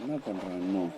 என்ன பண்றான் இன்னும்?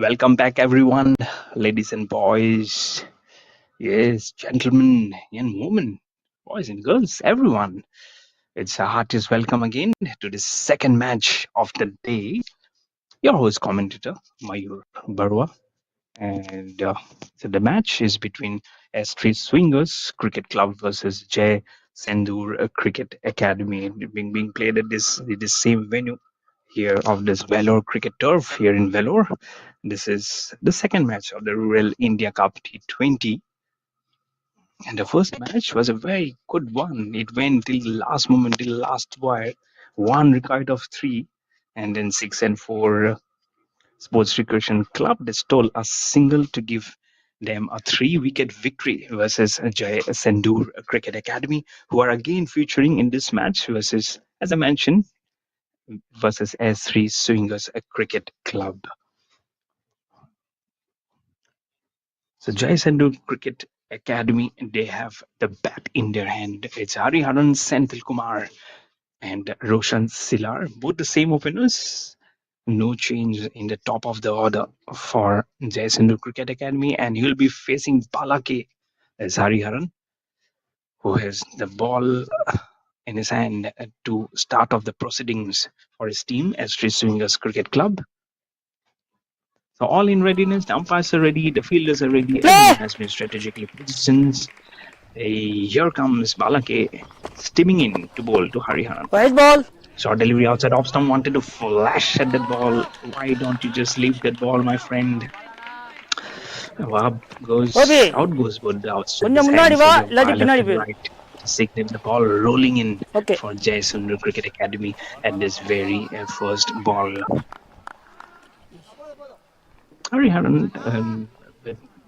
Welcome back, everyone, ladies and boys. Yes, gentlemen and women, boys and girls, everyone. It's a heartiest welcome again to the second match of the day. Your host commentator, Mayur Barua. And so the match is between S3 Swingers Cricket Club versus Jai SENDHUR Cricket Academy, being played at this same venue here of this Vellore cricket turf here in Vellore. This is the second match of the Rural India Cup T20. And the first match was a very good one. It went till the last moment, till the last wire. One record of three, and then 6 and 4 Sports Recreation Club they stole a single to give them a 3-wicket victory versus Jai SENDHUR Cricket Academy, who are again featuring in this match versus, as I mentioned, versus S3 Swingers Cricket Club. So Jai SENDHUR Cricket Academy, they have the bat in their hand. It's Hariharan Senthil Kumar and Roshan Silar, both the same openers. No change in the top of the order for Jai SENDHUR Cricket Academy, and he'll be facing Balake as Hariharan, who has the ball in his hand to start off the proceedings for his team, S3 Swingers Cricket Club. So all in readiness, the umpires are ready, the fielders are ready, everyone has been strategically positioned. Here comes Balake steaming in to bowl to Hariharan. White ball. Short delivery outside off stump, wanted to flash at that ball. Why don't you just leave that ball, my friend? Out goes both the outside his hand, so the umpire left and right to signal the ball rolling in for Jai SENDHUR Cricket Academy at this very first ball. Hariharan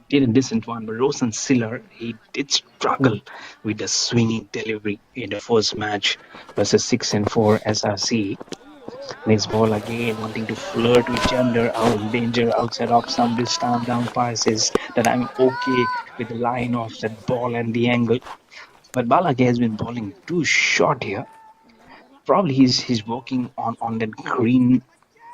did a decent one, but Rosen Siller, he did struggle with the swinging delivery in the first match versus 6-4 SRC. Next ball again, wanting to flirt with gender, out danger outside of some distance down passes that I'm okay with the line of that ball and the angle. But Balake has been bowling too short here. Probably he's working on that green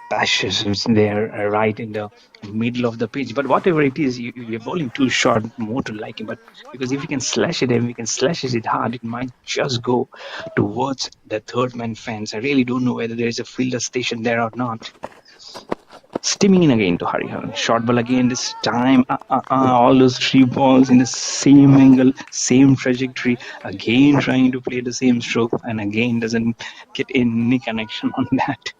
patches which there right in the middle of the pitch. But whatever it is, you're bowling too short, more to like him. But because if you can slash it and we can slash it hard, it might just go towards the third man fence. I really don't know whether there is a fielder station there or not. Steaming in again to Hariharan. Short ball again this time. All those three balls in the same angle, same trajectory. Again trying to play the same stroke and again doesn't get any connection on that.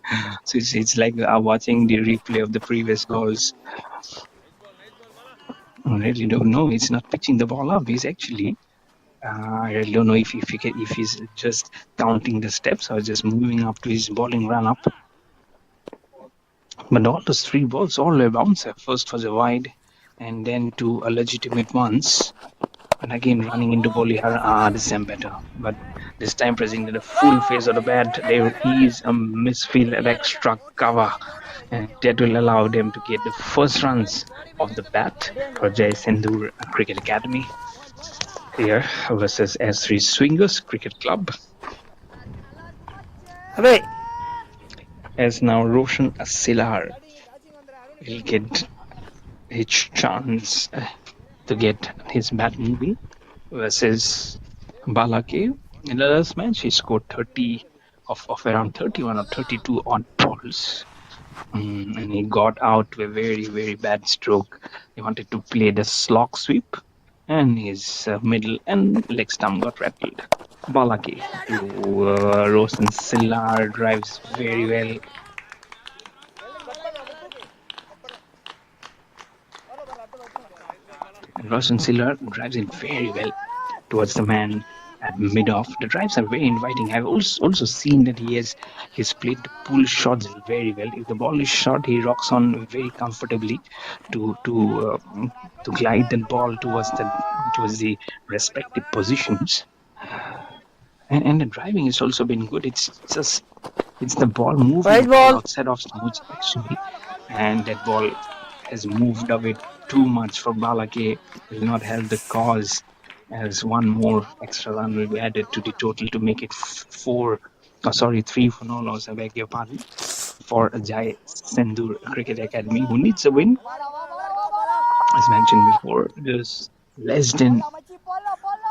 So it's like watching the replay of the previous balls. I really don't know. He's not pitching the ball up. He's actually I really don't know if he's just counting the steps or just moving up to his bowling run up. But all those three balls, all a bouncer. First was a wide, and then two legitimate ones. And again running into Bolihara, this time better. But this time presenting the full face of the bat. There is a misfield and extra cover, and that will allow them to get the first runs of the bat for Jai SENDHUR Cricket Academy here versus S3 Swingers Cricket Club. As now Roshan Asilar will get his chance to get his bat moving versus Balake. In the last match, he scored 30 of around 31 or 32 odd balls. And he got out to a very, very bad stroke. He wanted to play the slog sweep, and his middle and leg stump got rattled. Balake to Rosen Sillar drives very well. And Rosen Sillar drives it very well towards the man at mid-off. The drives are very inviting. I've also seen that he's played the pull shots very well. If the ball is short, he rocks on very comfortably to glide the ball towards the respective positions. And the driving has also been good. It's the ball moving outside of smooth actually, and that ball has moved away too much for Balake. Will not help the cause, as one more extra run will be added to the total to make it 3 for no loss. I beg your pardon. For Jai SENDHUR Cricket Academy, who needs a win. As mentioned before, there's less than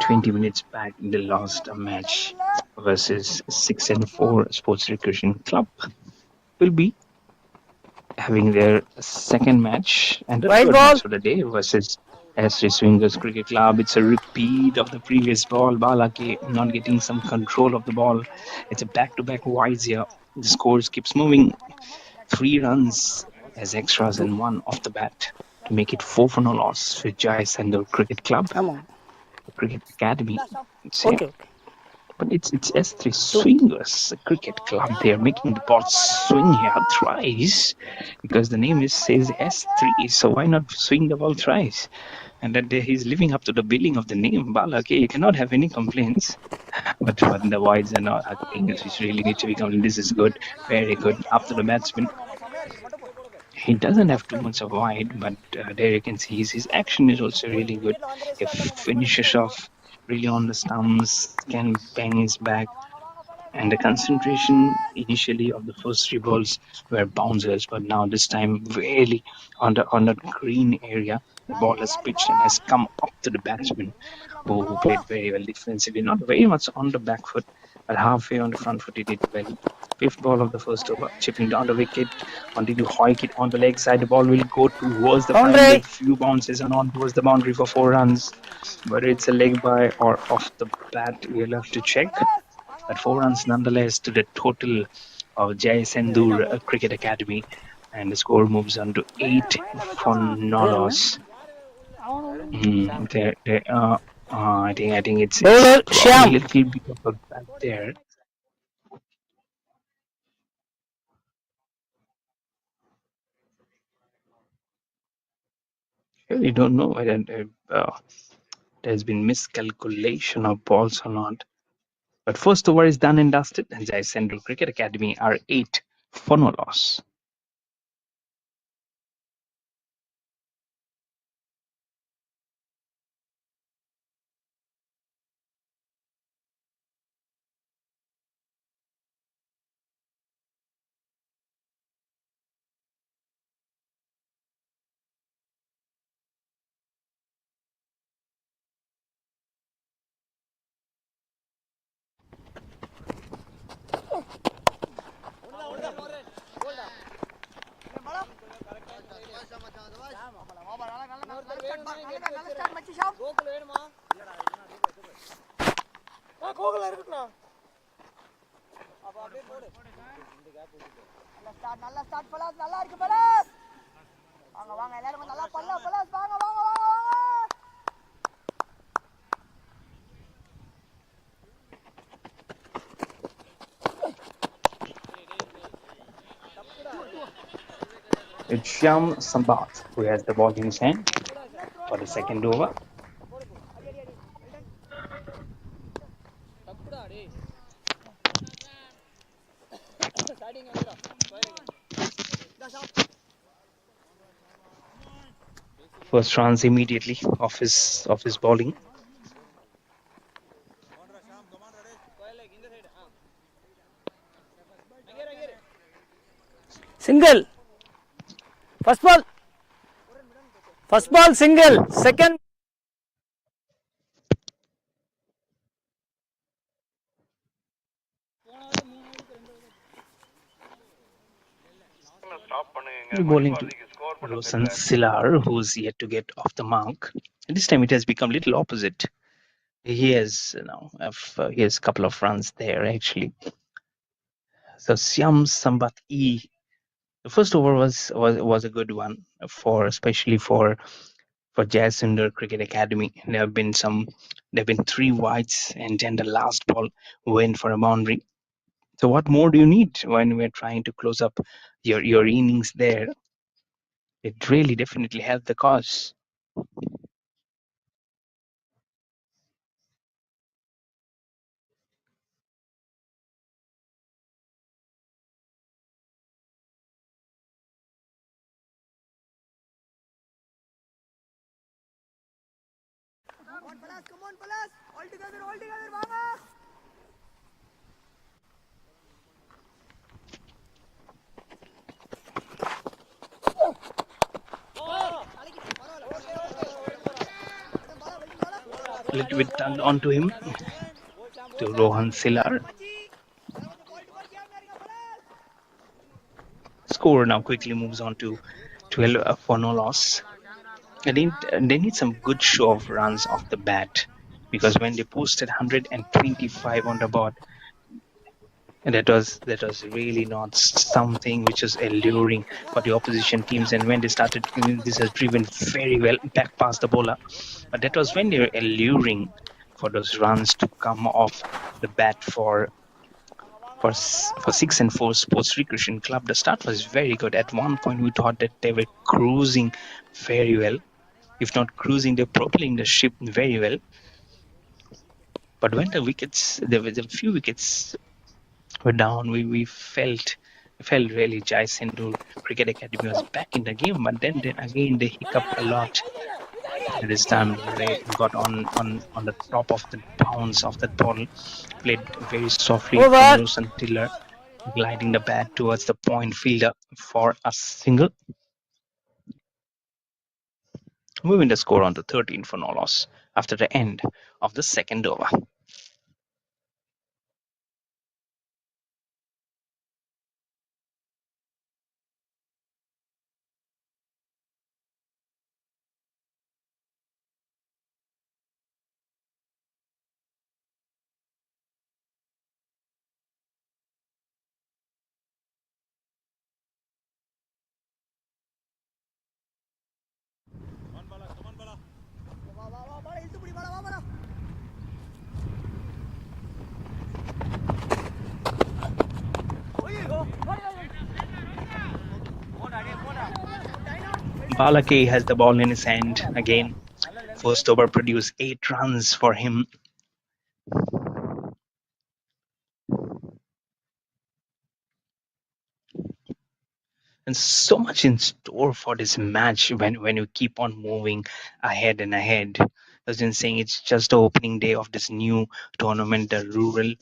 20 minutes back in the last match versus 6-4 Sports Recreation Club will be having their second match and the third match of the day versus S3 Swingers Cricket Club. It's a repeat of the previous ball. Balake not getting some control of the ball. It's a back-to-back wides here. The scores keeps moving. 3 runs as extras and 1 off the bat to make it 4 for no loss for Jai SENDHUR Cricket Club. Cricket Academy. Okay. But it's S3 Swingers Cricket Club. They are making the ball swing here thrice because the name says S3. So why not swing the ball thrice? And that he's living up to the billing of the name. Balake, you cannot have any complaints. But the wides are not things which really need to be complained. This is good, very good. Up to the batsman. He doesn't have too much of wide, but there you can see his action is also really good. He finishes off really on the stumps, can bang his back. And the concentration initially of the first 3 balls were bouncers, but now this time really on the green area, the ball has pitched and has come up to the batsman who played very well defensively. Not very much on the back foot, but halfway on the front foot he did well. 5th ball of the first over, chipping down the wicket, wanting to hoik it on the leg side. The ball will go towards the final few bounces and on towards the boundary for 4 runs. Whether it's a leg by or off the bat, we'll have to check. But 4 runs nonetheless to the total of Jai SENDHUR Cricket Academy, and the score moves on to 8 for no loss. I think it's probably a little bit of a gap there. really don't know whether there's been miscalculation of balls or not. But first over is done and dusted, and Jai Sendhur Cricket Academy are 8 for no loss. It's Shyam Sambat who has the ball in his hand for the second over. First runs immediately off his bowling. Single. First ball single. Second. Bowling to Rosan Silar, who's yet to get off the mark. And this time it has become a little opposite. He has he has a couple of runs there actually. So Shyam Sambat E. The first over was a good one especially for Jai Sendhur Cricket Academy. There have been 3 wides, and then the last ball went for a boundary. So what more do you need when we're trying to close up your innings there? It really definitely helped the cause. Come on, fellas. All together, Vanga. A little bit tugged onto him to Rohan Silar. Score now quickly moves on to 12 for no loss. They need some good show of runs off the bat, because when they posted 125 on the board, and that was really not something which was alluring for the opposition teams. And when they started, this has driven very well back past the bowler, but that was when they were alluring for those runs to come off the bat for 6 and 4 Sports Recreation Club. The start was very good. At one point, we thought that they were cruising very well. If not cruising, they're propelling the ship very well. But when there were a few wickets were down, we felt really Jai Sendhur Cricket Academy was back in the game. But then again, they hiccuped a lot. And this time, they got on the top of the bounce of that ball, played very softly Over. from Rosan Tiller, gliding the bat towards the point fielder for a single. Moving the score on to 13 for no loss after the end of the second over. Balake has the ball in his hand again. First over produced 8 runs for him. And so much in store for this match when you keep on moving ahead and ahead. As in saying, it's just the opening day of this new tournament, the Rural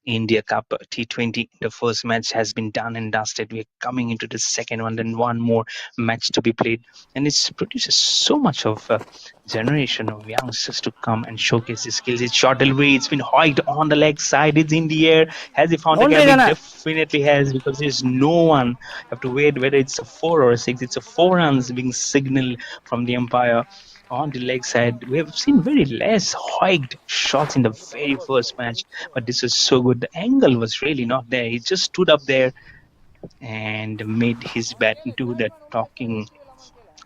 India Cup T20. The first match has been done and dusted. We're coming into the second one, then one more match to be played, and it produces so much of a generation of youngsters to come and showcase his skills. It's short delivery. It's been hoiked on the leg side. It's in the air. Has he found a Boundary gap? It தானே? definitely has, because there's no one. You have to wait whether it's a 4 or a 6. It's a 4 runs being signaled from the umpire on the leg side. We have seen very less hoiked shots in the very first match, but this was so good. The angle was really not there. He just stood up there and made his bat do that talking.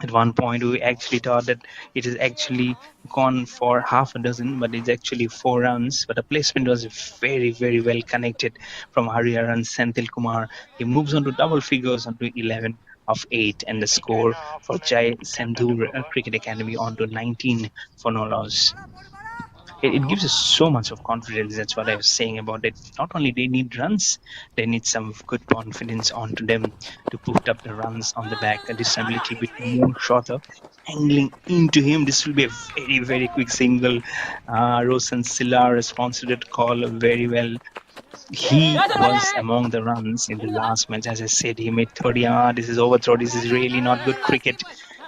At one point, we actually thought that it is actually gone for half a dozen, but it's actually 4 runs. But the placement was very, very well connected from Hariharan Senthil Kumar. He moves on to double figures onto 11 of 8, and the score for Jai SENDHUR Cricket Academy on to 19 for no loss. It gives us so much of confidence. That's what I was saying about it. Not only they need runs, they need some good confidence onto them to put up the runs on the back. This a little bit more shorter, angling into him. This will be a very, very quick single. Roshan Silla responded to that call very well. He was among the runs in the last match. As I said, he made 30. This is overthrow. This is really not good cricket.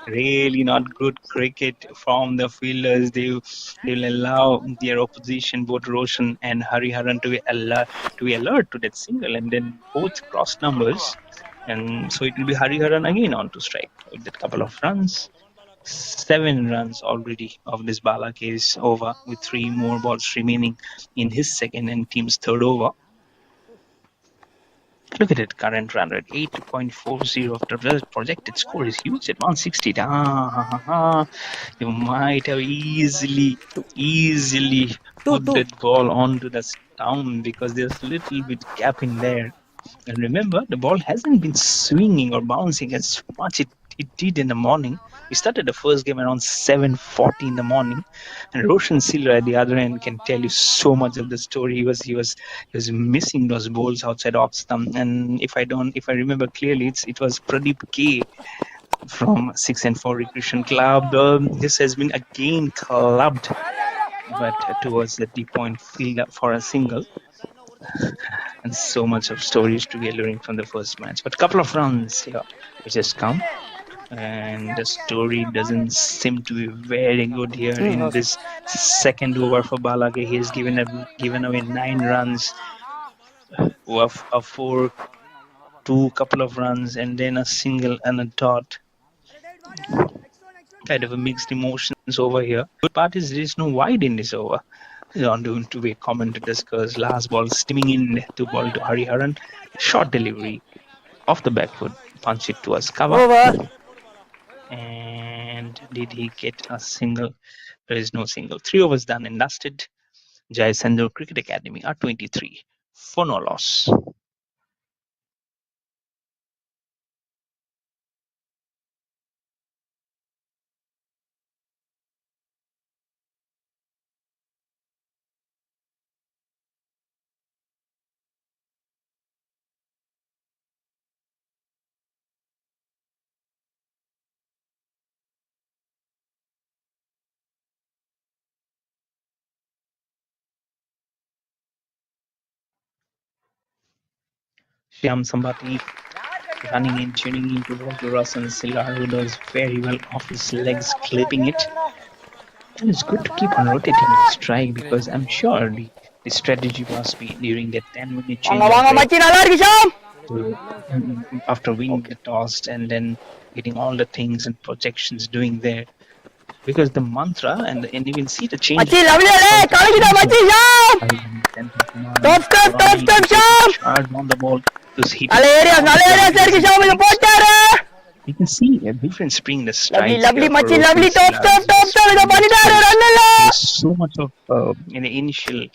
Really not good cricket from the fielders. They will allow their opposition, both Roshan and Hariharan, to be alert to that single, and then both cross numbers. And so it will be Hariharan again on to strike with that couple of runs. 7 runs already of this Bala case over, with 3 more balls remaining in his second and team's third over. Look at it, current run rate 8.40 of the projected score is huge at 160. You might have easily put Two. that ball onto the stump, because there's a little bit gap in there. And remember, the ball hasn't been swinging or bouncing as much it did in the morning. We started the first game around 7:40 in the morning, and Roshan Silla at the other end can tell you so much of the story. He was missing those balls outside off stump, and if I remember clearly, it was Pradeep K from 6 and 4 Recreation Club. This has been again clubbed, but towards the deep point field for a single. And so much of stories to be alluring from the first match. But a couple of runs here which has come, and the story doesn't seem to be very good here in this second over for Balake. He has given away 9 runs, a 4, 2 couple of runs, and then a single and a dot. Kind of a mixed emotions over here. Good part is there is no wide in this over. On to be common to discuss. Last ball steaming in to ball to Hariharan. Short delivery off the back foot. Punch it towards cover. Over. And did he get a single? There is no single. 3 overs done and dusted. Jai SENDHUR Cricket Academy are 23 for no loss. Shyam Sambati running in, tuning in to ball to Roshan Silla, who does very well off his legs, clipping it. And it's good to keep on rotating your strike, because I'm sure the strategy must be during that 10-minute change after winning the toss and then getting all the things and projections doing there. Because the mantra and you will see the change. Top step, on the ball. You can see a different spring in the strikes. Lovely, top step. So much of in the initial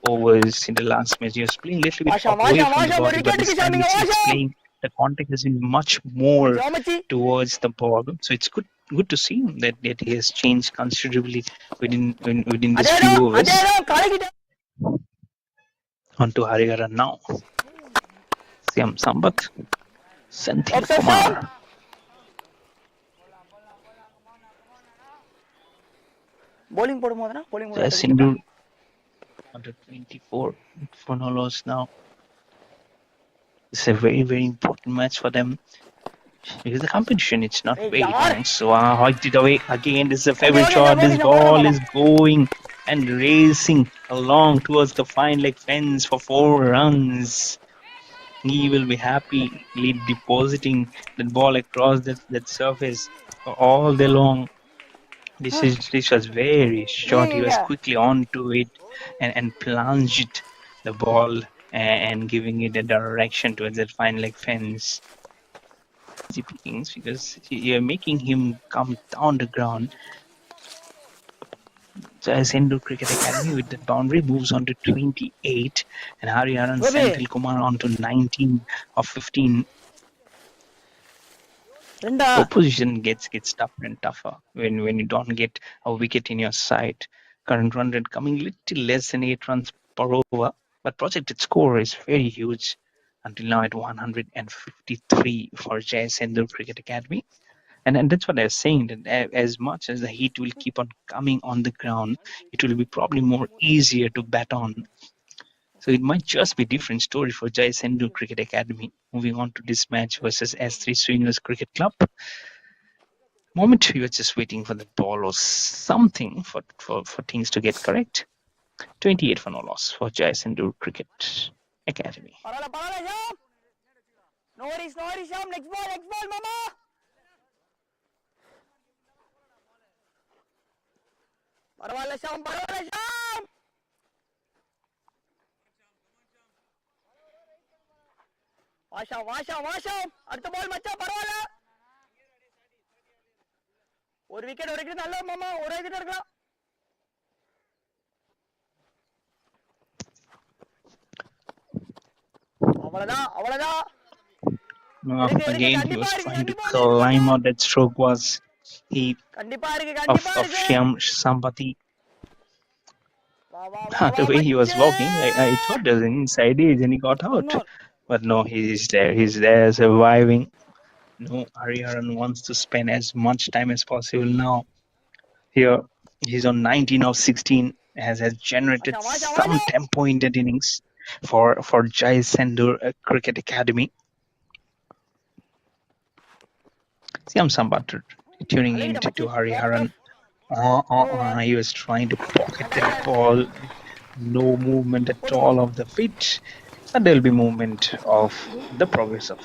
overs in the last match, he was playing a little bit away from the body, but this time it's playing the contact has been much more Geometry. towards the ball. So it's good to see that he has changed considerably within these few overs. Kalagita. On to Hariharan now. Siam Sambat, Senthil Obsession. Kumar. Bowling போடும்போதுனா bowling போட SENDHUR under 24 for no loss now. It's a very important match for them because the competition it's not Hey, very yaar. long. So hoiked it away again. This is a favorite okay, shot. okay, This okay, ball okay. is going and racing along towards the fine leg fence for 4 runs. He will be happily depositing that ball across that surface all day long. This was very short. He was Yeah. quickly onto it and plunged the ball and giving it a direction towards that fine leg fence. Easy pickings because you're making him come down the ground. So SENDHUR Cricket Academy with the boundary moves on to 28 and Hariharan Gobi. Senthil Kumar on to 19 of 15. ரெண்டா Opposition gets tougher and tougher when you don't get a wicket in your side. Current run rate coming little less than 8 runs per over, but projected score is very huge until now at 153 for Jai Sendur Cricket Academy. And that's what I was saying, that as much as the heat will keep on coming on the ground, it will be probably more easier to bat on. So it might just be a different story for Jai Sendur Cricket Academy. Moving on to this match versus S3 Swingers Cricket Club. Moment you were just waiting for the ball or something for things to get correct. 28 for no loss for Jai Sendur Cricket Academy. பரவாயில்ல Sham no worries Sham next ball மாமா பரவாயில்ல ஷாம் வாஷாம் அடுத்த பால் மச்சான் பரவாயில்ல ஒரு wicket நல்ல மாமா ஒரு விக்கெட் எடுக்கலாம் அவ்வளவுதான் Again, he was trying to climb out. That stroke was heat of Shyam Sampati. The way he was walking, I thought there was an inside edge and he got out. But no, he's there. He's there surviving. No, Hariharan wants to spend as much time as possible now. Here, he's on 19 of 16, has generated some tempo in that innings for Jai Sendur Cricket Academy. Siam Sambat tuning into Hariharan. He was trying to pocket that ball. No movement at all of the feet. But there'll be movement of the progress of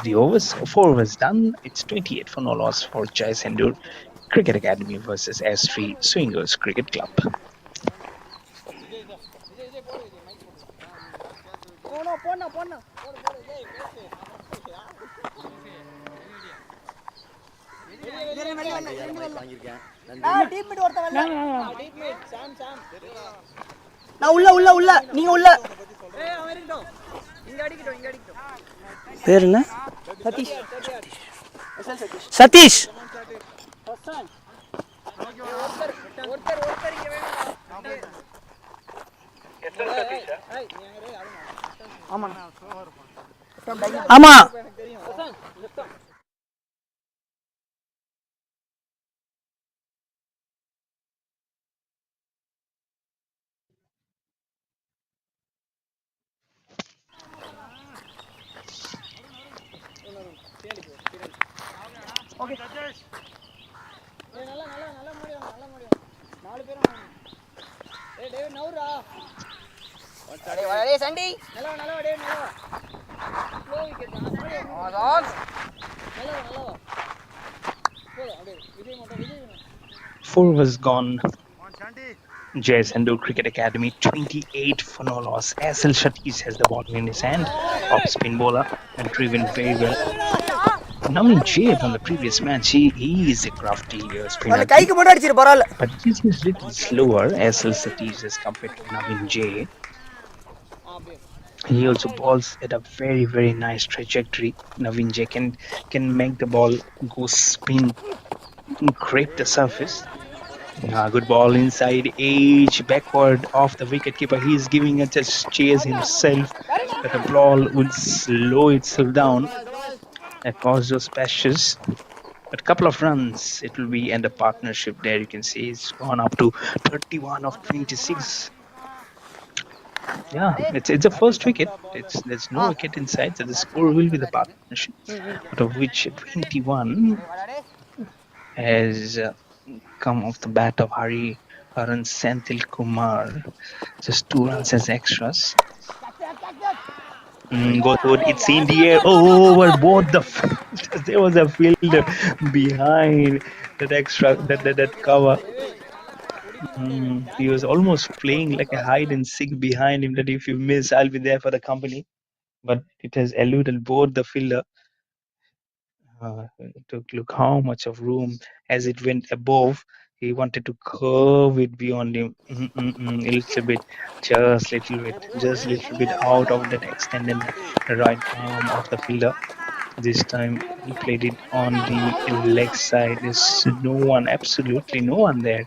the overs. 4 overs done. It's 28 for no loss for Jai Sendur Cricket Academy versus S3 Swingers Cricket Club. உள்ள நீங்க உள்ள பேர் என்ன சதீஷ் ஆமா okay நல்ல முடியும் நாலு பேரும் டேவிட் நவுரா டேய் சண்டி நல்ல டேய் நல்ல ஸ்லோ விக்கெட் ஆன் நல்ல Four was gone. Jai Sendur Cricket Academy 28 for no loss. SL Satish has the ball in his hand. Off spin bowler and driven very well. Navin J from the previous match, he is a crafty spinner. But this is a little slower, SL Satish as compared to Navin J. He also balls at a very, very nice trajectory. Navin J can make the ball go spin, scrape the surface. Good ball inside edge, backward off the wicketkeeper. He is giving a just chase himself, but the ball will slow itself down across those patches. But a couple of runs, it will be and a partnership there. You can see it's gone up to 31 of 26. Yeah, it's a first wicket. It's there's no wicket inside, so the score will be the partnership, out of which 21 has come off the bat of Haran Senthil Kumar. Just 2 runs as extras. Goes forward. It's in the air. Over both the fielders. There was a fielder behind that extra that cover. He was almost playing like a hide and seek behind him. That if you miss, I'll be there for the company. But it has eluded both the fielder. To look how much of room as it went above. He wanted to curve it beyond him a little bit, just little bit out of that extended right arm of the fielder. This time he played it on the leg side. There's no one, absolutely no one there.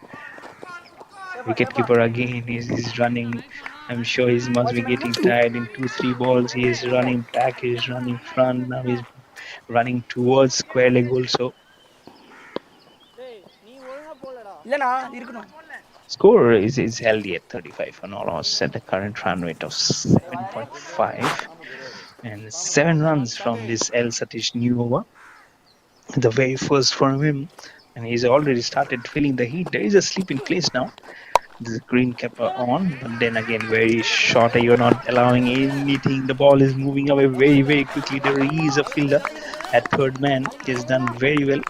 Wicketkeeper again is running. I'm sure he must be getting tired. In 2-3 balls, he is running back, he is running front. Now he's running towards square leg also. இல்லண்ணா இருக்கணும் Score is healthy at 35 for Noros at the current run rate of 7.5 and 7 runs from this El Satish new over. The very first for him, and he's already started feeling the heat. There is a sleep in place now. The green cap on, but then again, very short. You're not allowing anything. The ball is moving away very, very quickly. There is a fielder at third man. He has done very well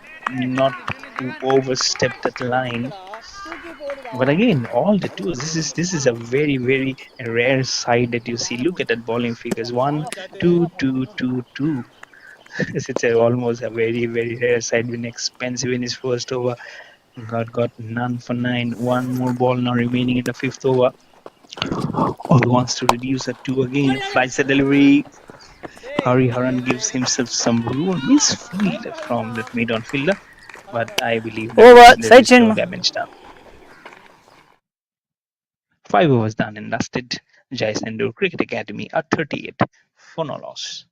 not to overstep that line. But again, all the twos. This is a very, very rare side that you see. Look at that bowling figures: 1, 2, 2, 2, 2. It's almost a very, very rare side. Been expensive in his first over. Got none for 9. One more ball now remaining in the fifth over. All wants to reduce at 2 again. Flies the delivery. Haran gives himself some room. Misfield from that mid-on fielder, but I believe that Over, there side is no change. damage done. 5 overs done and dusted. Jai Sendhur Cricket Academy at 38 for no loss.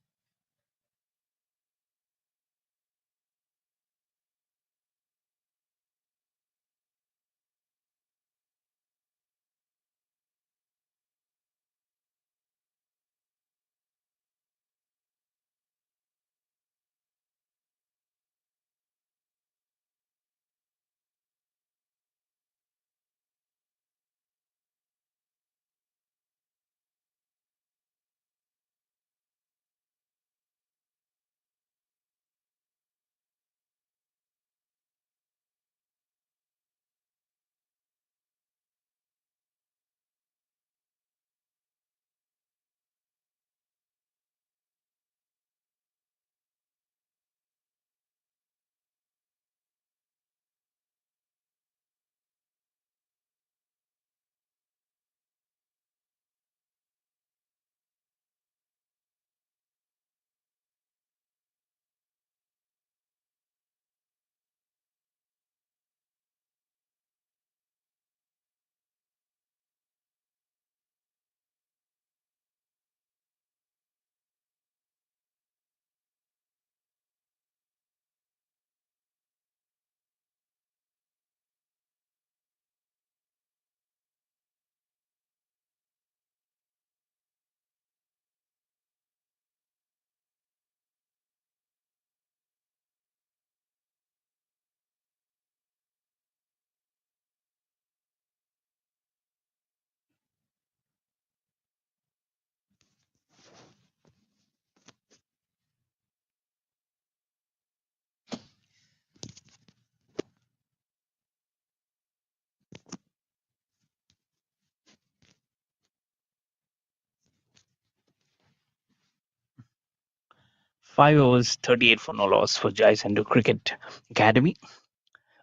Five overs, 38 for no loss for Jai Sendhur Cricket Academy.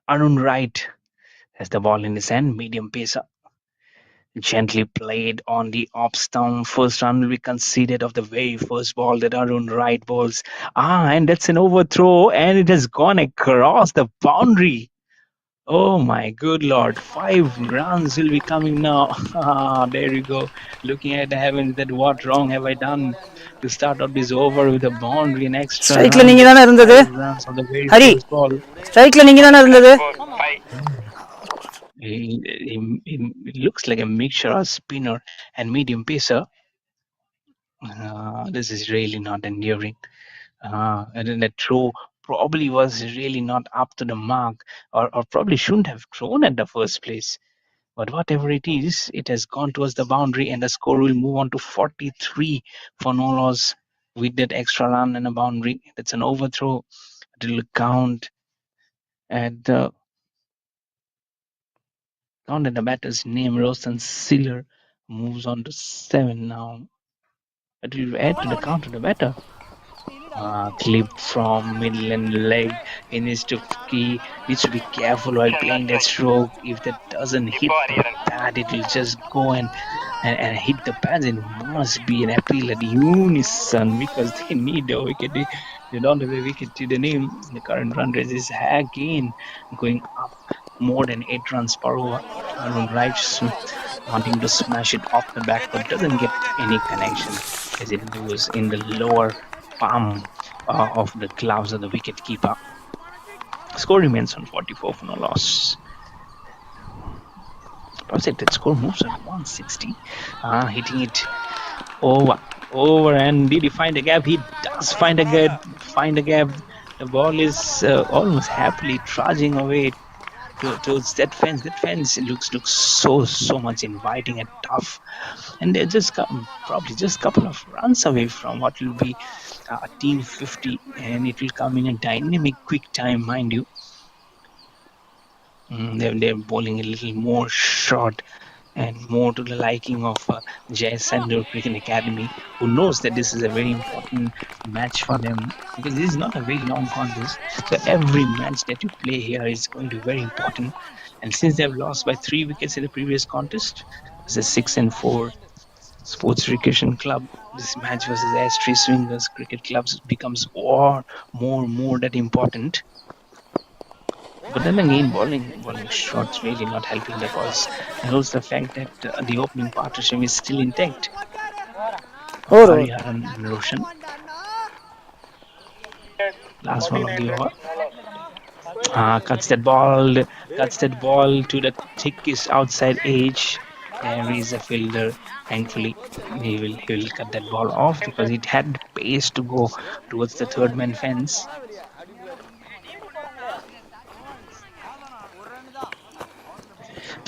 Arun Wright has the ball in his hand, medium pacer. Gently played on the off stump. First run will be conceded of the very first ball that Arun right balls. And that's an overthrow, and it has gone across the boundary. Oh my good lord, 5 runs will be coming now. There you go. Looking at the heavens, that what wrong have I done to start out this over with a boundary and extra ஸ்ட்ரைக்ல run? நீங்க That's தானே இருந்தது 5 runs on the very Hari first ball. ஸ்ட்ரைக்ல நீங்க தானே இருந்தது It looks like a mixture of spinner and medium pacer. This is really not enduring. And then the throw probably was really not up to the mark, or probably shouldn't have thrown at the first place. But whatever it is, it has gone towards the boundary, and the score will move on to 43 for no loss with that extra run and a boundary. That's an overthrow. It will count at the batter's name. Rosen Sealer moves on to 7 now. It will add to the count of the batter. Clip from midland leg. He needs to be careful while playing that stroke. If that doesn't hit the pad, it will just go and hit the pads. It must be an appeal at unison because they need a wicket. They don't have a wicket to the name. The current run rate is again going up more than 8 runs per over. Arun Wright wanting to smash it off the back foot, doesn't get any connection as it goes in the lower palm of the gloves of the wicket keeper. Score remains on 44 for no loss. Projected score moves on 160. Hitting it over, and did he find a gap? He does find a gap. The ball is almost happily trudging away towards that fence. That fence looks so much inviting and tough, and they're just probably just a couple of runs away from what will be a team 50, and it will come in a dynamic, quick time, mind you. They're bowling a little more short and more to the liking of SENDHUR Cricket Academy, who knows that this is a very important match for them because this is not a very long contest. So every match that you play here is going to be very important. And since they've lost by 3 wickets in the previous contest, it's a 6-4 Sports Recreation Club. This match versus Astray Swingers Cricket Clubs becomes more that important. But then again, bowling shots really not helping the cause, and also the fact that the opening partnership is still intact. Over over Hariharan and Roshan. Last ball of the over. Cuts that ball to the thickest outside edge. There is a fielder. Thankfully, he will cut that ball off because it had pace to go towards the third man fence.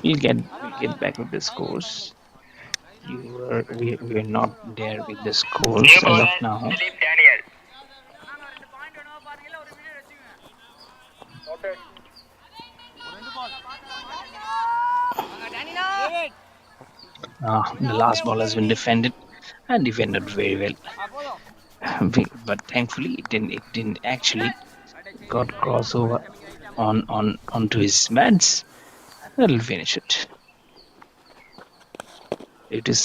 We'll get back with the scores. We're not there with the scores as of now. The last ball has been defended and defended very well. But thankfully it didn't actually got crossover onto his bats. That'll finish it. It is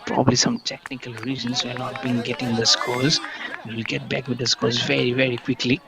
probably some technical reasons we're not been getting the scores. We'll get back with the scores very quickly.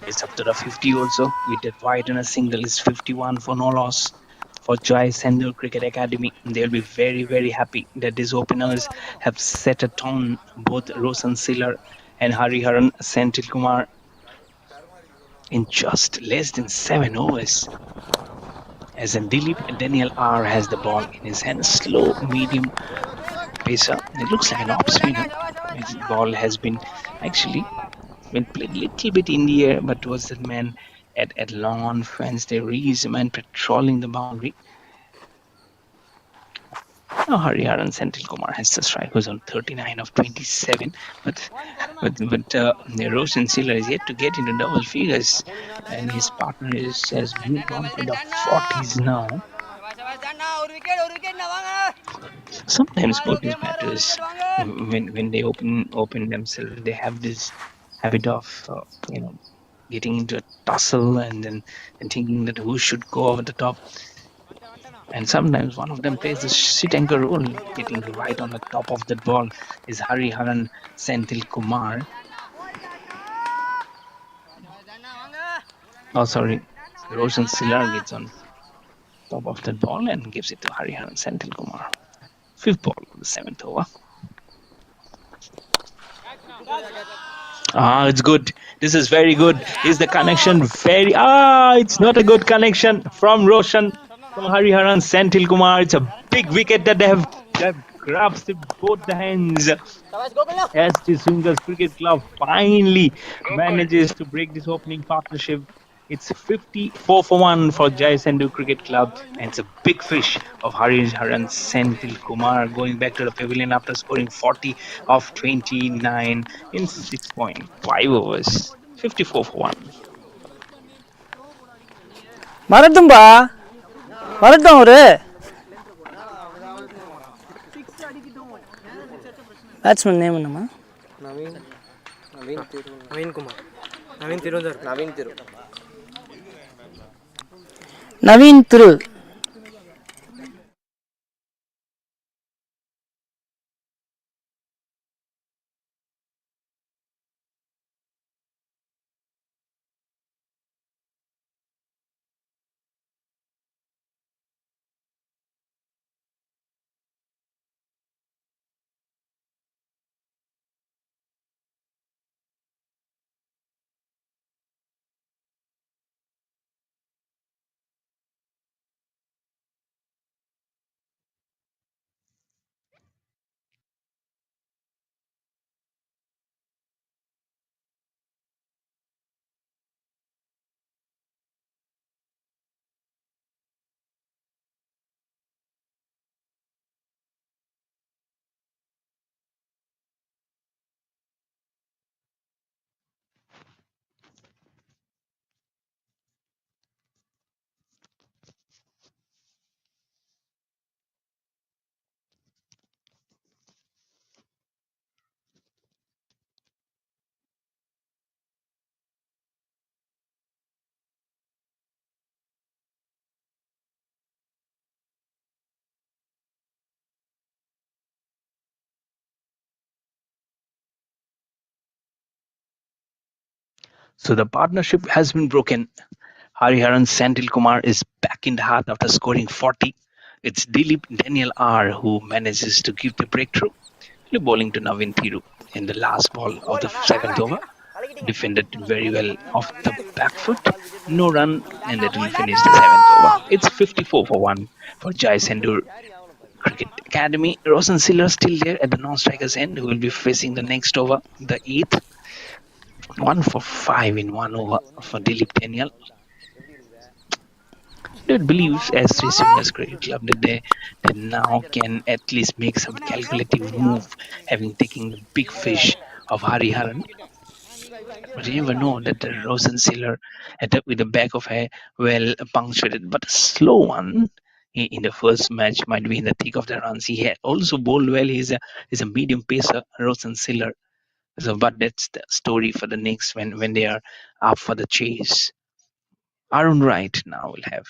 It's up to the 50 also. With that wide and a single is 51 for no loss for SENDHUR Cricket Academy. They'll be very happy that these openers have set a tone. Both Rosen Sealer and Hariharan Senthilkumar in just less than 7 overs. As in Dilip Daniel R has the ball in his hand, slow medium pacer. It looks like an off spinner. His ball has been actually been played a little bit in the air, but towards that man at long on fence. There is a man patrolling the boundary. Now Hariharan Senthil Kumar has the strike, who's on 39 of 27, but Roshan Silla is yet to get into double figures, and his partner has moved on for the 40s now. Sometimes both these batters, when they open themselves, they have this habit of getting into a tussle and thinking that who should go over the top. And sometimes one of them plays the shit anchor role, getting right on the top of that ball is Hariharan Senthil Kumar. Oh, sorry. Roshan Silar gets on top of that ball and gives it to Hariharan Senthil Kumar. Fifth ball of the seventh over. It's good. This is very good. Is the connection very... it's not a good connection from Hariharan Senthil Kumar. It's a big wicket that they have grabbed with both the hands. ST Swingers Cricket Club finally manages to break this opening partnership. It's 54 for 1 for Jai Sendhu Cricket Club, and it's a big fish of Hariharan Senthil Kumar going back to the pavilion after scoring 40 of 29 in 6.5 overs. 54 for 1. வரட்டும்பா வரட்டும் ஒரு batsman name என்னம்மா? நவீன் திரு. So the partnership has been broken. Hariharan Senthil Kumar is back in the heart after scoring 40. It's Dilip Daniel R who manages to give the breakthrough, bowling to Navin Thiru in the last ball of the seventh over. Defended very well off the back foot. No run, and that will finish the seventh over. It's 54 for 1 for Jai Sendhur Cricket Academy. Roshan Siller still there at the non-strikers end, who will be facing the next over, the eighth. 1 for 5 in 1 over for Dilip Daniel. That believes as Sri Swingers Cricket Club that they now can at least make some calculative move, having taken the big fish of Hariharan. But you never know that the Roshan Sealer with the back of a well punctuated but a slow one in the first match might be in the thick of the runs. He had also bowled well. He's a medium pacer, Roshan Sealer. So, but that's the story for the next when they are up for the chase. Arun Wright now will have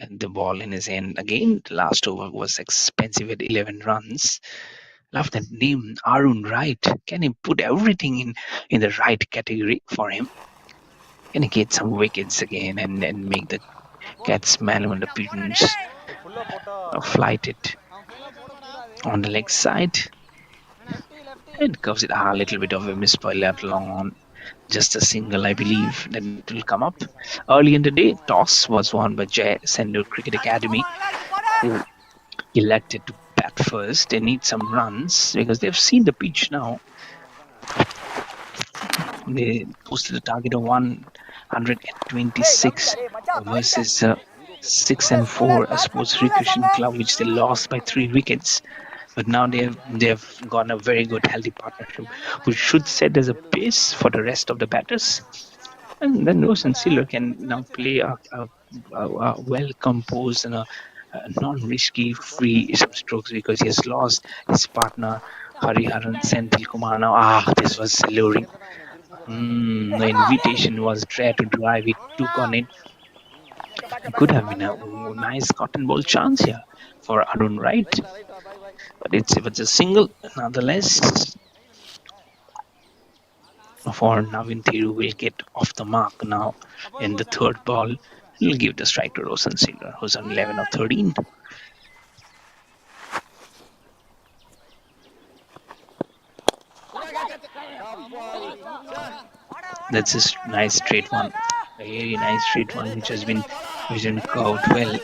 the ball in his hand again. The last over was expensive at 11 runs. Love that name, Arun Wright. Can he put everything in the right category for him? Can he get some wickets again and make the Cats man on the pigeons flighted on the leg side? And curves it a little bit of a miss by left long on. Just a single, I believe, that it will come up. Early in the day, toss was won by Jai Sendhur Cricket Academy, who elected to bat first. They need some runs because they've seen the pitch now. They posted a target of 126 versus 6-4, a sports recreation club which they lost by 3 wickets. But now they've got a very good healthy partnership, which should set as a pace for the rest of the batters. And then Rosen Sealer can now play a well composed and a non-risky free some strokes because he has lost his partner Hariharan Senthil Kumar. Now, this was alluring. The invitation was try to drive. He took on it. It could have been a nice cotton ball chance here for Arun Wright, but if it's a single, nonetheless, for Navin Thiru will get off the mark now in the third ball. He'll give the strike to Rosen Sealer, who's on 11 of 13. That's a nice straight one, a very nice straight one, which has been curved well.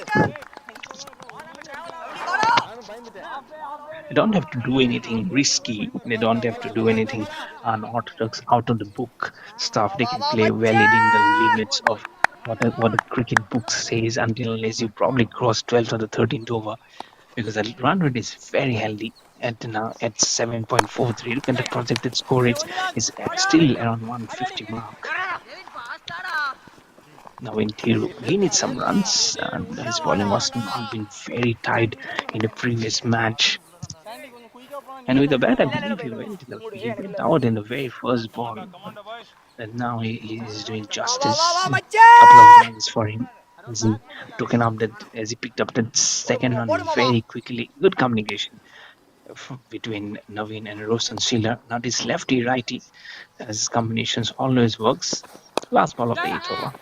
They don't have to do anything risky. They don't have to do anything unorthodox, out of the book stuff. They can play well within the limits of what the cricket book says until unless you probably cross 12th or the 13th over, because the run rate is very healthy at 7.43. Look at the projected score. It's still around 150 mark. Now in Thiru, he needs some runs, and his bowling was not been very tight in the previous match. And with the bat, I believe he went out in the very first ball. And now he is doing justice. A couple of runs for him as he picked up that second run very quickly. Good communication between Navin and Rosen Sealer. Now this lefty righty, as combinations always works. Last ball of the 8th over.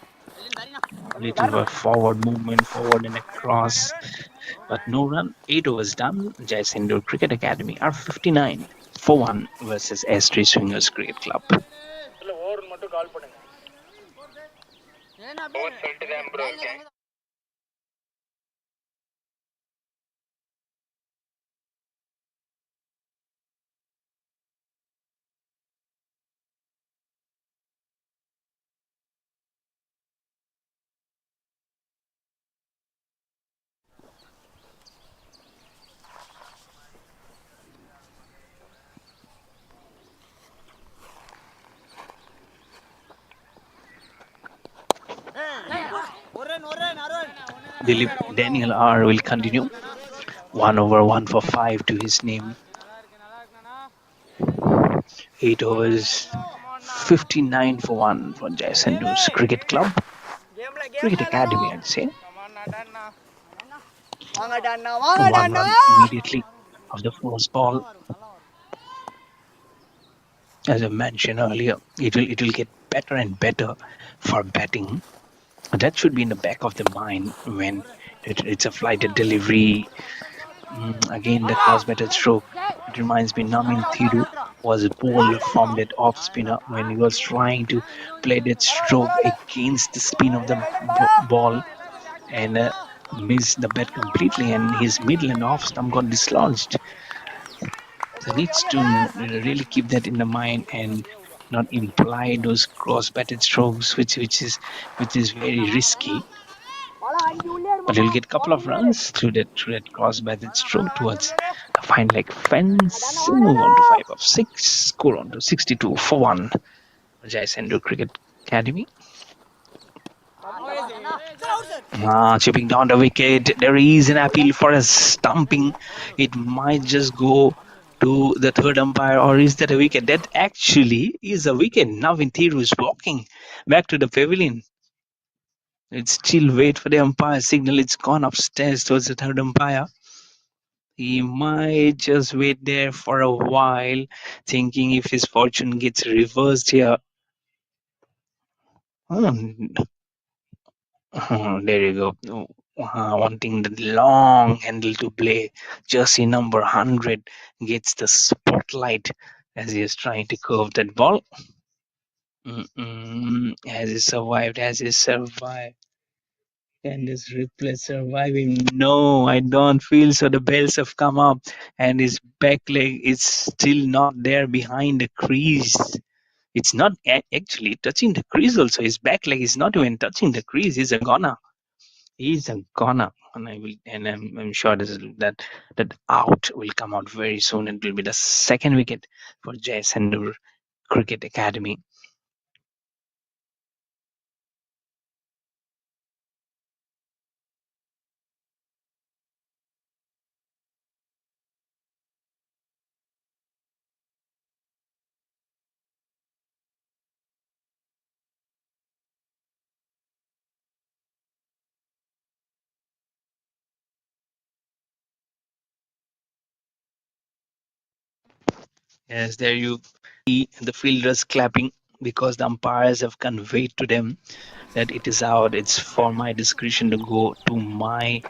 A little forward movement, forward and across, but no run. 8 overs done. SENDHUR Cricket Academy are 59 for 1 versus S3 Swingers Cricket Club. Daniel R will continue. 1 over 1 for 5 to his name. 8 overs, 59 for 1 for SENDHUR's Cricket Club. Cricket Academy, I'd say. 1 run immediately of the first ball. As I mentioned earlier, it will get better and better for batting. That should be in the back of the mind when it's a flighted delivery. Again, the cross-batted stroke. It reminds me, Navin Thiru was bowled from that off spinner when he was trying to play that stroke against the spin of the ball and missed the bat completely, and his middle and off stump got dislodged. So he needs to really keep that in the mind and not imply those cross-batted strokes, which is very risky. But he'll get a couple of runs through that cross-batted stroke towards a fine leg fence. Move on to 5 of 6. Score on to 62 for 1. SENDHUR Cricket Academy. Chipping down the wicket. There is an appeal for a stumping. It might just go to the third umpire, or is that a wicket? That actually is a wicket. Navin Thiru is walking back to the pavilion. It's still wait for the umpire signal. It's gone upstairs towards the third umpire. He might just wait there for a while, thinking if his fortune gets reversed here. There you go. Wanting the long handle to play. Jersey number 100 gets the spotlight as he is trying to curve that ball. Has he survived? Can this replay survive him? No, I don't feel so. The bells have come up and his back leg is still not there behind the crease. It's not actually touching the crease also. His back leg is not even touching the crease. He's a goner. He's a goner. And I'm sure that out will come out very soon. It will be the second wicket for Jai SENDHUR Cricket Academy. Yes, there you see the fielders clapping because the umpires have conveyed to them that it is out. It's for my discretion to go to my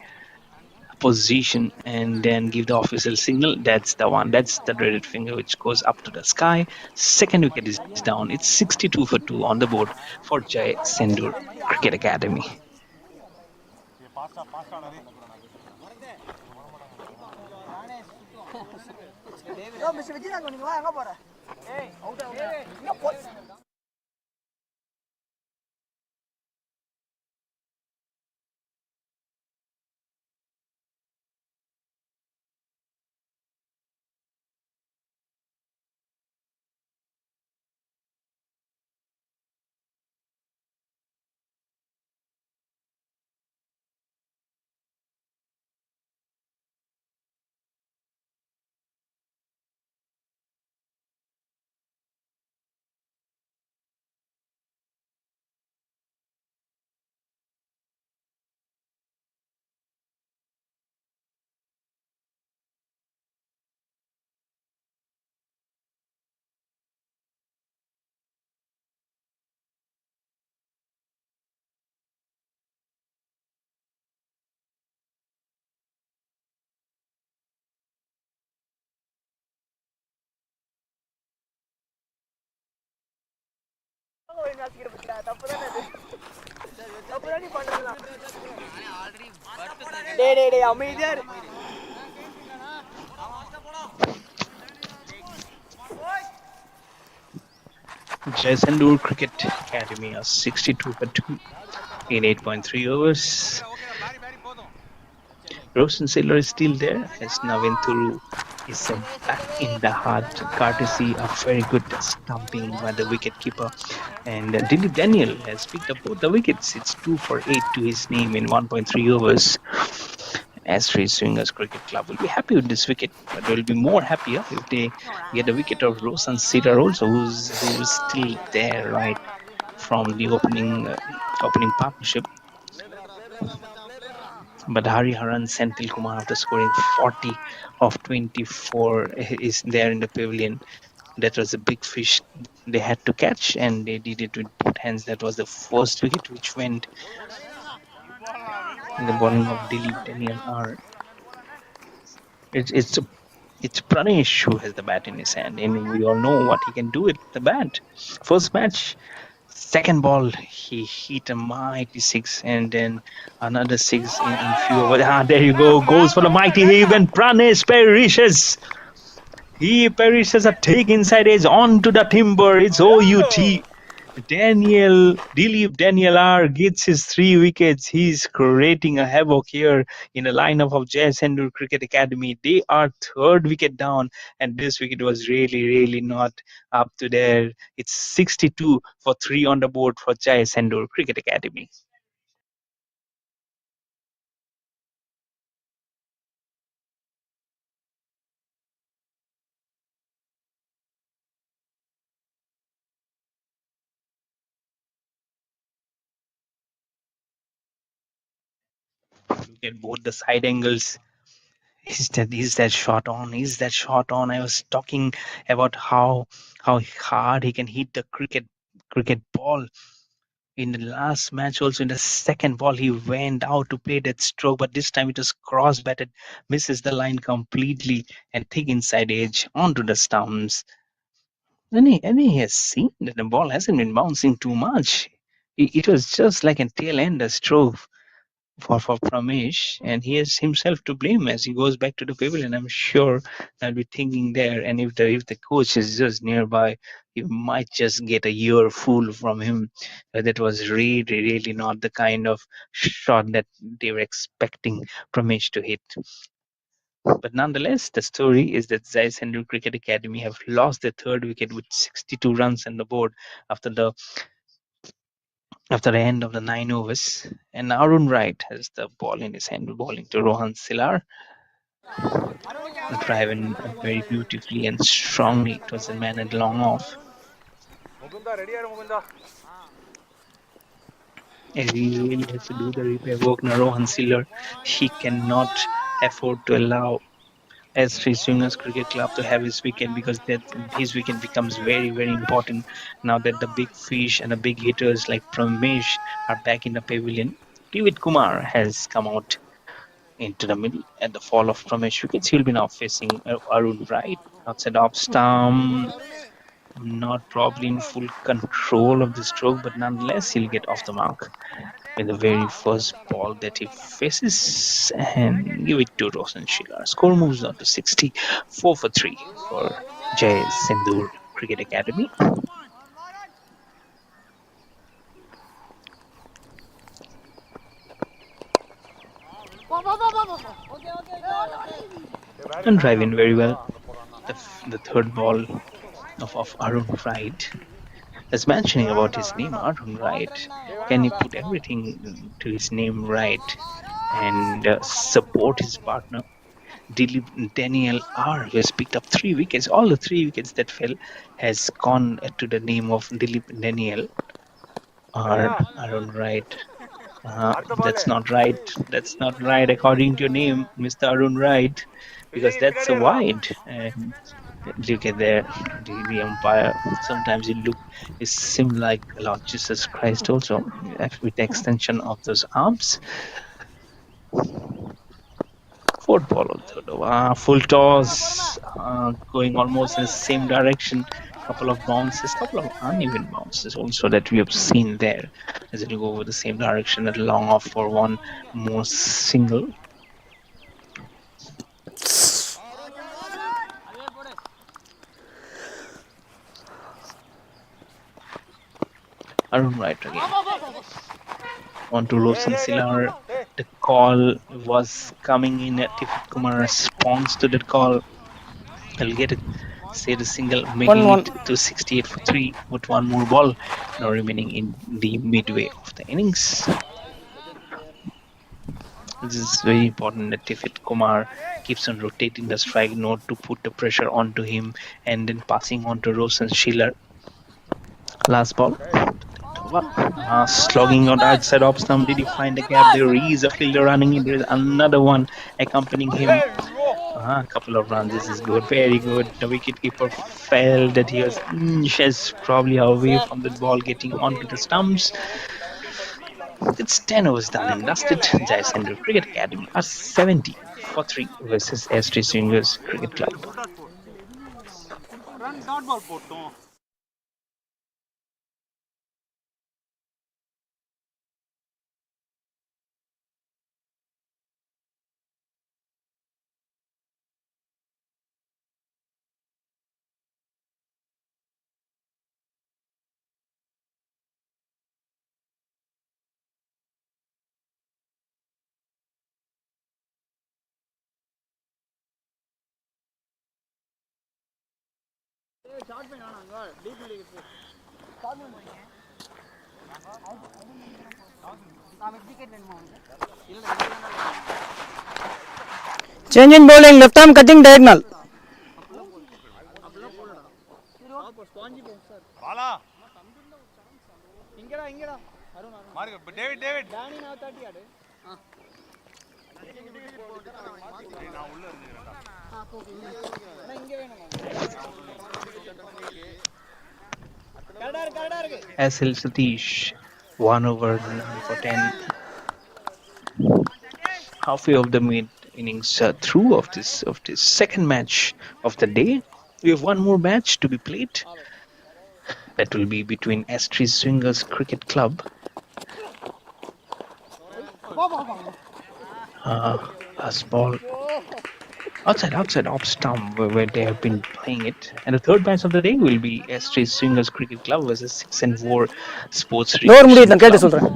position and then give the official signal. That's the one. That's the dreaded finger which goes up to the sky. Second wicket is down. It's 62 for 2 on the board for Jai SENDHUR Cricket Academy. Jai SENDHUR Cricket Academy are 62 for 2 in 8.3 overs. Roshan Sailor is still there as Navin Thuru is sent back in the hard, courtesy of very good stumping by the wicketkeeper. And Dilip Daniel has picked up both the wickets. It's 2 for 8 to his name in 1.3 overs. Astray Swingers Cricket Club will be happy with this wicket, but they'll be more happier if they get a wicket of Roshan Sailor also, who's still there right from the opening partnership. But Hariharan Senthil Kumar, after scoring 40 of 24, is there in the pavilion. That was a big fish they had to catch, and they did it with both hands. That was the first wicket which went in the bowling of Dilip Daniel R. It's Pranesh who has the bat in his hand, and we all know what he can do with the bat. First match, second ball, he hit a mighty six, and then another six in few overs. There you go, goes for the mighty heave, and Pranesh perishes. He perishes a take inside edge onto the timber. It's OUT. Dilip Daniel R gets his 3 wickets. He's creating a havoc here in the lineup of Jai SENDHUR Cricket Academy. They are 3rd wicket down, and this wicket was really not up to there. It's 62 for 3 on the board for Jai SENDHUR Cricket Academy. Look at both the side angles. Is that shot on? Is that shot on? I was talking about how hard he can hit the cricket ball. In the last match, also in the second ball, he went out to play that stroke, but this time it was cross batted, misses the line completely, and thick inside edge onto the stumps. And he has seen that the ball hasn't been bouncing too much. It was just like a tail end, a stroke. for Pramesh, and he has himself to blame as he goes back to the pavilion. I'm sure I'll be thinking there, and if the coach is just nearby, you might just get a ear full from him. That was really not the kind of shot that they were expecting Pramesh to hit. But nonetheless, the story is that SENDHUR Cricket Academy have lost their third wicket with 62 runs on the board after the end of the 9 overs. And Arun Wright has the ball in his hand, bowling to Rohan Silar, driving very beautifully and strongly. It was a man at long off. And he really has to do the repair work now. Rohan Silar, he cannot afford to allow S3 Swingers Cricket Club to have his wicket, because that his wicket becomes very important now that the big fish and the big hitters like Pramesh are back in the pavilion. David Kumar has come out into the middle at the fall of Pramesh wickets. He'll be now facing Arun Wright outside off stump. Not probably in full control of the stroke, but nonetheless he'll get off the mark with the very first ball that he faces and give it to Roshan Shilar. Score moves on to 64 for 3 for Jai Sindhur Cricket Academy. And drive in very well. The third ball of Arun Wright. As mentioning about his name, Arun Wright, can he put everything to his name right and support his partner Dilip Daniel R, who has picked up 3 wickets. All the 3 wickets that fell has gone to the name of Dilip Daniel R. Arun Wright. That's not right. That's not right according to your name, Mr. Arun Wright, because that's a wide. And look at there, the umpire. Sometimes it seems like Lord Jesus Christ also, with the extension of those arms. Fourth ball on third over. Full toss, going almost in the same direction. Couple of bounces, couple of uneven bounces also that we have seen there as it go over the same direction at long off for one more single. Arun Wright again. On to Roshan Silar. The call was coming in. Tifit Kumar responds to that call. I'll get it. Say the single, making 1-1. it to 68 for 3 with one more ball now remaining in the midway of the innings. This is very important that Tifit Kumar keeps on rotating the strike note to put the pressure onto him and then passing on to Roshan Schiller. Last ball. Slogging on the outside off stump. Did he find the gap? There is a fielder running in. There is another one accompanying him. A couple of runs. This is good. Very good. The wicketkeeper felt that he was inches probably away from the ball getting onto the stumps. It's 10 overs done and dusted. Jai Sindhur Cricket Academy are 70 for 3 versus S3 Swingers Cricket Club. Change in bowling, left arm cutting diagonal. David. SL Satish, 1 over 9 for 10. Halfway of the mid innings through of this second match of the day. We have one more match to be played. That will be between S3 Swingers Cricket Club Last ball outside off stump where they have been playing it. And the third match of the day will be S3 Swingers Cricket Club versus SENDHUR Sports door Recreation முடியல கேட்டு Club. சொல்கிறேன்.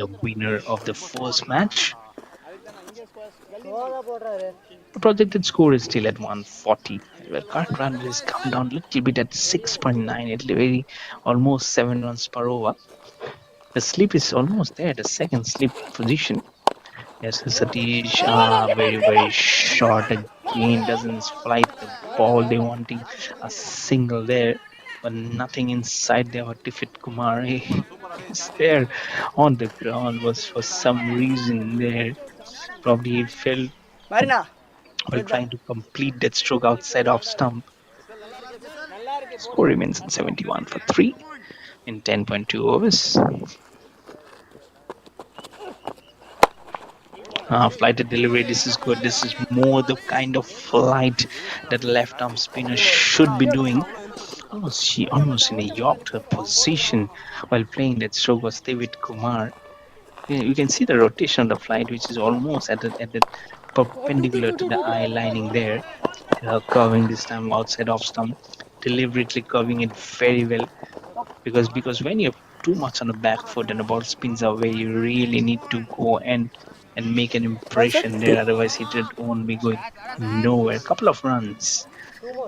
The winner of the first match. The projected score is still at 140. Well, current run rate has come down a little bit at 6.9. It's very almost 7 runs per over. The slip is almost there, the second slip position. Yes, Satish, very short again, doesn't flight the ball. They wanting a single there, but nothing inside there. Tifit Kumar is there on the ground, was for some reason there. Probably he felt Marina. while trying to complete that stroke outside off stump. Score remains in 71 for 3 in 10.2 overs. Flighted delivery, this is good. This is more the kind of flight that left arm spinner should be doing. Almost in a Yorker position while playing that stroke was David Kumar. You can see the rotation of the flight, which is almost at the perpendicular to the eye lining there. Curving this time outside off stump, deliberately curving it very well. Because when you're too much on the back foot and the ball spins away, you really need to go and make an impression there. Otherwise, it won't be going nowhere. A couple of runs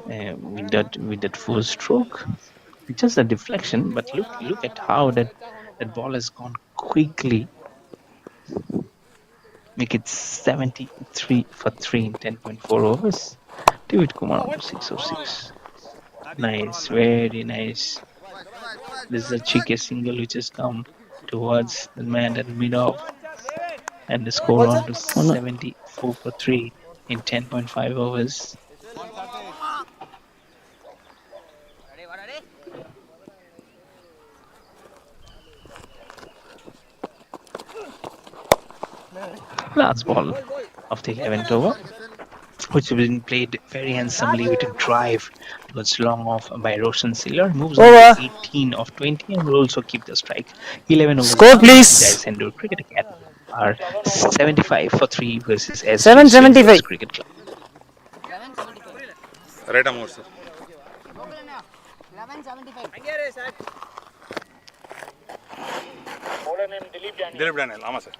with that first stroke. It's just a deflection, but look at how that ball has gone quickly. Make it 73 for 3 in 10.4 overs. David Kumar on to 606. Nice, very nice. This is a cheeky single which has come towards the man at mid-off. And the score on to 74 for 3 in 10.5 overs. Last ball of the 11th over, which has been played very handsomely with a drive towards long off by Roshan Sealer. Moves on to 18 of 20 and will also keep the strike. 11 overs. Score, please. SENDHUR Cricket Academy are 75 for 3 versus S. 775. Cricket Club. Right amount, sir. 1175. Dilip Daniel, ஆமா sir.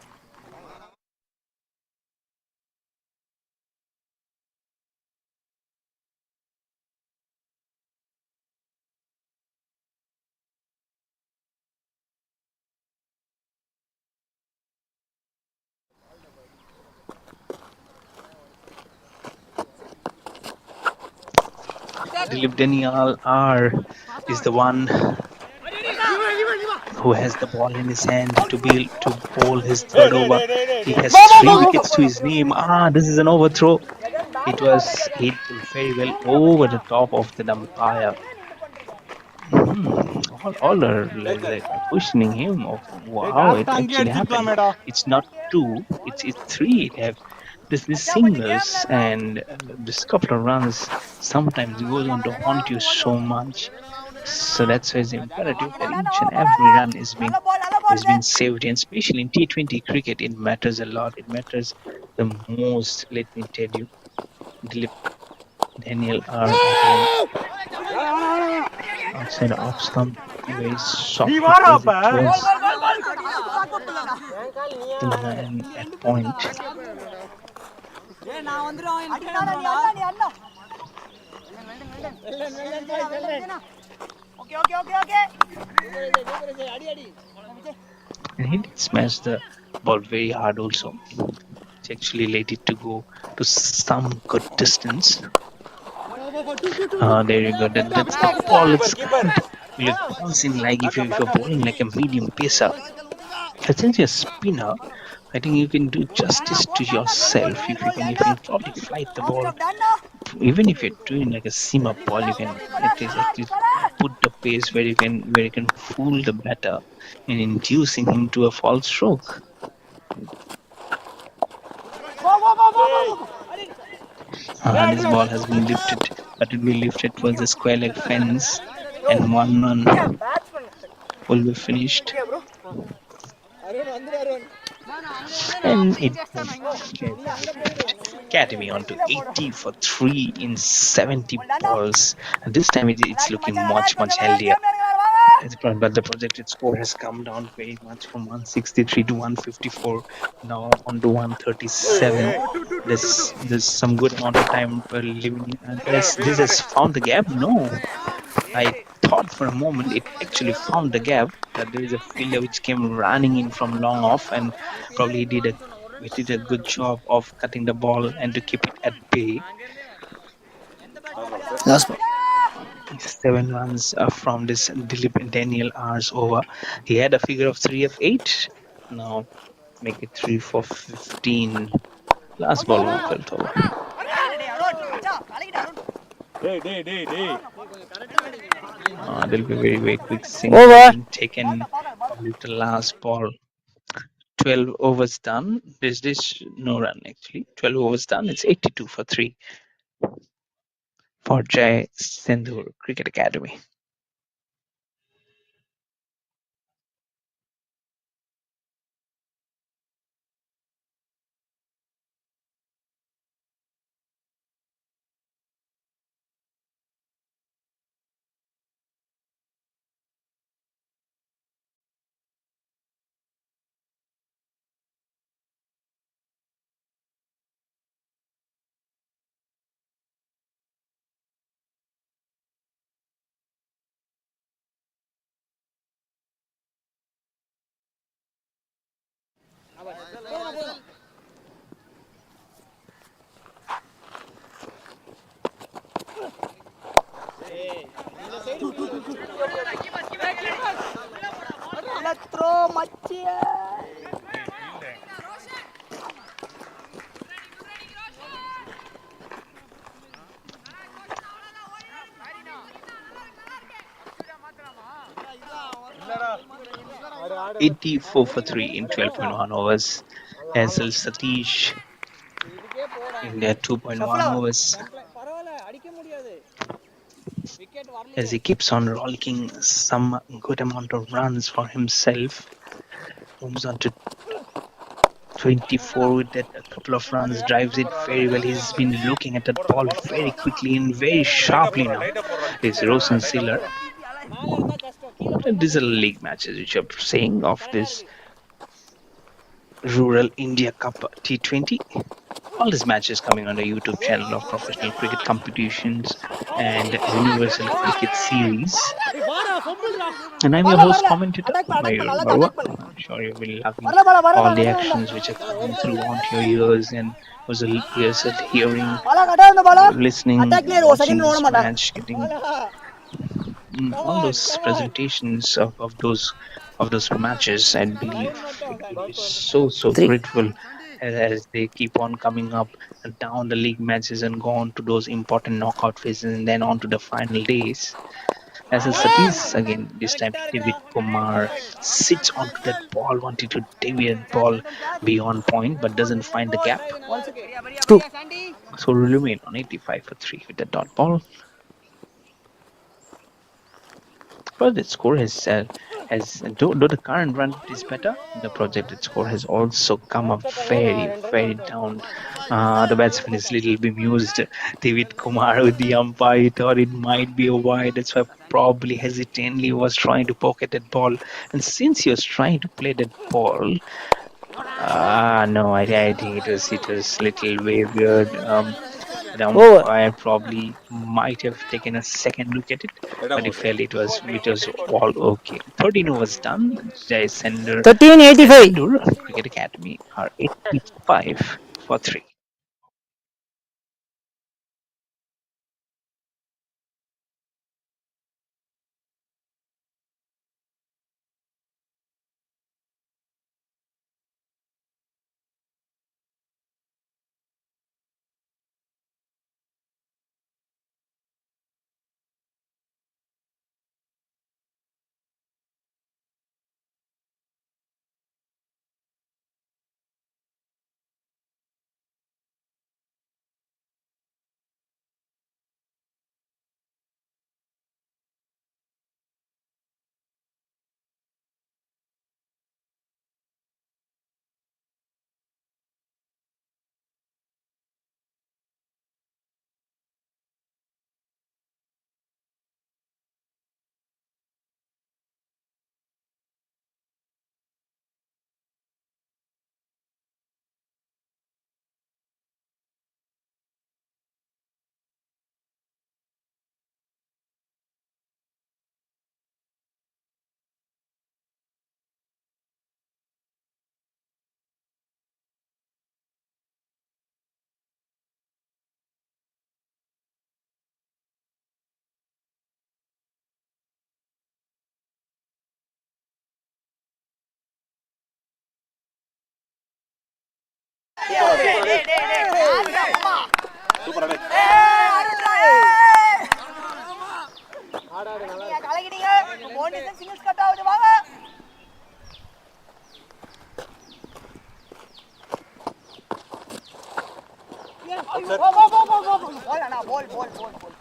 Dilip Daniel is the one who has the ball in his hand to bowl his third over. He has 3 wickets to his name. This is an overthrow. It was hit very well over the top of the umpire. All are like questioning him of how it actually happened. It's not 2, it's 3. They have this singles and this couple of runs sometimes goes on to haunt you so much. So that's why it's imperative that each and every run is being saved, and especially in T20 cricket, it matters a lot. It matters the most. Let me tell you, Dilip Daniel again outside off stump, very soft towards the man at point. And he did smash the ball very hard also. He actually let it to go to some good distance. There you go. That's the ball. It's good. It falls in like if you're bowling like a medium pacer. Since you're a spinner, I think you can do justice to yourself if you can probably flight the ball. Even if you're doing like a seam up ball, you can at least put the pace where you can fool the batter in inducing him to a false stroke. This ball has been lifted, but it will be lifted towards the square leg fence, and 1 run will be finished. And it moved Academy onto 80 for 3 in 70 balls. And this time it's looking much healthier. But the projected score has come down very much from 163 to 154, now on to 137. There's some good amount of time living. This has found the gap. No, I thought for a moment it actually found the gap, that there is a fielder which came running in from long off, and probably he did a good job of cutting the ball and to keep it at bay. Last ball. 7 runs from this Dilip Daniel R's over. He had a figure of 3 of 8. Now make it 3 for 15. Last ball of the 12th over. There'll be very quick single Over. being taken with the last ball. 12 overs done. This no run actually. 12 overs done. It's 82 for 3 for Jai SENDHUR Cricket Academy. Throw machi. 84 for 3 in 12.1 overs. Hazel Satish in their 2.1 overs. As he keeps on rollicking some good amount of runs for himself. Moves on to 24 with that a couple of runs, drives it very well. He's been looking at that ball very quickly and very sharply now. Is Rosen Sealer. These are league matches which are saying of this Rural India Cup T20. All these matches coming on the YouTube channel of Professional Cricket Competitions and Universal Cricket Series. And I'm your host commentator, Mayur Barwa. I'm sure you will be loving all the actions which are coming through onto your ears, and was a rehearsal, hearing, listening, watching this match, getting all those presentations of those matches. I believe it will be so 3. grateful as they keep on coming up and down the league matches and go on to those important knockout phases and then on to the final days. As a Satish again, this time David Kumar sits onto that ball, wanted to deviate the ball beyond point, but doesn't find the gap. 2. So will remain on 85 for 3 with the dot ball. But the score has though the current run is better, the projected score has also come up very down. The batsman is little bemused. David Kumar with the umpire, he thought it might be a wide. That's why probably hesitantly was trying to pocket that ball. And since he was trying to play that ball, no, I think it was little way weird. The Over. umpire probably might have taken a second look at it, but he felt it was all okay. 13 overs done. Jai Sender 1385. Sendhur Cricket Academy are 85 for 3.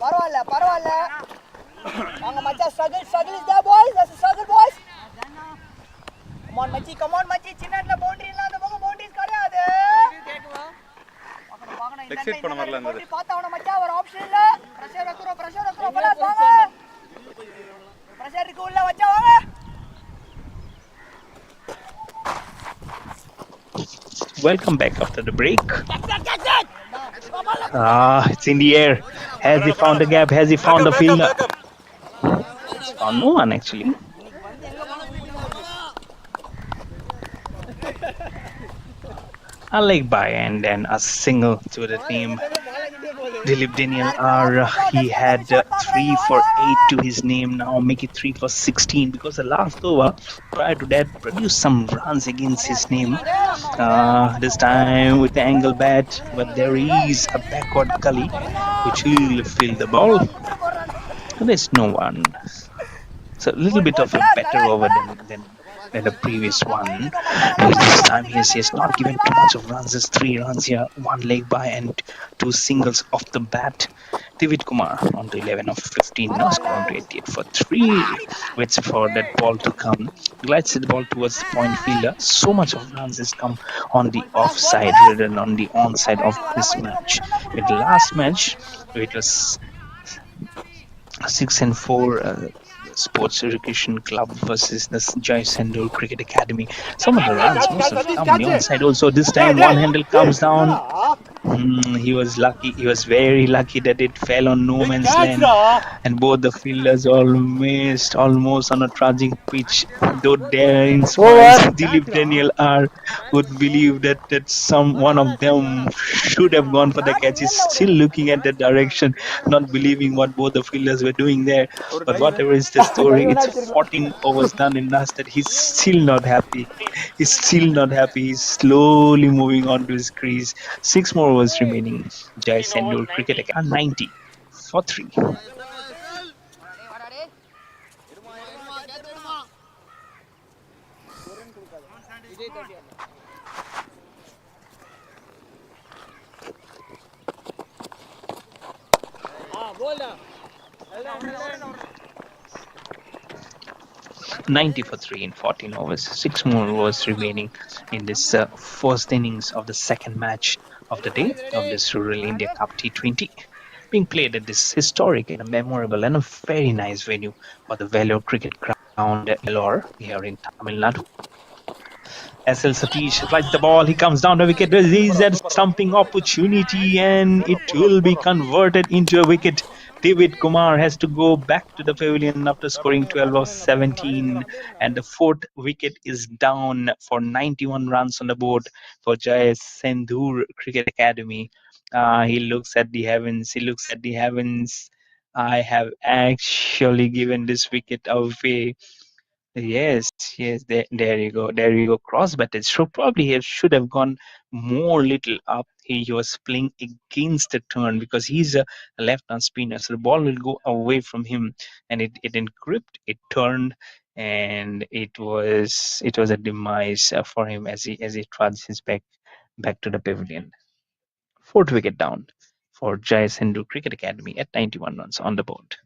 பரவாயில்ல பரவாயில்ல வாங்க மச்சான் struggle is there boys, that's a struggle boys. come on மச்சி சின்ன இடத்துல boundary இல்ல அந்த பக்கம் பவுண்டரிஸ் கிடையாது எக்ஸிட் பண்ண வரல அந்த பாத்தாவன மச்சான் ஒரு ஆப்ஷன் இல்ல பிரஷர் வைக்குறோம் பல வாங்க பிரஷர் இருக்கு உள்ள வச்சா வாங்க. Welcome back after the break. It's in the air. Has he found a gap? Has he found a fielder? No one actually. A leg by and then a single to the team. Dilip Daniel R. He had 3 for 8 to his name. Now make it 3 for 16 because the last over prior to that produced some runs against his name. This time with the angle bat, but there is a backward gully which will fill the ball. There's no one. So a little bit of a better over than the previous one. This time he has not given too much of runs. Just 3 runs here, 1 leg by and 2 singles off the bat. Divid Kumar on to 11 of 15, now scoring to 88 for 3. Waits for that ball to come. Glides the ball towards the point fielder. So much of runs has come on the offside rather than on the onside of this match. With the last match, it was 6-4 Sports Education Club versus the Jai SENDHUR Cricket Academy. Some of the runs most of them come on the onside also. This time one handle comes down. He was lucky. He was very lucky that it fell on no man's land, and both the fielders all missed almost on a trudging pitch. Though daring smiles, Dilip Daniel R would believe that one of them should have gone for the catch. He's still looking at that direction, not believing what both the fielders were doing there. But whatever is the story, it's 14 overs done in last that he's still not happy. He's still not happy. He's slowly moving on to his crease. 6 more overs remaining. Jai SENDHUR Cricket Academy 90 for 3. போல்டா 90 for 3 in 14 overs. 6 more overs remaining in this first innings of the second match of the day of this Rural India Cup T20, being played at this historic and a memorable and a very nice venue for the Vellore Cricket Ground at Vellore here in Tamil Nadu. SL Satish flies the ball. He comes down the wicket. He's at stumping opportunity and it will be converted into a wicket. Divid Kumar has to go back to the pavilion after scoring 12 of 17, and the 4th wicket is down for 91 runs on the board for Jai SENDHUR Cricket Academy. He looks at the heavens. He looks at the heavens. I have actually given this wicket away. Yes, there you go. Cross batted. So probably he should have gone more little up. He was playing against the turn because he's a left-hand spinner. So the ball will go away from him, and it didn't grip. It turned, and it was a demise for him as he trudged his back to the pavilion. 4th wicket down for Jai SENDHUR Cricket Academy at 91 runs on the board.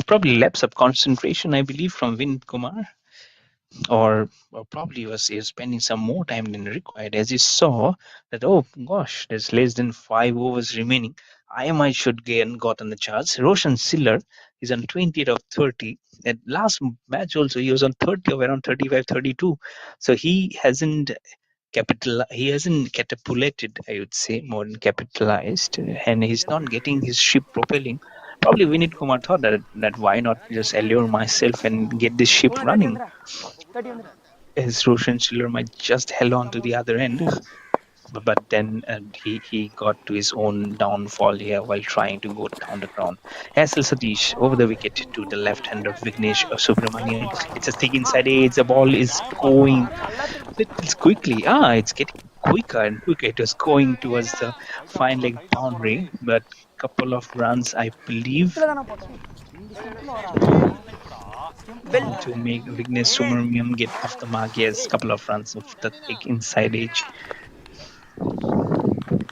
Probably lapse of concentration, I believe, from Vinod Kumar, or probably he was spending some more time than required, as he saw that, oh gosh, there's less than 5 overs remaining. IMI should got on the charts. Roshan Siller is on 28 of 30. At last match also he was on 30 of around 35, 32. So he hasn't catapulated, I would say, more than capitalized, and he's not getting his ship propelling. Probably Vinod Kumar thought that why not just allure myself and get this ship running. his Roshan Schiller might just held on to the other end, but then he got to his own downfall here while trying to go down the ground. Hassel Satish over the wicket to the left-hander Vignesh Subramaniam. It's a thick inside edge. The ball is going little quickly. It's getting quicker and quicker. It was going towards the fine leg boundary, but couple of runs, I believe, to make Vignesh Subramaniam get off the mark. Yes, couple of runs of the thick inside edge.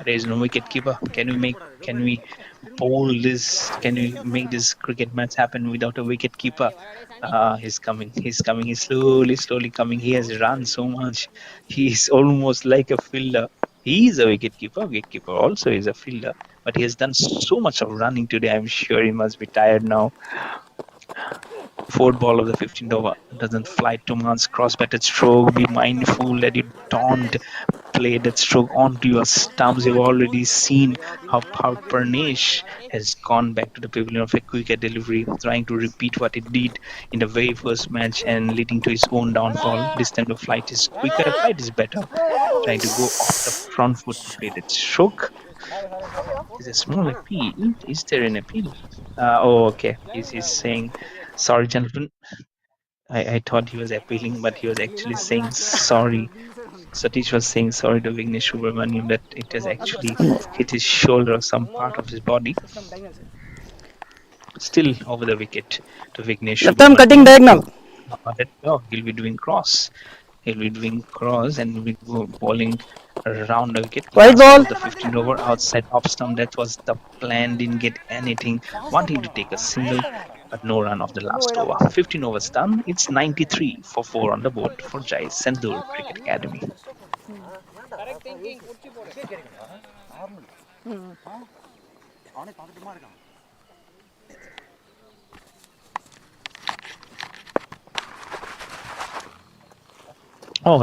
There is no wicket keeper. Can we bowl this? Can we make this cricket match happen without a wicket keeper? He's coming. He's coming. He's slowly coming. He has run so much. He's almost like a fielder. He is a wicket keeper. Wicket keeper also is a fielder. But he has done so much of running today. I'm sure he must be tired now. Fourth ball of the 15th over. Doesn't fly too much. Cross-batted stroke. Be mindful that you don't play that stroke onto your stumps. You've already seen how Parnesh has gone back to the pavilion of a quicker delivery, trying to repeat what he did in the very first match and leading to his own downfall. This time the flight is quicker, flight is better. Trying to go off the front foot to play that stroke. Is a small appeal. Is there an appeal? Okay. He's saying, sorry, gentlemen. I thought he was appealing, but he was actually saying sorry. Satish was saying sorry to Vignesh Subramaniam that it has actually hit his shoulder or some part of his body. Still over the wicket to Vignesh Left arm cutting Subramaniam. diagonal. He'll be doing cross. He'll be doing cross and will be bowling around the wicket. White Last ball. of the 15th over outside off stump. That was the plan. Didn't get anything. Wanting to take a single, but no run of the last over. 15 overs done. It's 93 for 4 on the board for Jai SENDHUR Cricket Academy.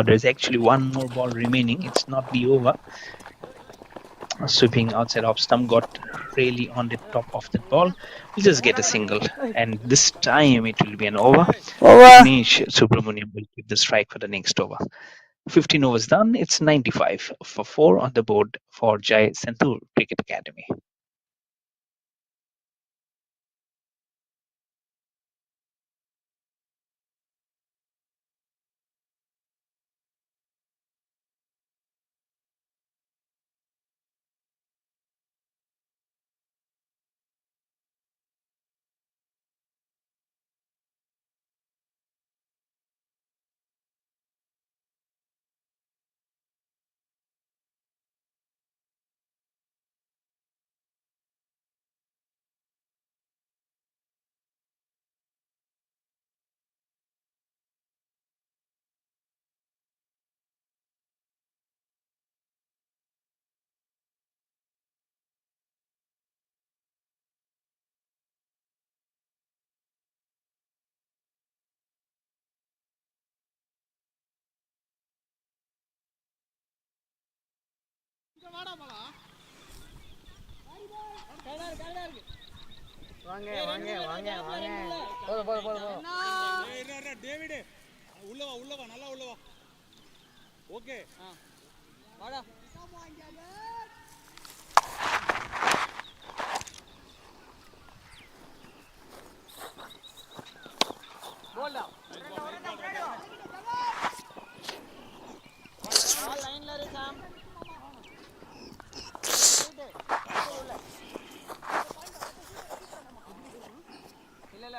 There's actually one more ball remaining. It's not the over. Sweeping outside off stump, got really on the top of the ball. We'll just get a single, and this time it will be an over. Vignesh Subramaniam will keep the strike for the next over. 15 overs done. It's 95 for 4 on the board for Jai SENDHUR Cricket Academy. David, உள்ளவா நல்லா உள்ளவா. Okay. வாடா. போல்டா. பால் லைன்ல இரு சாம். இல்ல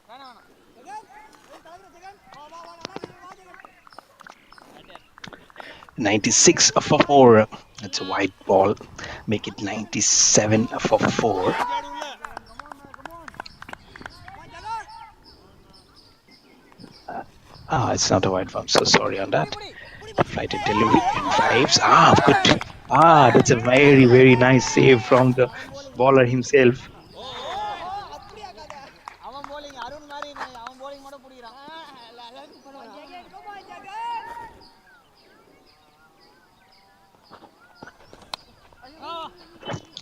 வேணாம். 96 for 4. That's a white ball. Make it 97 for 4. It's not a white ball. I'm so sorry on that. Flighted delivery and drives. Good. That's a very, very nice save from the bowler himself.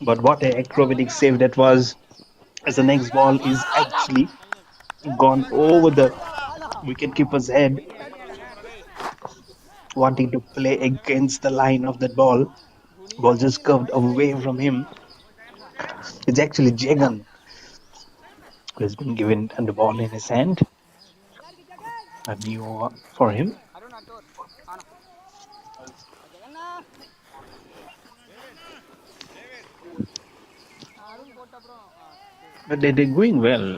But what an acrobatic save that was, as the next ball is actually gone over the wicketkeeper's head. wanting to play against the line of that ball. Ball just curved away from him. It's actually Jagan who has been given the ball in his hand. A new over for him. Arun அட்டோர் ஆனா ஜெகண்ணா அருண் போட்ட அப்புறம் But they're going well.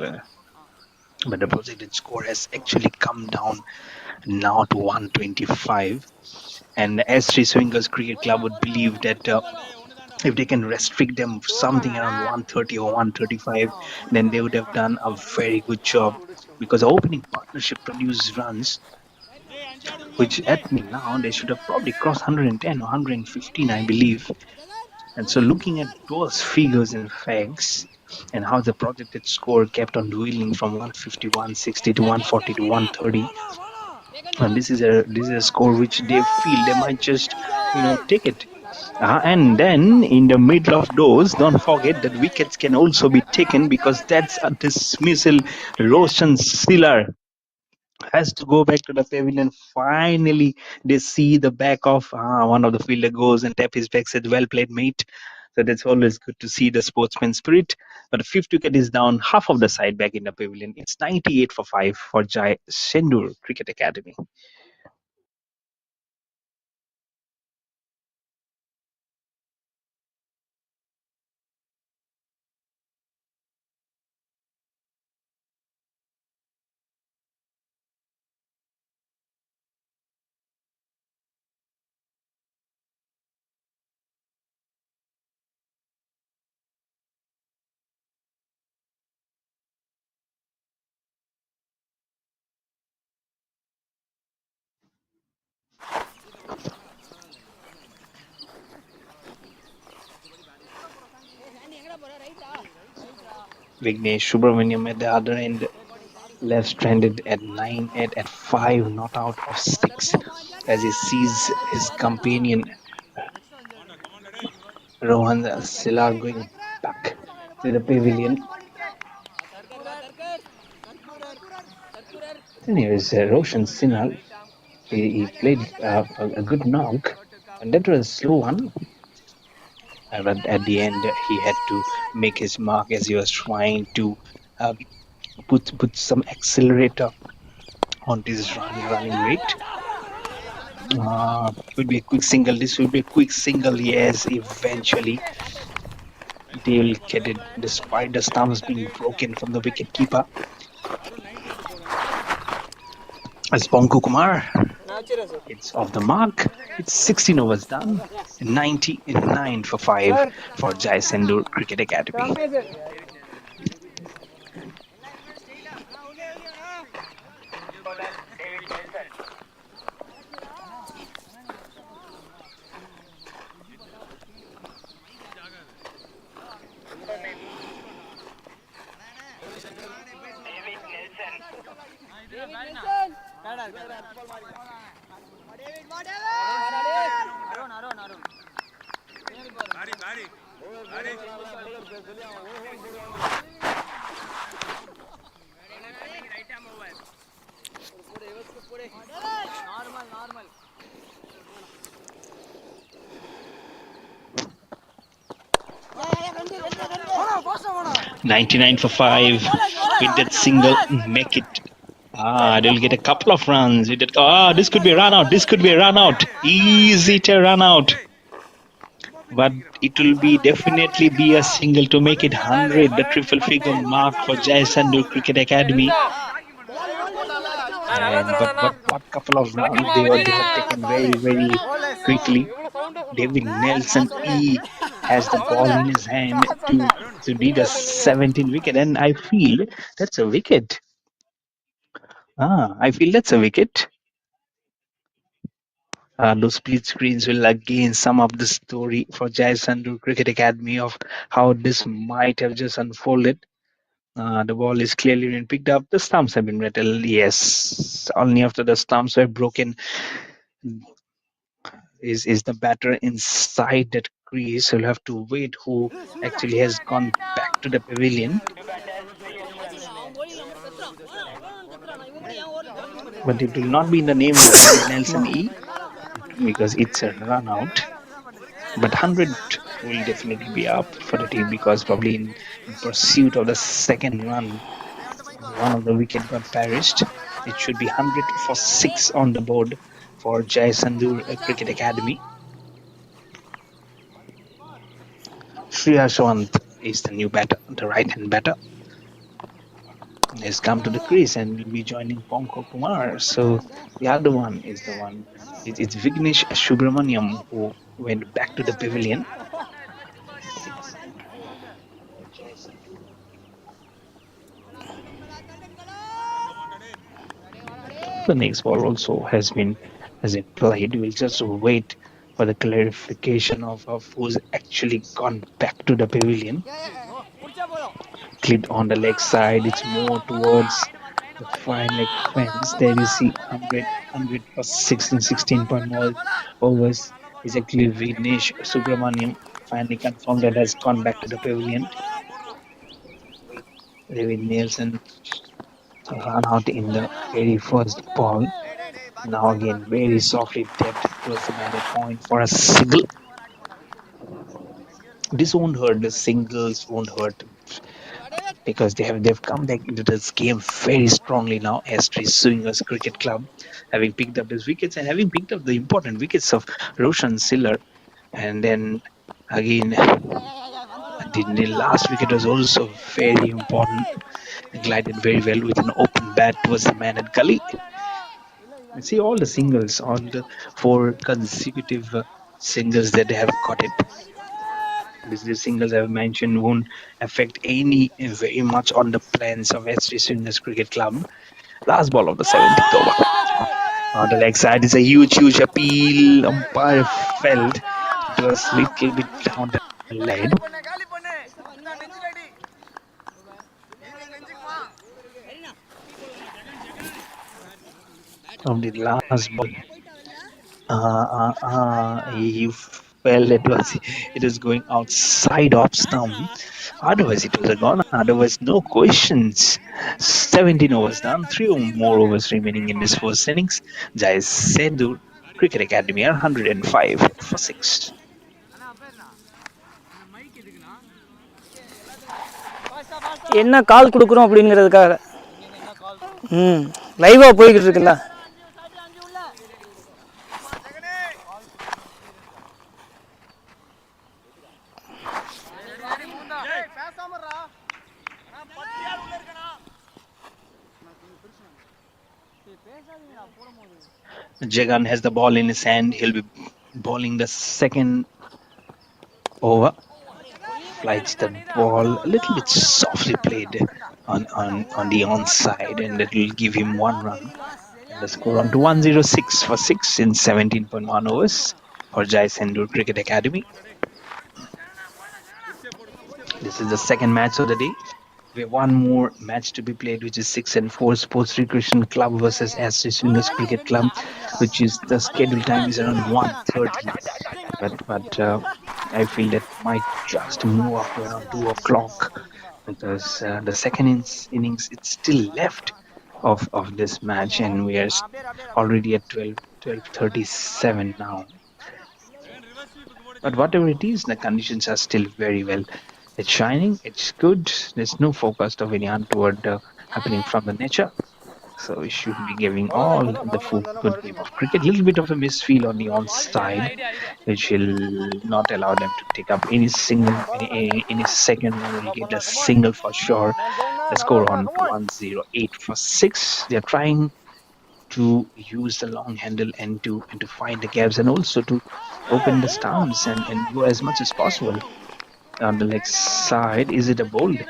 But the projected score has actually come down now to 125. And as Sri Swingers Cricket Club would believe that if they can restrict them something around 130 or 135, then they would have done a very good job because the opening partnership produced runs, which at me now they should have probably crossed 110 or 115, I believe. And so, looking at those figures and facts, and how the projected score kept on dwindling from 150, 160 to 140 to 130, and this is a score which they feel they might just take it. And then in the middle of those, don't forget that wickets can also be taken because that's a dismissal. Roshan Silar has to go back to the pavilion. Finally, they see the back of one of the fielder goes and tap his back, said, "Well played, mate." So that's always good to see the sportsman spirit. But the fifth wicket is down, half of the side back in the pavilion. It's 98 for 5 for Jai SENDHUR Cricket Academy. Vignesh Subramaniam at the other end, left stranded at 9 at 5, not out of 6, as he sees his companion Rohan Silar going back to the pavilion. And here is Roshan Sinha. He played a good knock, and that was a slow one. But at the end, he had to make his mark as he was trying to put some accelerator on this running rate. Would be a quick single. This will be a quick single. Yes, eventually they will get it, despite the stumps being broken from the wicket keeper. As Bonku Kumar, it's off the mark. It's 16 overs done. 99 for 5 for Jai SENDHUR Cricket Academy. 99 for 5 with that single, make it. They'll get a couple of runs. This could be a run out. This could be a run out. Easy to run out. But it will definitely be a single to make it 100, the triple figure mark for Jai SENDHUR Cricket Academy. But what couple of runs they were taken very, very quickly. David Nelson E has the ball in his hand to lead a 17 wicket, and I feel that's a wicket. I feel that's a wicket. Those split screens will again sum up the story for Jai SENDHUR Cricket Academy of how this might have just unfolded. The ball is clearly been picked up. The stumps have been rattled. Yes, only after the stumps were broken is the batter inside that crease. You'll have to wait who actually has gone back to the pavilion. But it will not be in the name of David Nelson E. because it's a run out. But 100 will definitely be up for the team because probably in pursuit of the second run, one of the wicket got perished. It should be 100 for 6 on the board for Jai Sandhur Cricket Academy. Shreya Shawant is the new batter, the right-hand batter. Has come to the crease and will be joining Ponko Kumar. So the other one is the one. It's Vignesh Subramaniam who went back to the pavilion. The next ball also has been played. We'll just wait for the clarification of who's actually gone back to the pavilion. Clipped on the leg side, it's more towards the 5 leg fence. There you see 100 for 6 and 16 more overs. Is actually Vignesh Subramaniam finally confirmed that has gone back to the pavilion. David Nielsen run out in the very first ball. Now again, very softly tapped towards the mandate point for a single. This won't hurt. The singles won't hurt because they've come back into this game very strongly now. Astrid Swingers Cricket Club, having picked up these wickets and having picked up the important wickets of Roshan Siller, and then again the last wicket was also very important. Glided very well with an open bat towards the man at gully. You see all the singles, all the 4 consecutive singles that they have got it. These singles I've mentioned won't affect any very much on the plans of SC Swingers Cricket Club. Last ball of the 70th over. On the leg side is a huge appeal. Umpire felt it was a little bit down the leg. From the last ball, he felt it was going outside off stump. Otherwise, it was a gone. Otherwise, no questions. 17 overs done. 3 more overs remaining in this first innings. Jai Sendhur Cricket Academy are 105 for 6. என்ன கால் கொடுக்குறோம் அப்படிங்கிறதுக்காக லைவாக போய்கிட்டு இருக்குல்ல. Jagan has the ball in his hand. He'll be bowling the second over. Flights the ball a little bit softly played on the onside, and it will give him 1 run. And the score on to 106 for 6 in 17.1 overs for Jai Sendhur Cricket Academy. This is the second match of the day. We have one more match to be played, which is 6 and 4 Sports Recreation Club versus SC Swingers Cricket Club, which is the scheduled time is around 1:30. But I feel that might just move up to around 2 o'clock because the second innings it's still left of this match, and we are already at 12:37 now. But whatever it is, the conditions are still very well. It's shining, it's good. There's no forecast of any untoward happening from the nature. So we should be giving all the full good game of cricket. A little bit of a misfeel on the onside, which will not allow them to take up any single, any second run. Will get a single for sure. The score on 108 for 6. They're trying to use the long handle and to find the gaps and also to open the stumps and go as much as possible. On the leg side, is it a bowled?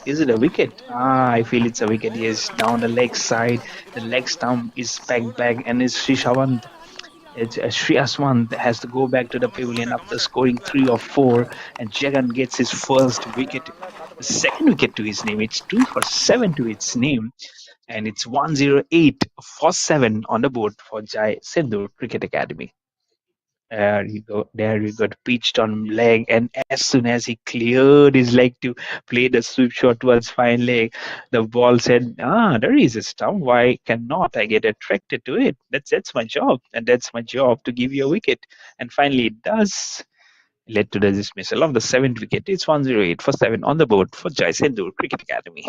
Is it a wicket? I feel it's a wicket. Yes, down the leg side, the leg stump is packed back, and it's Shishawant. It's Sri Aswant has to go back to the pavilion after scoring 3 or 4, and Jagan gets his first wicket, the second wicket to his name. It's 2 for 7 to its name, and it's 108 for 7 on the board for Jai Sendhur Cricket Academy. There you go. There you got pitched on leg, and as soon as he cleared his leg to play the sweep shot towards fine leg, the ball said, "Ah, there is a stump. Why cannot I get attracted to it? That's my job, and that's my job to give you a wicket." And finally, it does. Led to the dismissal of the seventh wicket. It's 108 for 7 on the board for Jai SENDHUR Cricket Academy.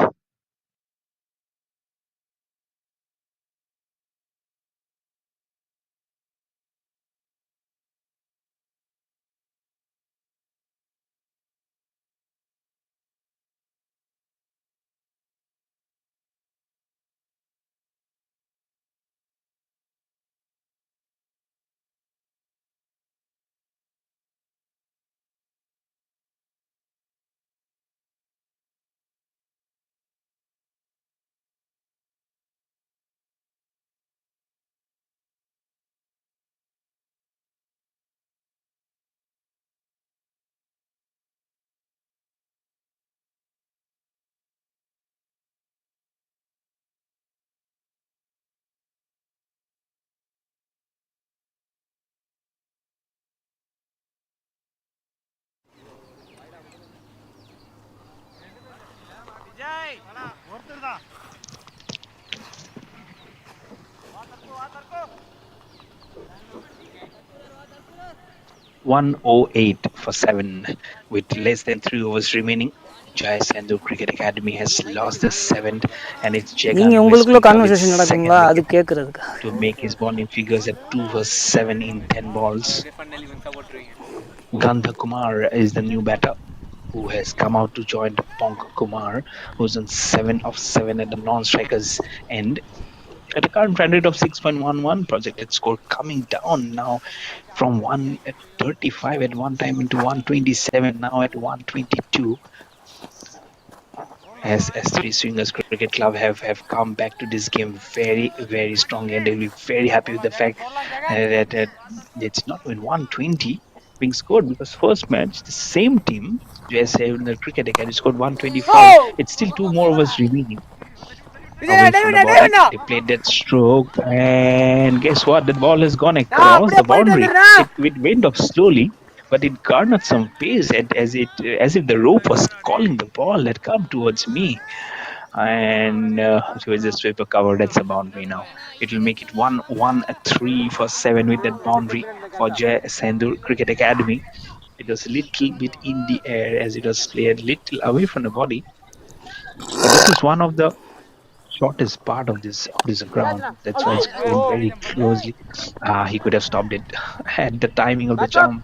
Vijay ஒருத்தர் தான் 108 for 7 with less than 3 overs remaining. Jai SENDHUR Cricket Academy has lost the 7th, and it's Jagan நீங்க who has உங்களுக்குள்ள picked up its conversation second நடக்குங்களா அது wicket கேக்குறதுக்கு to make his bowling figures at 2 for 7 in 10 balls. Gandha Kumar is the new batter who has come out to join Ponk Kumar, who's on 7 of 7 at the non-strikers end. At a current run rate of 6.11, projected score coming down now from 135 at one time into 127, now at 122. As Three Swingers Cricket Club have come back to this game very, very strongly, and they'll be very happy with the fact that it's not with 120 being scored, because first match, the same team, USA in the Cricket Academy, scored 125. It's still 2 more overs remaining. Away from the ball, they played that stroke, and guess what? The ball has gone across the boundary. It went off slowly, but it garnered some pace, as if the rope was calling the ball that come towards me. And it was a sweeper cover. That's a boundary now. It will make it 1-1-3 for 7 with that boundary for Jai SENDHUR Cricket Academy. It was a little bit in the air as it was played little away from the body, but this is one of the shortest part of this ground. That's why it's played very closely. He could have stopped it at the timing of the jump,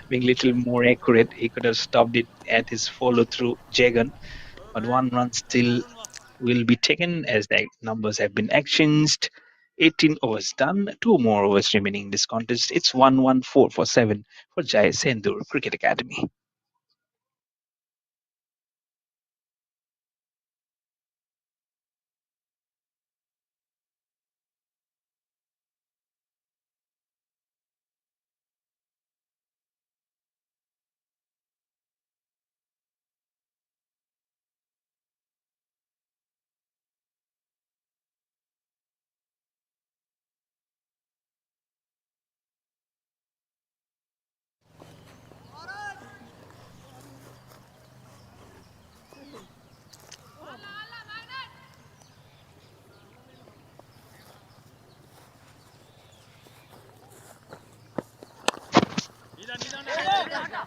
being little more accurate. He could have stopped it at his follow through Jagan, but one run still will be taken as the numbers have been exchanged. 18 overs done, 2 more overs remaining in this contest. It's 1-1-4 for 7 for Jai SENDHUR Cricket Academy.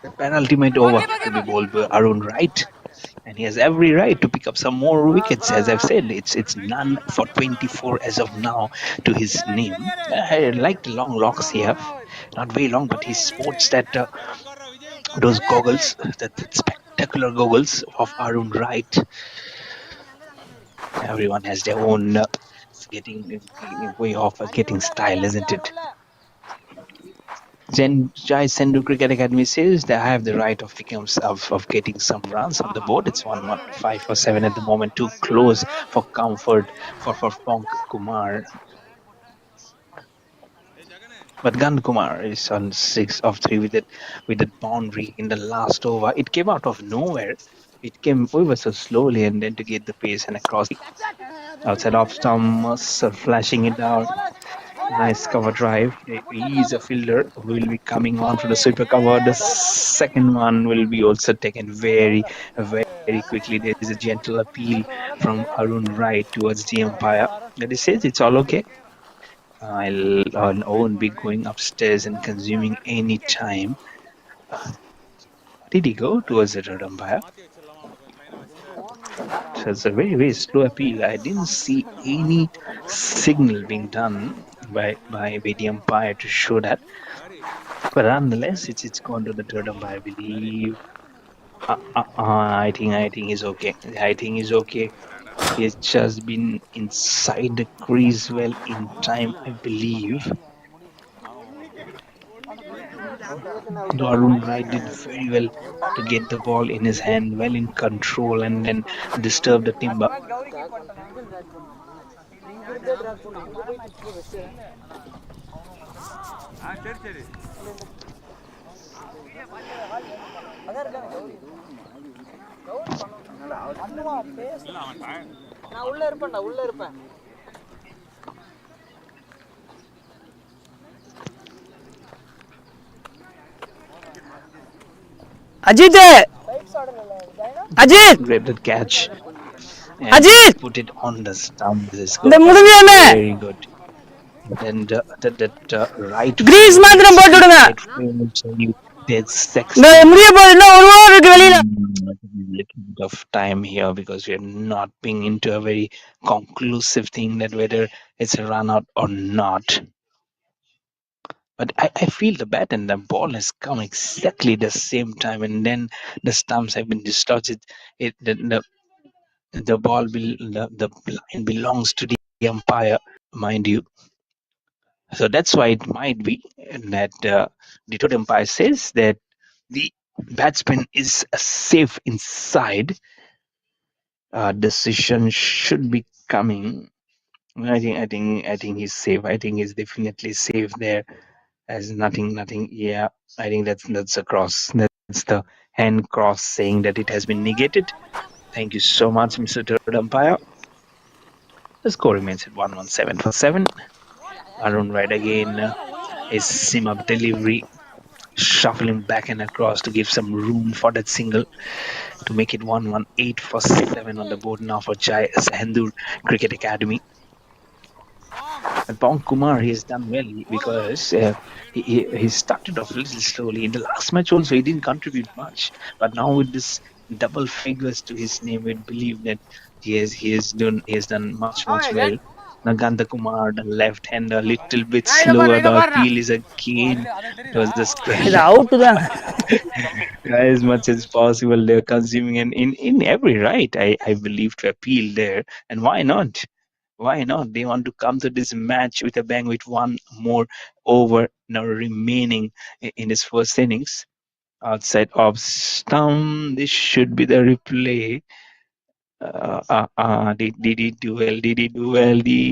The penultimate over to be bowled by Arun Wright, and he has every right to pick up some more wickets. As I've said, it's none for 24 as of now to his name. I like the long locks he have, not very long, but he sports that those goggles, that spectacular goggles of Arun Wright. Everyone has their own getting way of getting style, isn't it? Then Jai SENDHUR Cricket Academy says they have the right of getting some runs on the board. It's 1-1-5 for 7 at the moment. Too close for comfort for Ponk Kumar. But Gand Kumar is on 6 of 3 with that boundary in the last over. It came out of nowhere. It came over so slowly, and then to get the pace and across outside off stump, flashing it out. Nice cover drive. He is a fielder who will be coming on for the sweeper cover. The second one will be also taken very quickly. There is a gentle appeal from Arun Wright towards the umpire. That he says it's all okay. I won't be going upstairs and consuming any time. Did he go towards the third umpire? So it's a very slow appeal. I didn't see any signal being done by the umpire to show that. But nonetheless, it's gone to the third umpire, I believe. I think he's okay. I think he's okay. He's just been inside the crease well in time, I believe. Arun Wright did very well to get the ball in his hand, well in control, and then disturb the timber. நான் உள்ள இருப்பேன்டா, உள்ள இருப்பேன். Ajith Ajith Grabbed that catch and Ajit! put it on the stump. This இந்த முடிவு என்ன? very good. And that right crease frame மாத்திரம் போட்டு விடுங்க. right frame will tell you there's sex. இந்த முடிய போது இன்னும் ஒரு ஓவர் இருக்கு வெளியில. Little bit of time here because we are not being into a very conclusive thing that whether it's a run out or not. But I feel the bat and the ball has come exactly the same time, and then the stumps have been distorted. The ball the line belongs to the umpire, mind you. So that's why it might be that the third umpire says that the batsman is safe inside. Decision should be coming. I think he's safe. I think he's definitely safe there. As nothing. Yeah, I think that's a cross. That's the hand cross saying that it has been negated. Thank you so much, Mr. Third Umpire. The score remains at 117 for 7. Arun Wright again is sim up delivery, shuffling back and across to give some room for that single to make it 118 for 7 on the board now for SENDHUR Cricket Academy. And Pawan Kumar, he has done well because he started off a little slowly. In the last match also, he didn't contribute much. But now with this double figures to his name, we believe that he has done much well. Naganda Kumar, the left hander, a little bit slower. The appeal is again towards the square. இது out தான். As much as possible, they're consuming, and in every right, I believe to appeal there. And why not? Why not? They want to come to this match with a bang with one more over now remaining in his first innings. Outside of stump, this should be the replay. Did he do well? Did he do well? The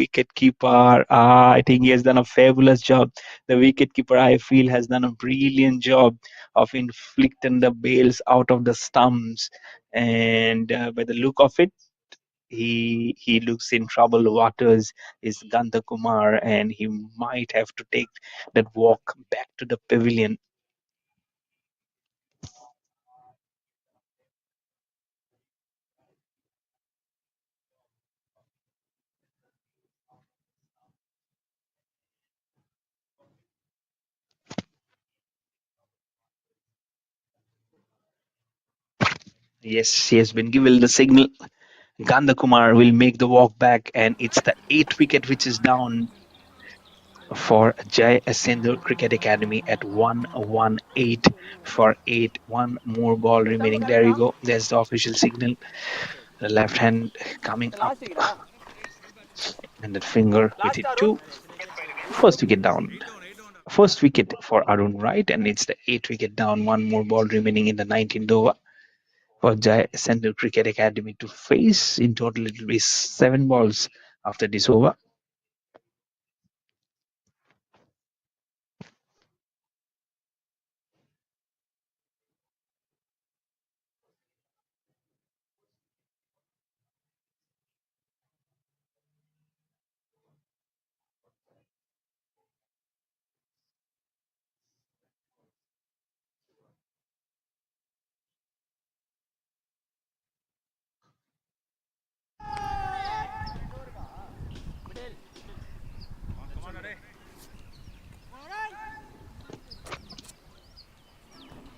wicket keeper. I think he has done a fabulous job. The wicket keeper, I feel, has done a brilliant job of inflicting the bails out of the stumps. And by the look of it, he looks in troubled waters. Is Gandha Kumar, and he might have to take that walk back to the pavilion. Yes, he has been given the signal. Gandha Kumar will make the walk back, and it's the 8th wicket which is down for SENDHUR Cricket Academy at 118 for 8. One more ball remaining. There you go. There's the official signal. The left hand coming up, and that finger with it too. First wicket down. First wicket for Arun Wright, and it's the 8th wicket down. One more ball remaining in the 19th over for SENDHUR Cricket Academy to face. In total, it will be 7 balls after this over.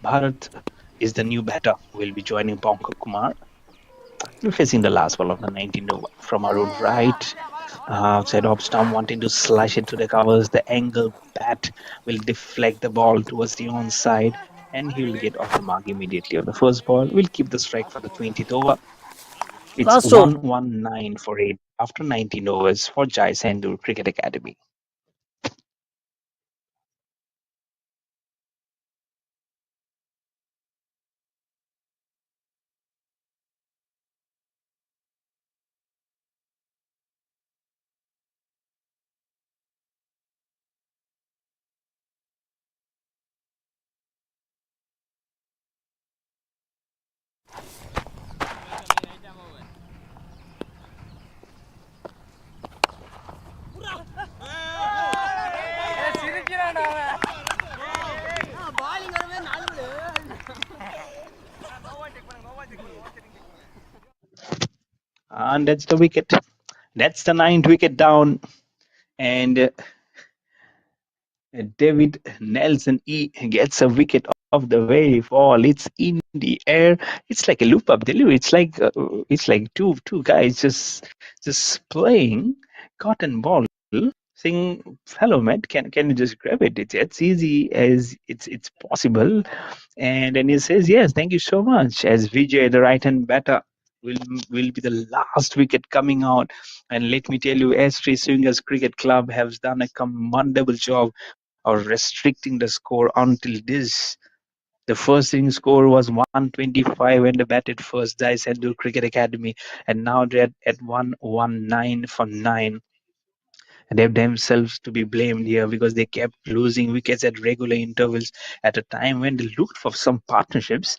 Bharat is the new batter. Will be joining Pankaj Kumar. We're facing the last ball of the 19th over from Arun right. Outside off stump, wanting to slash it to the covers. The angle bat will deflect the ball towards the onside, and he will get off the mark immediately on the first ball. We'll keep the strike for the 20th over. It's Last over. 119 for 8 after 19 overs for Jai SENDHUR Cricket Academy. And that's the wicket. That's the ninth wicket down. And David Nelson gets a wicket off the very ball. It's in the air. It's like a loop up delivery. It's like two guys just playing cotton ball, saying, "Hello, mate. Can you just grab it? It's easy as it's possible." And then he says, "Yes, thank you so much." As Vijay, the right-hand batter, will will be the last wicket coming out. And let me tell you, S3 Swingers Cricket Club has done a commendable job of restricting the score until this. The first inning score was 125 when they batted first, Jai SENDHUR Cricket Academy, and now they're at 119 for 9. And they have themselves to be blamed here because they kept losing wickets at regular intervals at a time when they looked for some partnerships.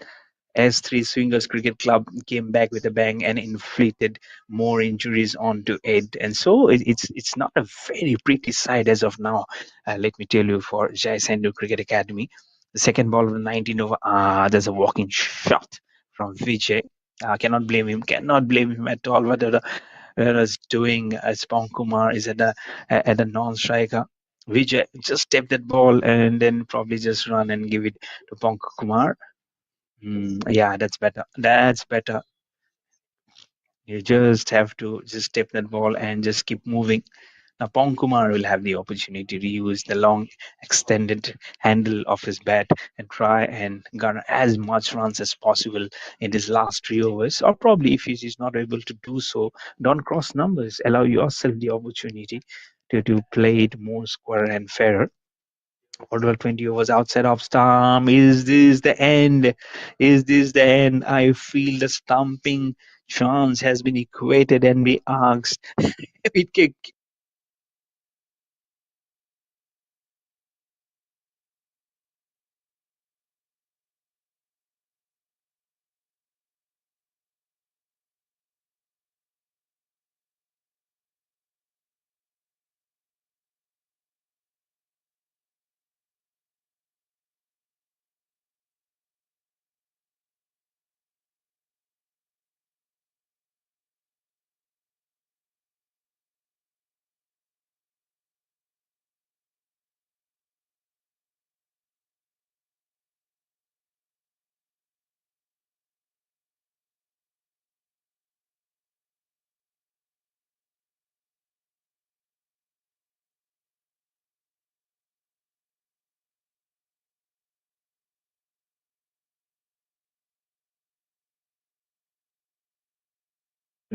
S3 Swingers Cricket Club came back with a bang and inflicted more injuries onto it. And so it's not a very pretty side as of now. Let me tell you, for Jai SENDHUR Cricket Academy, the second ball of the 19 over, there's a walking shot from Vijay. Cannot blame him. Cannot blame him at all. Whatever is doing as Pankaj Kumar is at a non-striker. Vijay just step that ball and then probably just run and give it to Pankaj Kumar. Yeah, that's better. That's better. You just have to just tip that ball and just keep moving. Now, Pong Kumar will have the opportunity to use the long, extended handle of his bat and try and garner as much runs as possible in his last 3 overs. Or probably, if he's not able to do so, don't cross numbers. Allow yourself the opportunity to play it more square and fairer. Total 20 overs outside of stump. Is this the end? Is this the end? I feel the stumping chance has been equated and be asked. It can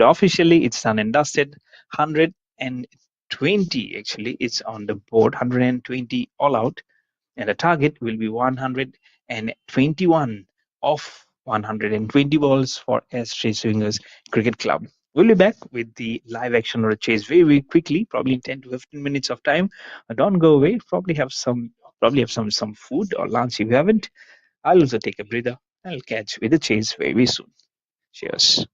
officially it's done and dusted. 120 actually it's on the board. 120 all out, and the target will be 121 of 120 balls for S3 Swingers Cricket Club. We'll be back with the live action or a chase very, very quickly, probably in 10 to 15 minutes of time. Don't go away. Probably have some food or lunch if you haven't. I'll also take a breather. I'll catch with the chase very, very soon. Cheers.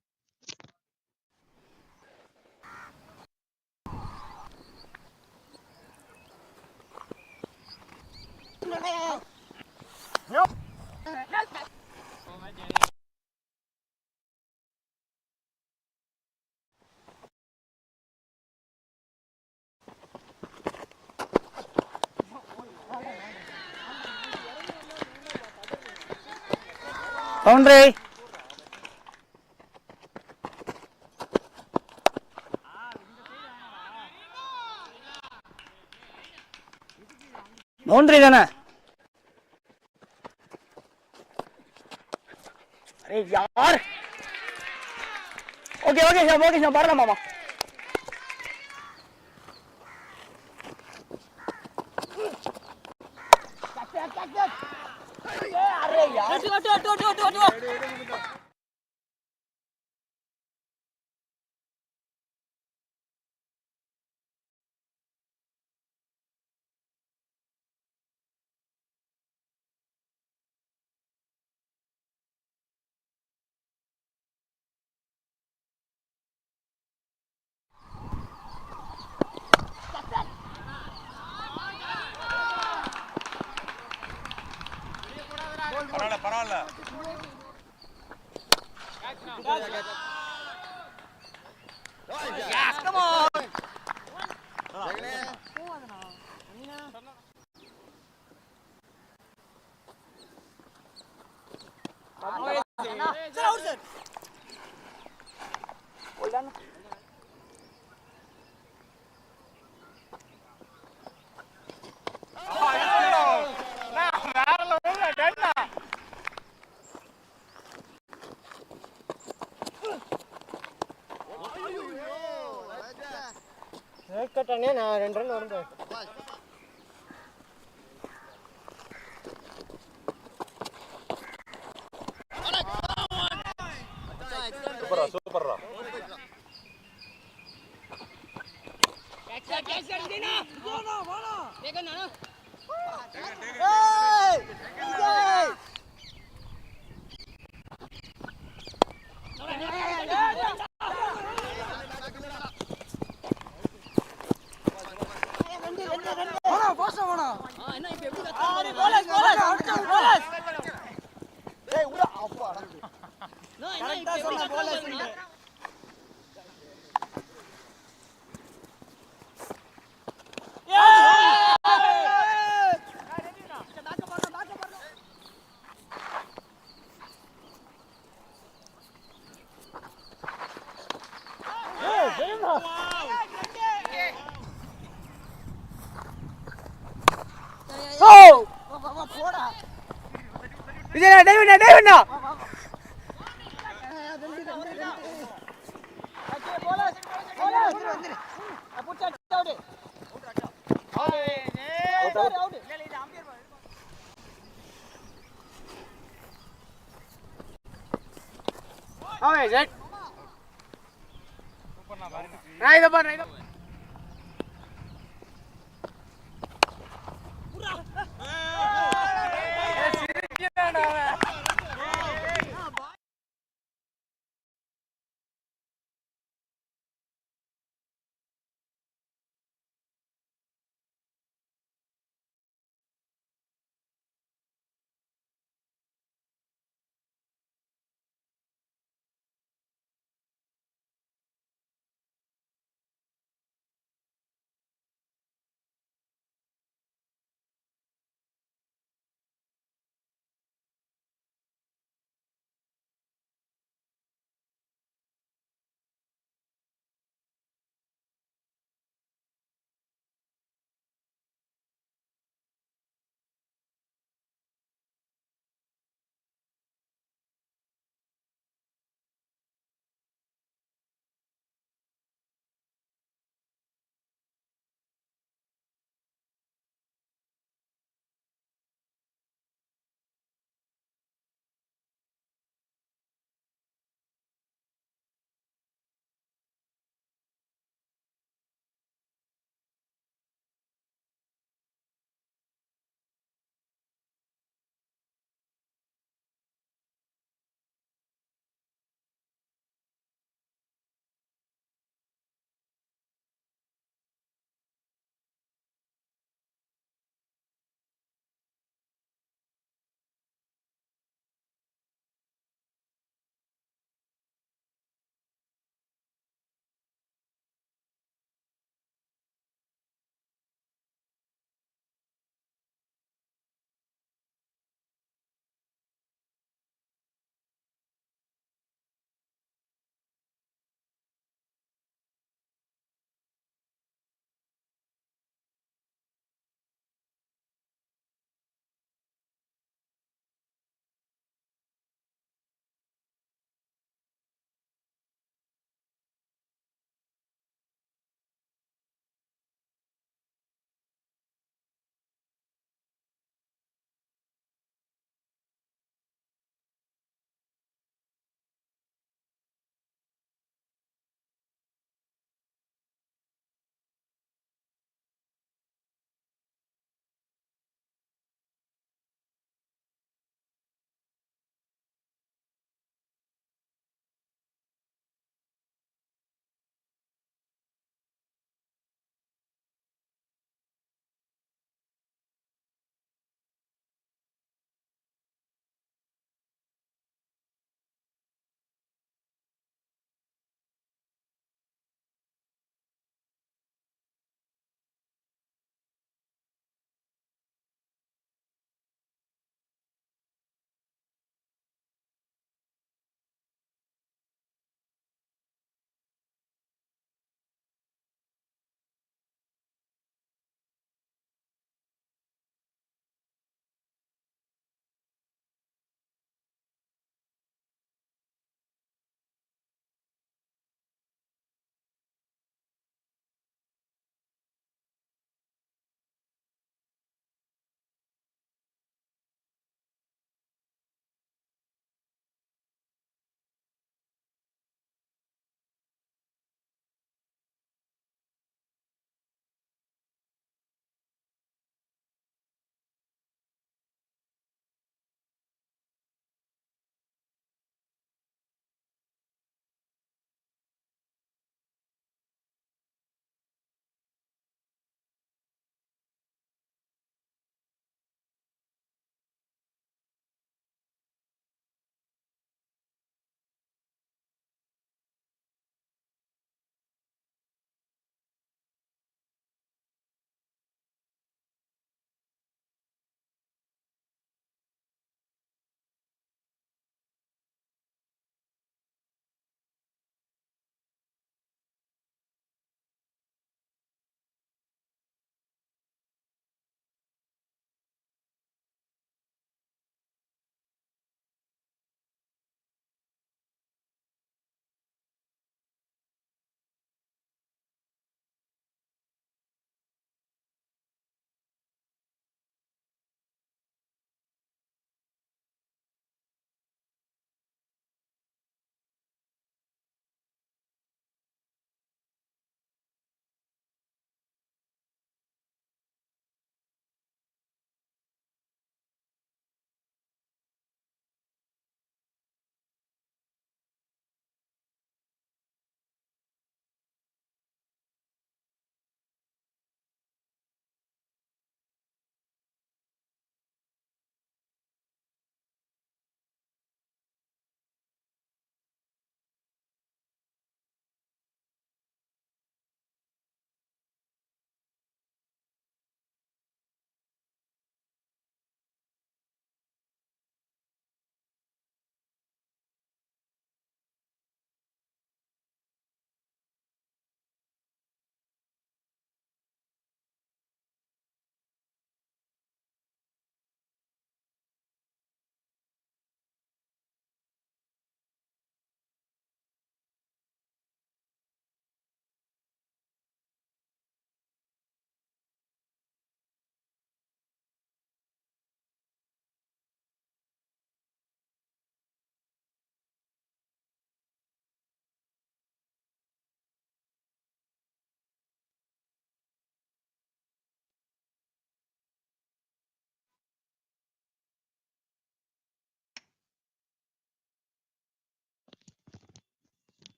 Boundary. Boundary தானே? Array யார்? Okay okay sir பாடலாம் மாமா. Array யார்? பரவாயில்ல. Yes, come on. கட்டானே நான் 2 run வரும். சூப்பர்ரா.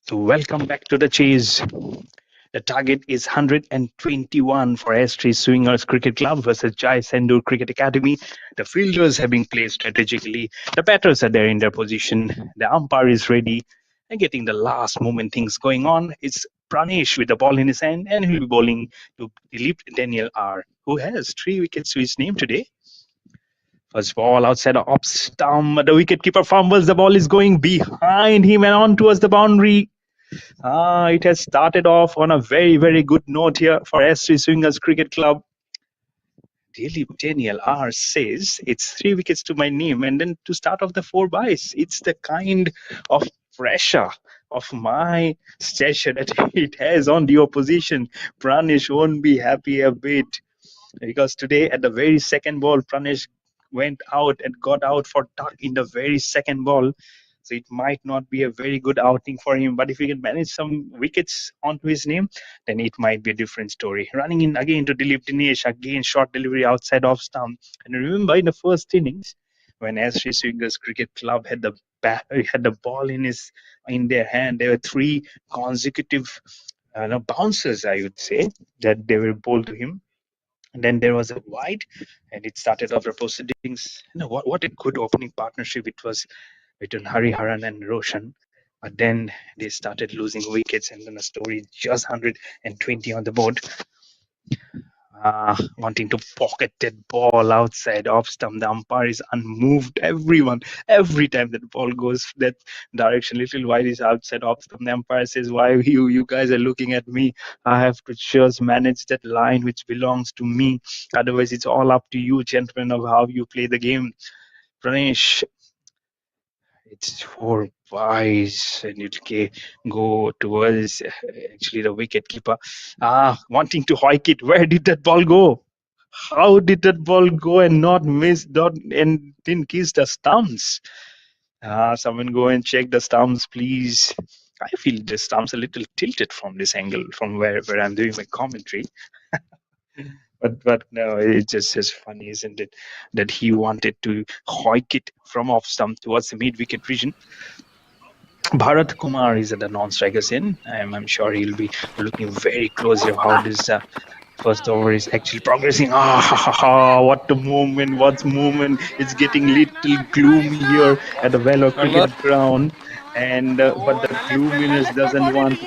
So welcome back to the chase. The target is 121 for S3 Swingers Cricket Club versus Jai SENDHUR Cricket Academy. The fielders have been placed strategically. The batters are there in their position. The umpire is ready and getting the last moment things going on. It's Pranesh with the ball in his hand and he'll be bowling to Dilip Daniel R, who has 3 wickets to his name today. First ball outside of off stump. The wicketkeeper fumbles. The ball is going behind him and on towards the boundary. It has started off on a very, very good note here for S3 Swingers Cricket Club. Dilip Daniel R says it's 3 wickets to my name, and then to start off the 4 byes. It's the kind of pressure of my stature that it has on the opposition. Pranesh won't be happy a bit because today at the very second ball, Pranesh went out and got out for tuck in the very second ball. So it might not be a very good outing for him, but if he can manage some wickets onto his name, then it might be a different story. Running in again to Dilip Dinesh, again short delivery outside off stump. And remember in the first innings, when S3 Swingers Cricket Club had the ball in their hand, there were 3 consecutive bounces, I would say, that they were bowled to him. And then there was a wide, and it started off the proceedings. What a good opening partnership it was between Hariharan and Roshan. But then they started losing wickets, and then the story just 120 on the board. Wanting to pocket that ball outside off stump. The umpire is unmoved. Every time that ball goes that direction, little wide is outside off stump. The umpire says, "Why you guys are looking at me? I have to just manage that line which belongs to me. Otherwise, it's all up to you, gentlemen, of how you play the game." Pranesh, it's 4 byes, and it can go towards actually the wicket keeper. Wanting to hike it. Where did that ball go? How did that ball go and not miss and didn't kiss the stumps? Someone go and check the stumps, please. I feel the stumps a little tilted from this angle, from where I'm doing my commentary. But no, it's just funny, isn't it? That he wanted to hike it from off stump towards the mid wicket region. Bharat Kumar is at the non-strikers in. I'm sure he'll be looking very closely at how this first over is actually progressing. What the movement, what's movement. It's getting little gloomy here at the Vellore cricket ground. And but the gloominess doesn't want to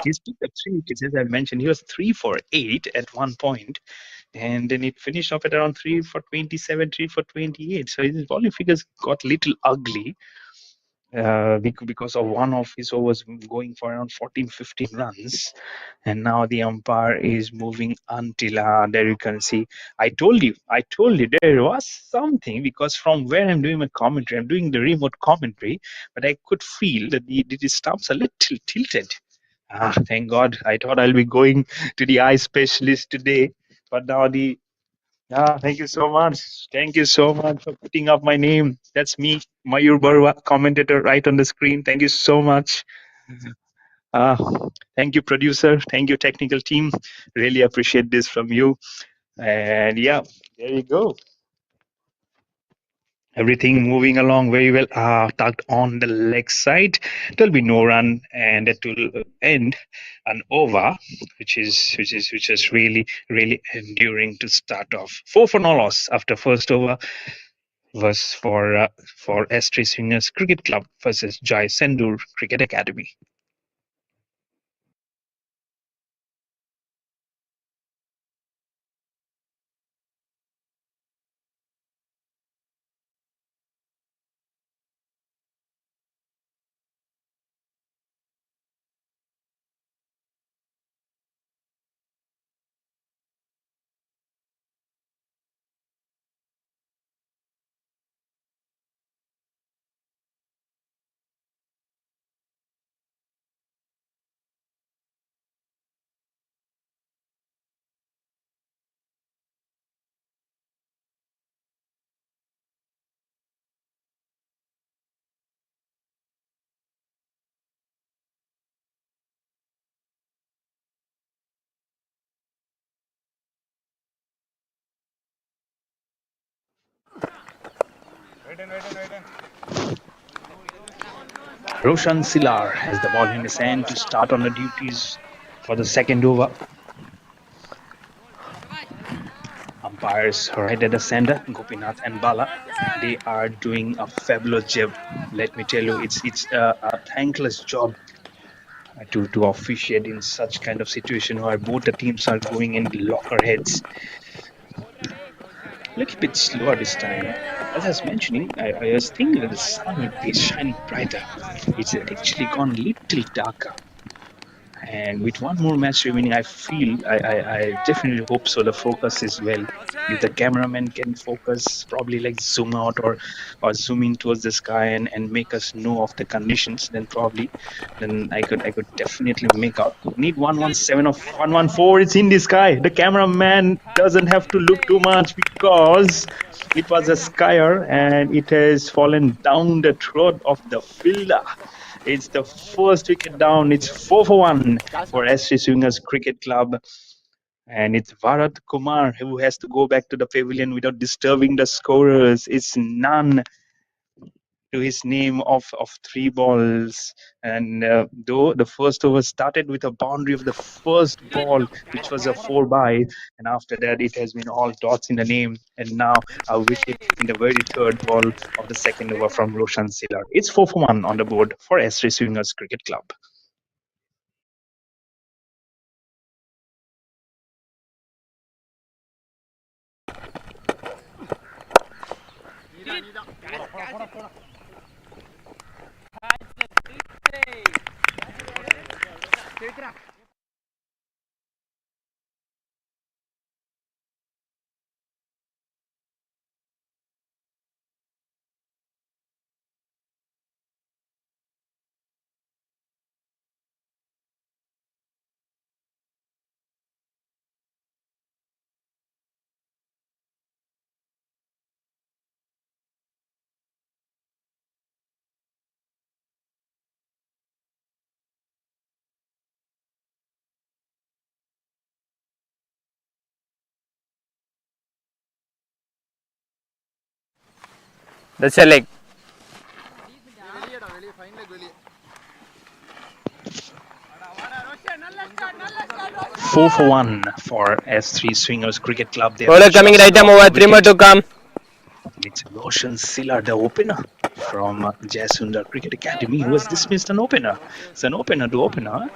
he's picked up 3 wickets, as I mentioned. He was 3 for 8 at one point, and then it finished off at around 3 for 27, 3 for 28. So his bowling figures got little ugly because of one of his overs going for around 14-15 runs, and now the umpire is moving until there you can see. I told you there was something, because from where I'm doing my commentary, I'm doing the remote commentary, but I could feel that the stumps a little tilted. Thank God. I thought I'll be going to the eye specialist today, but now thank you so much. Thank you so much for putting up my name. That's me, Mayur Barwa, commentator right on the screen. Thank you so much. Uh, Thank you, producer. Thank you, technical team. Really appreciate this from you. And yeah, there you go. Everything moving along very well. Tucked on the leg side. There'll be no run, and it will end an over, which is really enduring to start off. 4 for no loss after first over was for S3 Swingers Cricket Club versus Jai SENDHUR Cricket Academy. Wait in. Roshan Silar has the ball in his hand to start on the duties for the second over. Umpires right at the center, Gopinath and Bala, they are doing a fabulous job. Let me tell you, it's a thankless job to officiate in such kind of situation where both the teams are going in lockerheads. Little bit slower this time. As I was mentioning, I was thinking that the sun would be shining brighter. It's actually gone a little darker. And with one more match remaining, I definitely hope so. The focus is well. If the cameraman can focus, probably like zoom out or zoom in towards the sky and make us know of the conditions, then I could definitely make out. Need 117 or 114. It's in the sky. The cameraman doesn't have to look too much because it was a skyer and it has fallen down the throat of the fielder. It's the first wicket down. It's 4 for 1 for SC Swingers Cricket Club. And it's Bharat Kumar who has to go back to the pavilion without disturbing the scorers. It's none to his name of 3 balls. And though the first over started with a boundary of the first ball, which was a 4 by, and after that it has been all dots in the name. And now a wicket in the very third ball of the second over from Roshan Silar. It's 4 for 1 on the board for SC Swingers Cricket Club. That's a leg. 4 for 1 for S3 Swingers Cricket Club. Bowler coming right arm over, 3 more to come. It's Roshan Silar, the opener from Jasundar Cricket Academy, who has dismissed an opener. It's an opener to opener.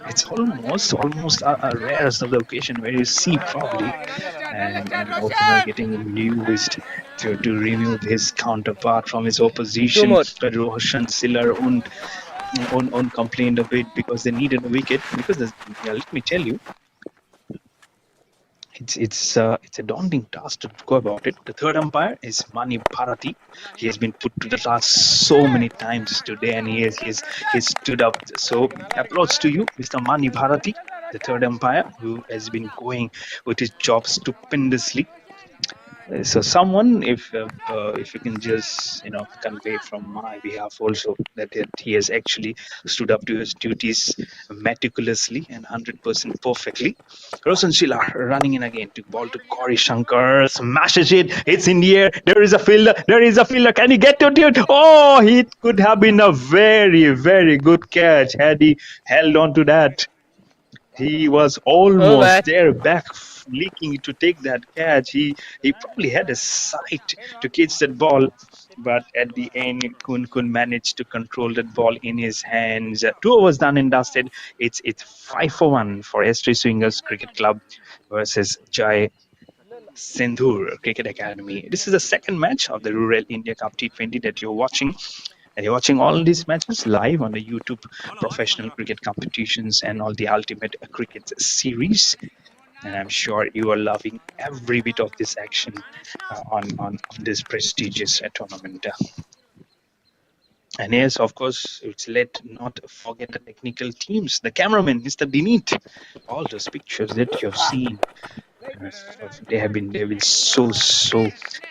It's almost a rarest of the occasion where you see probably an opener getting used to remove his counterpart from his opposition. But Roshan Silar own complained a bit because they needed a wicket. Because let me tell you, it's a daunting task to go about it. The third umpire is Mani Bharati. He has been put to the task so many times today, and he's stood up. So applause to you, Mr. Mani Bharati, the third umpire, who has been going with his job stupendously. So someone, if you can just convey from my behalf also that he has actually stood up to his duties meticulously and 100% perfectly. Roshan Shila running in again to ball to Gauri Shankar, smashes it. It's in the air. There is a fielder. Can he get to it? Oh, it could have been a very, very good catch had he held on to that. He was almost there, back leaking to take that catch. He probably had a sight to catch that ball, but at the end, couldn't manage to control that ball in his hands. 2 overs done and dusted. It's 5 for 1 for S3 Swingers Cricket Club versus Jai SENDHUR Cricket Academy. This is the second match of the Rural India Cup T20 that you're watching. And you're watching all these matches live on the YouTube professional cricket competitions and all the ultimate cricket series. And I'm sure you are loving every bit of this action on this prestigious tournament. And yes, of course, let not forget the technical teams, the cameraman, Mr. Dinit, all those pictures that you've seen. They have been so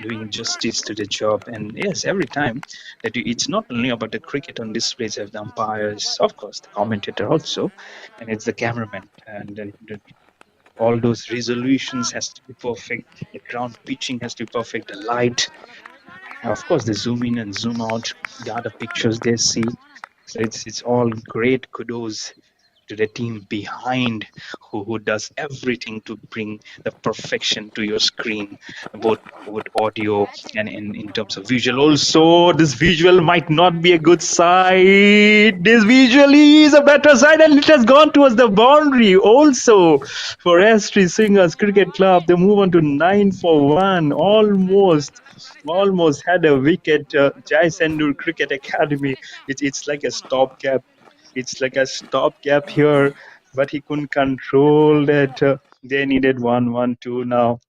doing justice to the job. And yes, every time that it's not only about the cricket on displays of the umpires, of course the commentator also, and it's the cameraman, and then all those resolutions has to be perfect, the ground pitching has to be perfect, the light, and of course the zoom in and zoom out, the other pictures they see. So it's all great kudos to the team behind who does everything to bring the perfection to your screen, both audio and in terms of visual. Also, this visual might not be a good side. This visually is a better side, and it has gone towards the boundary. Also, for S3 Singers Cricket Club, they move on to 9 for 1. Almost had a wicket. Jai SENDHUR Cricket Academy. It's like a stopgap. It's like a stopgap here, but he couldn't control that. They needed 1-1-2 now.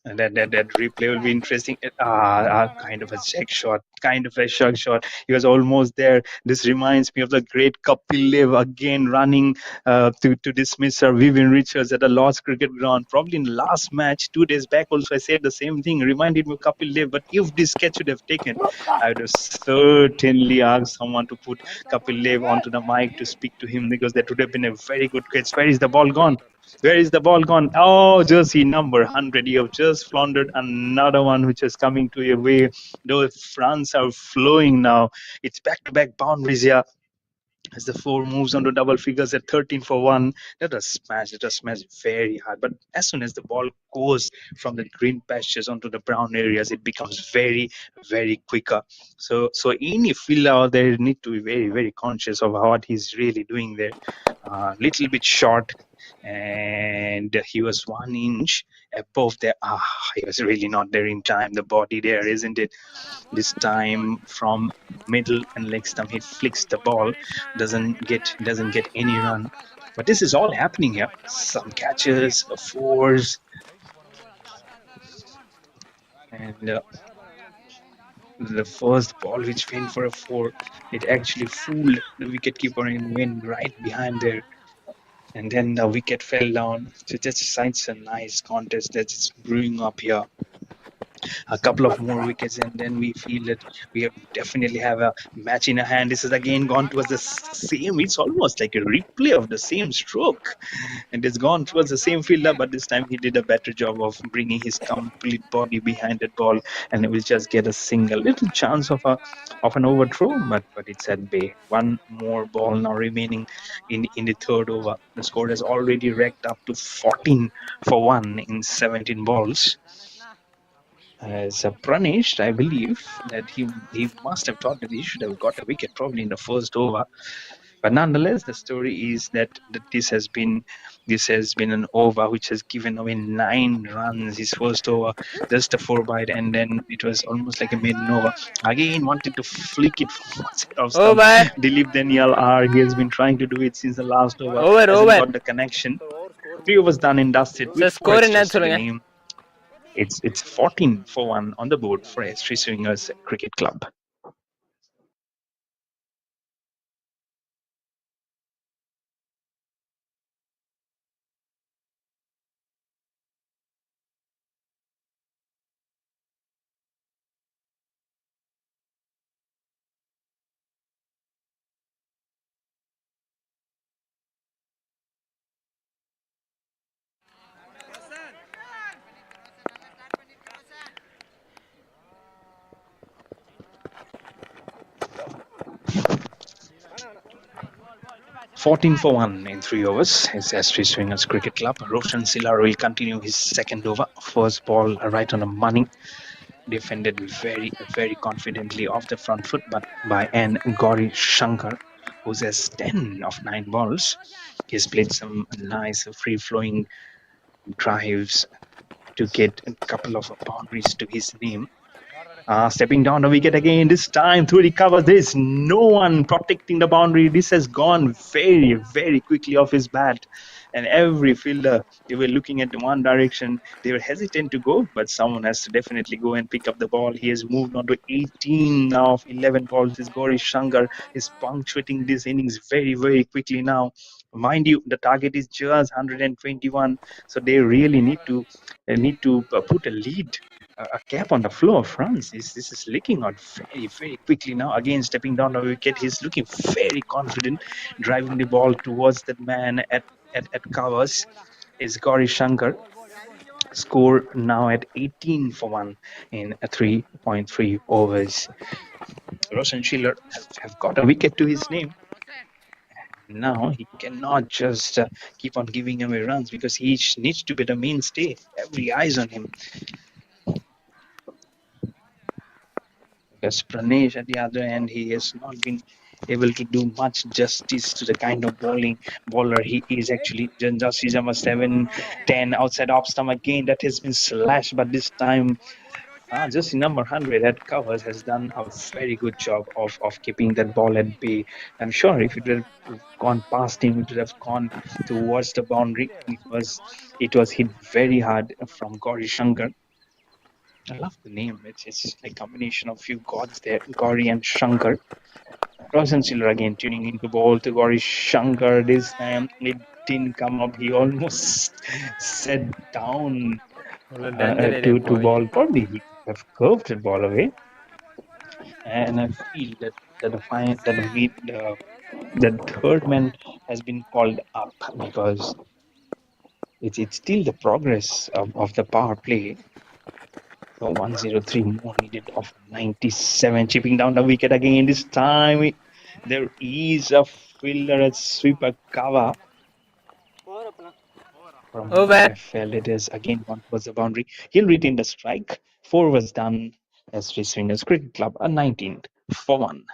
And that replay will be interesting. Kind of a check shot, kind of a shot shot. He was almost there. This reminds me of the great Kapil Dev again running to dismiss Sir Vivian Richards at a Lord's cricket ground. Probably in the last match 2 days back also I said the same thing. Reminded me of Kapil Dev. But if this catch would have taken, I would have certainly asked someone to put Kapil Dev onto the mic to speak to him, because that would have been a very good catch. Where is the ball gone? Where is the ball gone? Oh, jersey number 100. You have just floundered another one which is coming to your way. Those fronts are flowing now. It's back-to-back boundaries here. As the 4 moves on to double figures at 13 for 1. That was smashed very hard. But as soon as the ball goes from the green pastures onto the brown areas, it becomes very, very quicker. So any fielder out there need to be very, very conscious of what he's really doing there. Little bit short, and he was 1 inch above there. He was really not there in time. The body there, isn't it? This time from middle and leg stump, he flicks the ball, doesn't get any run. But this is all happening here. Some catches, fours, and the first ball which went for a 4, it actually fooled the wicketkeeper and went right behind there. And then the wicket fell down. So it's a nice contest that's brewing up here. A couple of more wickets, and then we feel that we definitely have a match in a hand. This is again gone towards the same. It's almost like a replay of the same stroke, and it's gone towards the same fielder, but this time he did a better job of bringing his complete body behind that ball, and it will just get a single. Little chance of an overthrow, but it's at bay. One more ball now remaining in the third over. The score has already racked up to 14 for 1 in 17 balls. As Pranesh, I believe that he must have thought that he should have got a wicket probably in the first over. But nonetheless, the story is that this has been an over which has given away 9 runs. His first over, just a 4 bite, and then it was almost like a maiden over. Again, wanted to flick it from one side of stump. Over. Dilip Daniel R. He has been trying to do it since the last over. Over, Hasn't over. got the connection. 3 overs done and dusted. Sir, With 4 score extras to the என்னன்னு name. It's 14 for 1 on the board for S3 Swingers Cricket Club. Fourteen for 1 in 3 overs is S3 Swingers Cricket Club. Roshan Silar will continue his second over. First ball right on the money. Defended very, very confidently off the front foot, but by N. Gauri Shankar, who's has 10 of 9 balls. He's played some nice free-flowing drives to get a couple of boundaries to his name. Stepping down the wicket again, this time through the cover. There is no one protecting the boundary. This has gone very, very quickly off his bat. And every fielder, they were looking at one direction. They were hesitant to go, but someone has to definitely go and pick up the ball. He has moved on to 18 now of 11 balls. This Gauri Shankar is punctuating this innings very, very quickly now. Mind you, the target is just 121, so they really need to put a lead, a cap on the flow of runs. This is leaking out very, very quickly now. Again, stepping down the wicket, he's looking very confident, driving the ball towards that man at covers. Is Gauri Shankar. Score now at 18 for 1 in 3.3 overs. Roshan Schiller have got a wicket to his name. Now he cannot just keep on giving away runs because he needs to be the mainstay. Every eyes on him. Because Pranesh at the other end, he has not been able to do much justice to the kind of bowler he is actually. Janjasi Jama 7-10 outside off stump again. That has been slashed, but this time just number 100 at covers has done a very good job of keeping that ball at bay. I'm sure if it would have gone past him, it would have gone towards the boundary. It was hit very hard from Gauri Shankar. I love the name. It's like a combination of few gods there, Gauri and Shankar. Roshan Silver again tuning into ball to Gauri Shankar. This time it didn't come up. He almost set down danger area to போவீங்க ball. Probably he could have curved the ball away. And I feel that the third man has been called up because it's still the progress of the power play. So 103 more needed of 97, chipping down the wicket again. This time there is a fielder at sweeper cover from Over. FL. It is again one towards the boundary. He'll retain the strike. 4 was done as Sri Swingers Cricket Club, a 19 for 1.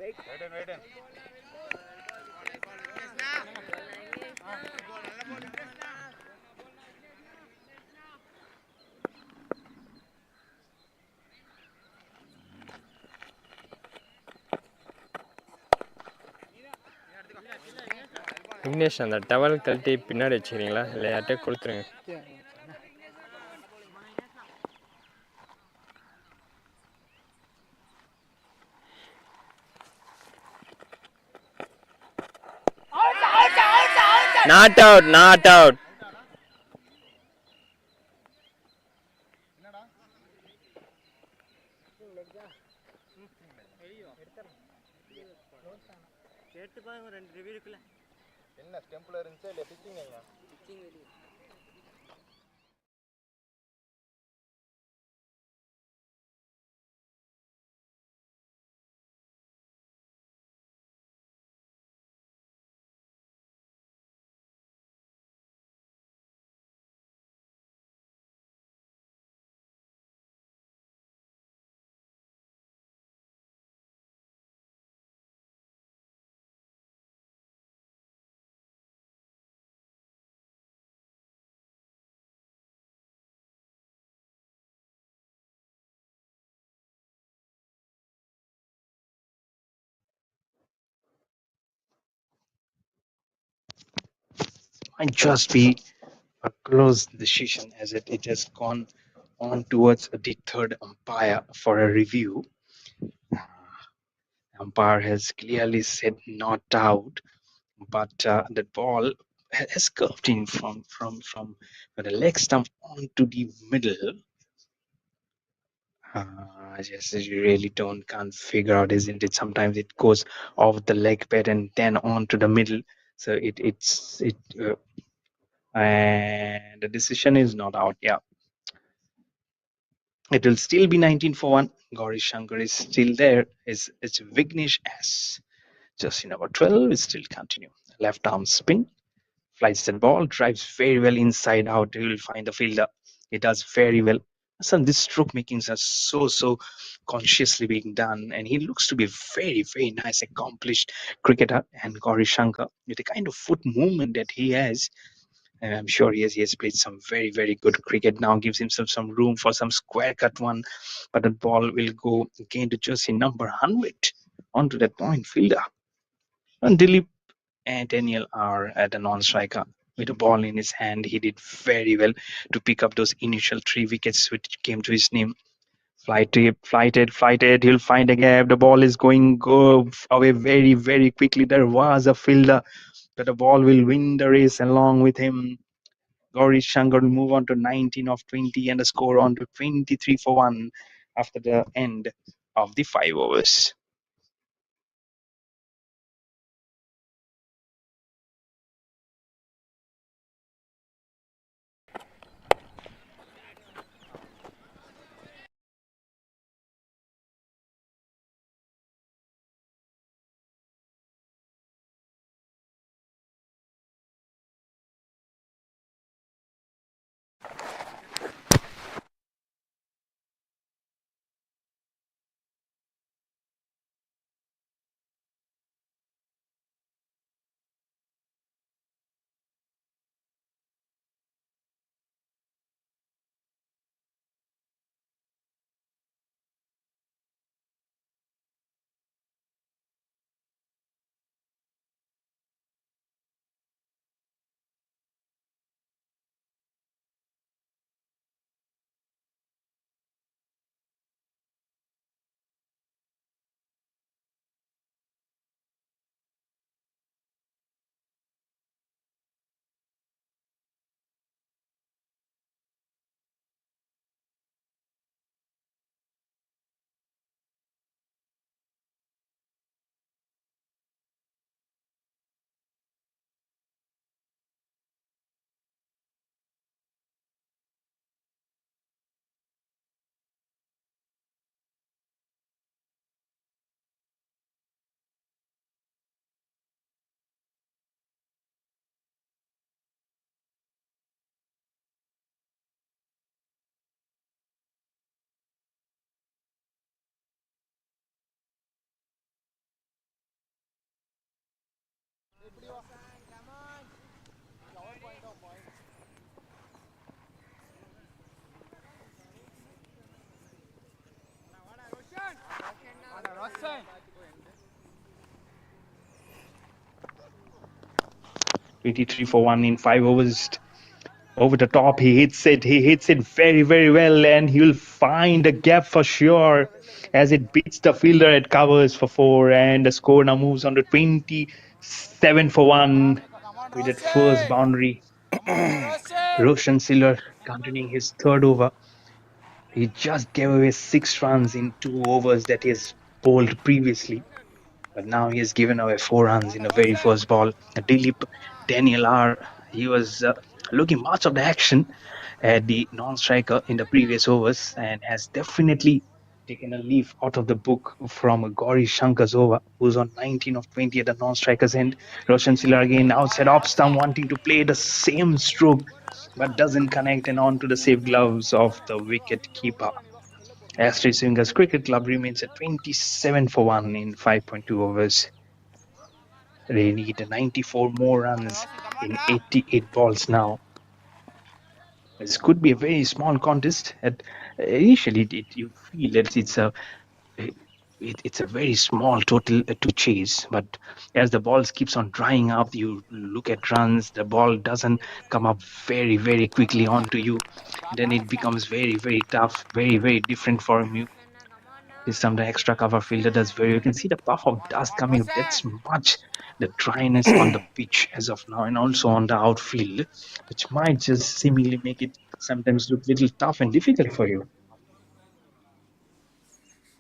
Wait in. Vignesh அந்த towel கழட்டி பின்னாடி வச்சுக்கிறீங்களா இல்லை யார்கிட்டயே கொடுத்துருங்க. Not out, not out. என்ன ஸ்டெம்ப்ல இருந்துச்சா இல்ல pitching ஐயா? Might just be a close decision as it has gone on towards the third umpire for a review. Umpire has clearly said not out, but the ball has curved in from the leg stump onto the middle. Just you really can't figure out, isn't it? Sometimes it goes off the leg pad and then onto the middle. So and the decision is not out. Yeah, it will still be 19 for 1. Gauri Shankar is still there. It's Vignesh S. Just number 12 is still continue. Left arm spin Flies the ball, drives very well inside out. He will find the fielder. He does very well. So these stroke makings are so consciously being done, and he looks to be a very nice, accomplished cricketer. And Gauri Shankar, with the kind of foot movement that he has, and I'm sure he has played some very good cricket now, gives himself some room for some square cut one, but the ball will go again to jersey number 100 onto that point fielder. And Dilip and Daniel are at a non-striker with a ball in his hand. He did very well to pick up those initial 3 wickets which came to his name. Flighted. He'll find a gap. The ball is go away very quickly. There was a fielder, but the ball will win the race along with him. Gauri Shankar will move on to 19 of 20 and the score on to 23 for 1 after the end of the 5 overs. Roshan. 23 for 1 in 5 overs. Over the top, he hits it very well, and he'll find a gap for sure as it beats the fielder. It covers for 4, and the score now moves on to 27 for 1 with that first boundary. Roshan Siller continuing his third over. He just gave away 6 runs in 2 overs that he has bowled previously. But now he has given away 4 runs in the very first ball. Dilip Daniel R. He was looking much of the action at the non-striker in the previous overs and has definitely taken a leaf out of the book from Gauri Shankar's over, who's on 19 of 20 at the non-striker's end. Roshan Silla again outside off stump, wanting to play the same stroke, but doesn't connect and on to the safe gloves of the wicket keeper. Astrid Swingers Cricket Club remains at 27 for 1 in 5.2 overs. They need 94 more runs in 88 balls now. This could be a very small contest. Initially, you feel that it's a very small total to chase, but as the balls keeps on drying up, you look at runs, the ball doesn't come up very quickly onto you. Then it becomes very tough, very different for you. This time the extra cover fielder does very. You can see the puff of dust coming. That's much the dryness on the pitch as of now, and also on the outfield, which might just seemingly make it sometimes look a little tough and difficult for you.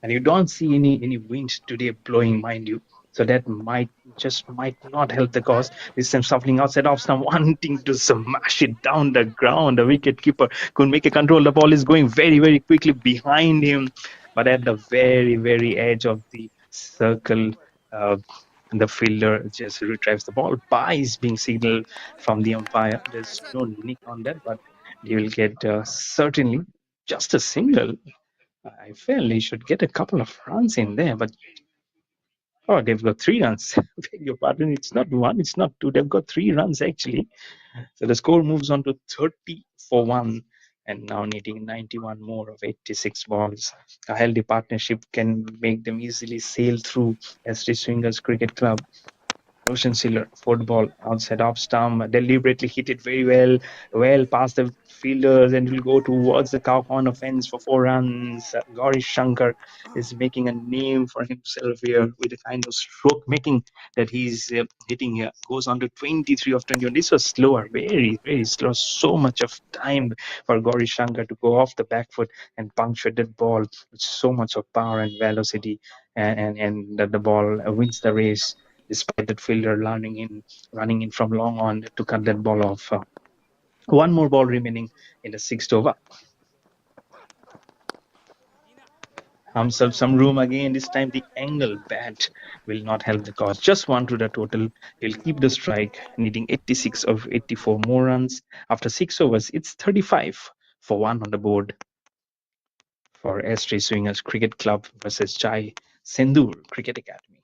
And you don't see any wind today blowing, mind you. So that might not help the cause. This time shuffling outside off stump, wanting to smash it down the ground. The wicket keeper couldn't make a control. The ball is going very quickly behind him, but at the very edge of the circle, The fielder just retrieves the ball. Bye is being signaled from the umpire. There's no nick on that, but you will get certainly just a single. I feel he should get a couple of runs in there, but oh, they've got 3 runs. Beg your pardon, it's not 1, it's not 2. They've got 3 runs actually. So the score moves on to 30 for 1, and now needing 91 more of 86 balls. A healthy partnership can make them easily sail through ST Swingers Cricket Club. Roshan Siller, football outside off stump, deliberately hit it very well past the fielders, and will go towards the cow corner fence for 4 runs. Gauri Shankar is making a name for himself here with the kind of stroke making that he's hitting here. Goes on to 23 of 21. This was slower, very slow. So much of time for Gauri Shankar to go off the back foot and puncture that ball with so much of power and velocity, and that the ball wins the race despite that fielder running in from long on to cut that ball off. One more ball remaining in the 6th over. Himself some room again. This time the angle bat will not help the cause. Just 1 to the total. He'll keep the strike, needing 86 of 84 more runs. After 6 overs, it's 35 for 1 on the board for ST Swingers Cricket Club versus Chai SENDHUR Cricket Academy.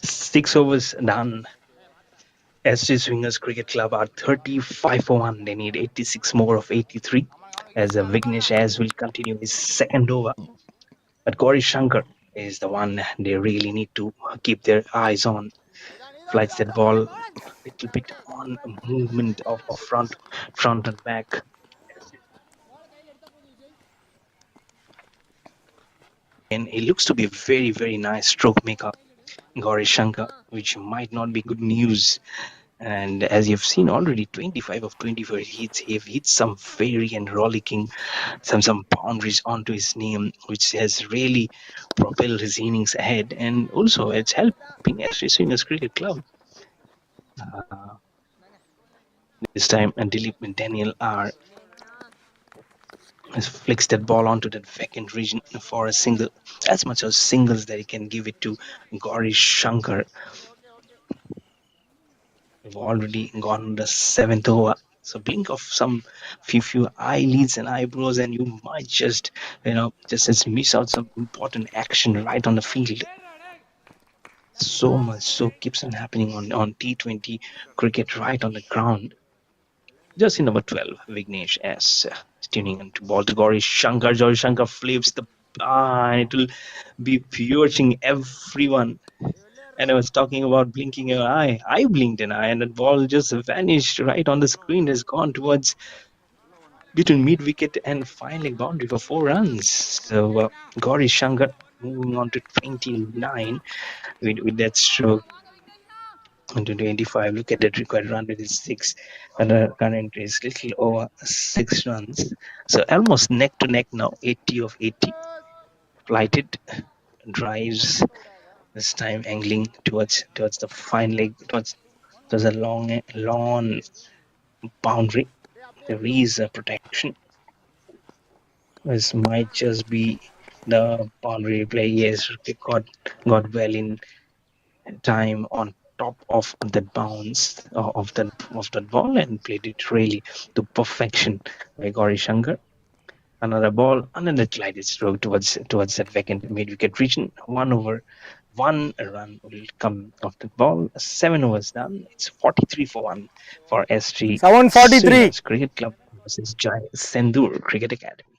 6 overs done. ST Swingers Cricket Club are 35 for 1. They need 86 more of 83 as Vignesh as will continue his 2nd over. But Gauri Shankar is the one they really need to keep their eyes on. Flights that ball a little bit on a movement of front and back. And he looks to be a very nice stroke maker, Gauri Shankar, which might not be good news. And as you've seen already, 25 of 24 hits. He've hit some very and rollicking, some boundaries onto his name, which has really propelled his innings ahead. And also, it's helping ST Swingers Cricket Club. This time, and Dilip and Daniel R has flicks that ball onto that vacant region for a single, as much as singles that he can give it to Gauri Shankar. We've already gone the 7th over. So blink of some few eyelids and eyebrows, and you might just miss out some important action right on the field. So much so keeps on happening on T20 cricket right on the ground. Just in number 12, Vignesh S. Tuning into ball to Gauri Shankar. Gauri Shankar flips the and it will be piercing everyone. And I was talking about blinking your eye. I blinked an eye, and the ball just vanished right on the screen. Has gone towards between mid wicket and fine leg boundary for 4 runs. So Gauri Shankar moving on to 29 with that stroke. Into 25. Look at that required run rate is 6, and the current is little over 6 runs. So almost neck to neck now. 80 of 80. Flighted drives. This time angling towards the fine leg, towards a long boundary. There is a protection. This might just be the boundary play. Yes, got well in time on top of that bounce of that ball and played it really to perfection by Gauri Shankar. Another ball, another glided stroke towards that vacant mid-wicket region. 1 over, 1 run will come off the ball. 7 overs done. It's 43 for 1 for ST 743. Swingers Cricket Club versus SENDHUR Cricket Academy.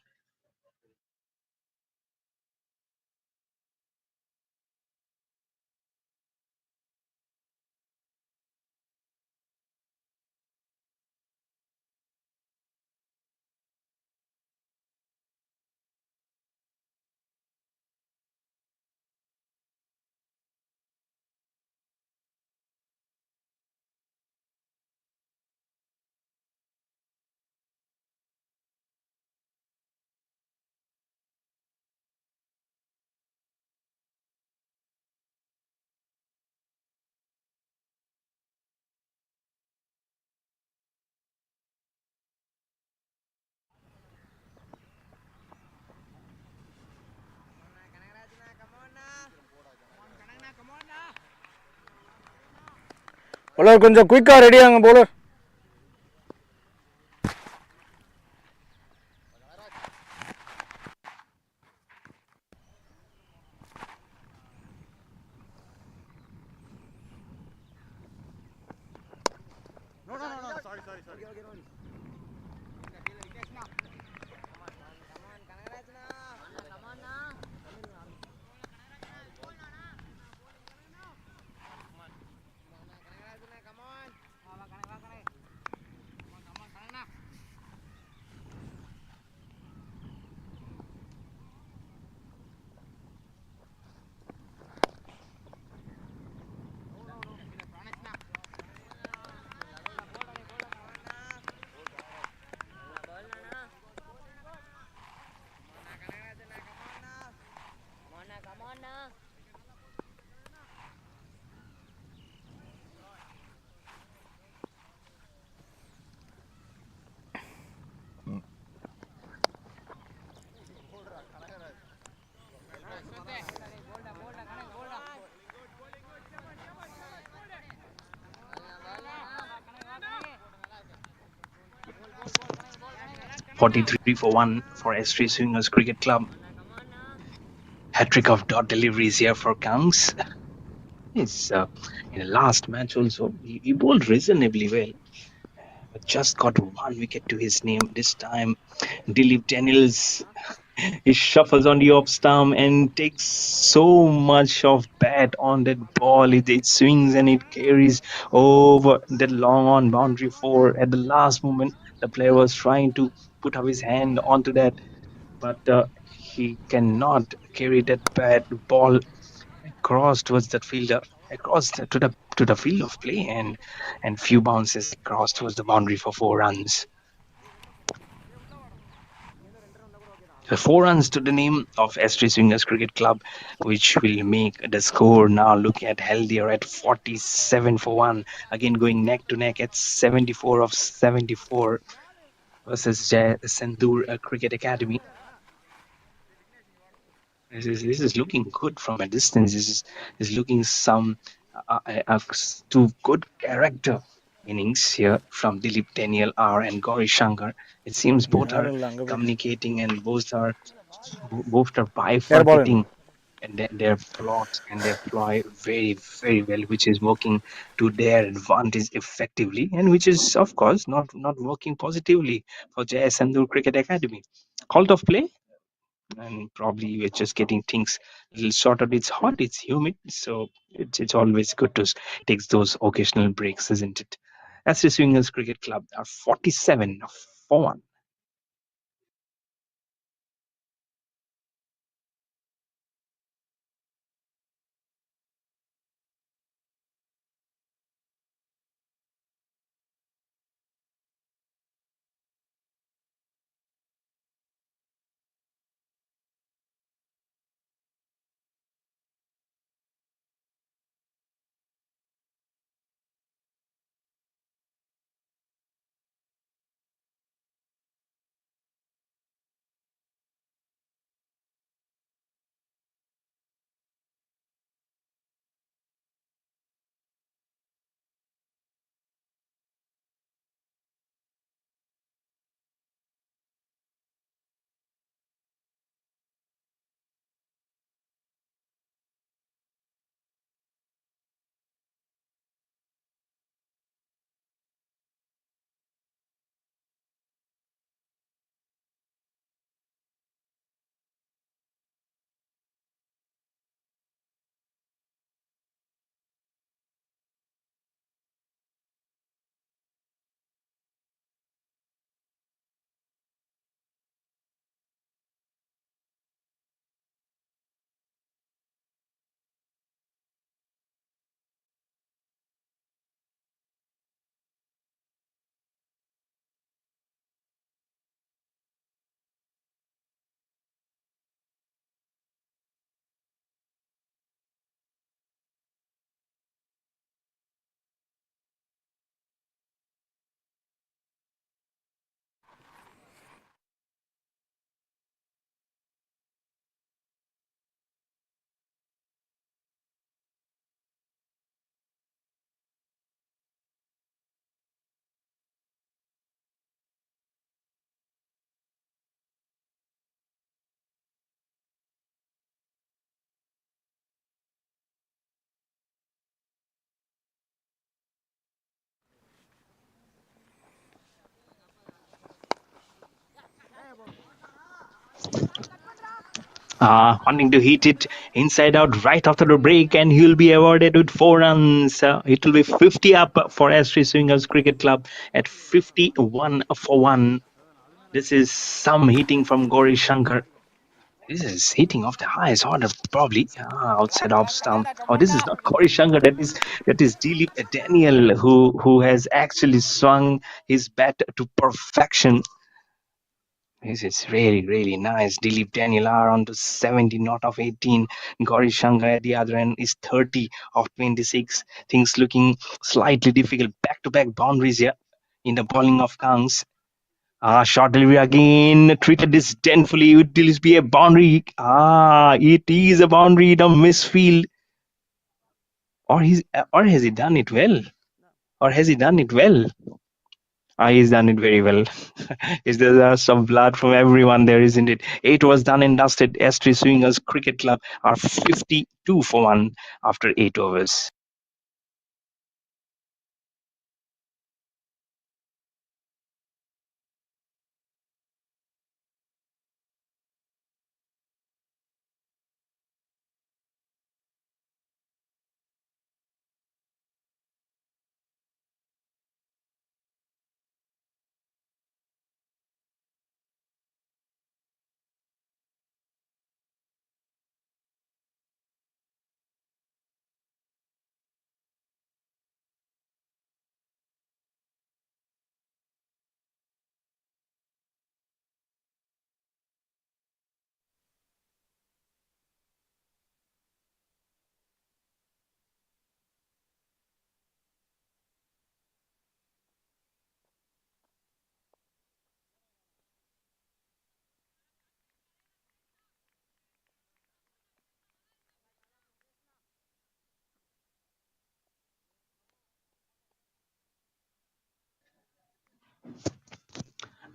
bowler கொஞ்சம் குயிக்கா ready ஆங்க bowler. .43 for 1 for ST Swingers Cricket Club. Hat-trick of dot deliveries here for Kangs. It's in the last match also he bowled reasonably well, but just got 1 wicket to his name. This time, Dilip Daniels he shuffles on the off stump and takes so much of bat on that ball. It swings and it carries over that long on boundary 4. At the last moment, the player was trying to put up his hand onto that, but he cannot carry that bat ball across towards that fielder, across to the field of play, and few bounces across towards the boundary for 4 runs. So 4 runs to the name of ST Swingers Cricket Club, which will make the score now looking at healthier at 47 for 1. Again going neck to neck at 74 of 74 versus SENDHUR Cricket Academy. This is looking good from a distance. This is looking some two good character innings here from Dilip Daniel R and Gauri Shankar. It seems both are communicating and both are bifurcating and their plots and their ploy very, very well, which is working to their advantage effectively, and which is of course not working positively for SENDHUR Cricket Academy. Halt of play, and probably we're just getting things a little sorted. It's hot, it's humid, so it's always good to take those occasional breaks, isn't it? As the Swingers Cricket Club are 47 for 1. Wanting to hit it inside out right after the break, and he'll be awarded with 4 runs. It will be 50 up for S3 Swingers Cricket Club at 51 for 1. This is some hitting from Gauri Shankar. This is hitting off the highest order, probably outside off stump. Oh, this is not Gauri Shankar. That is Dilip Daniel, who has actually swung his bat to perfection. This is really, really nice. Dilip Daniel are on to 70, not of 18. Gauri Shankar at the other end is 30 of 26. Things looking slightly difficult. Back-to-back boundaries here in the bowling of Kangs. Short delivery again. Treated disdainfully. Will this be a boundary? It is a boundary in a misfield. Or has he done it well? He's done it very well. There's some blood from everyone there, isn't it? 8 was done and dusted. S3 Swingers Cricket Club are 52 for 1 after 8 overs.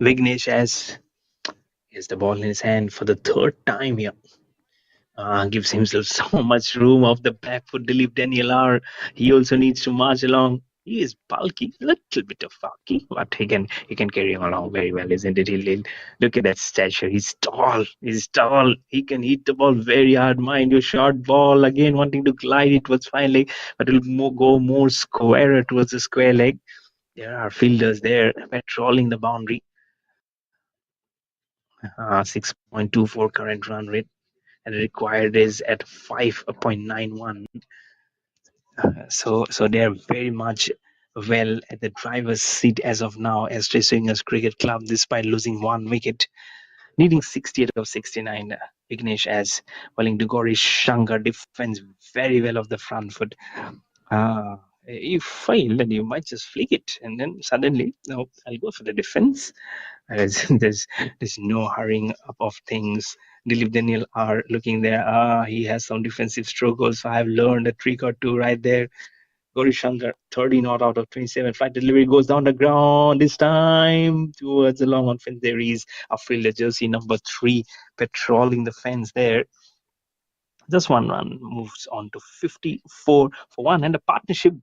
Vignesh has the ball in his hand for the third time here. Gives himself so much room off the back foot. Dilip Daniel R. He also needs to march along. He is bulky, little bit of bulky, but he can carry him along very well, isn't it? Look at that stature. He's tall. He can hit the ball very hard. Mind you, short ball again, wanting to glide it was fine leg, but it'll go more squarer towards the square leg. There are fielders there patrolling the boundary. 6.24 current run rate, and required is at 5.91. So they're very much well at the driver's seat as of now as Sri Swingers Cricket Club, despite losing 1 wicket, needing 68 of 69. Vignesh as Welling Dugori Shankar defends very well of the front foot. You fail, then you might just flick it, and then suddenly, no, I'll go for the defense. There's no hurrying up of things. Dilip Daniel are looking there. He has some defensive struggles. So I've learned a trick or two right there. Gauri Shankar, 30 not out of 27. Flight delivery goes down the ground. This time towards the long on fence. There is a fielder, jersey number 3, patrolling the fence there. Just 1 run moves on to 54 for 1, and the partnership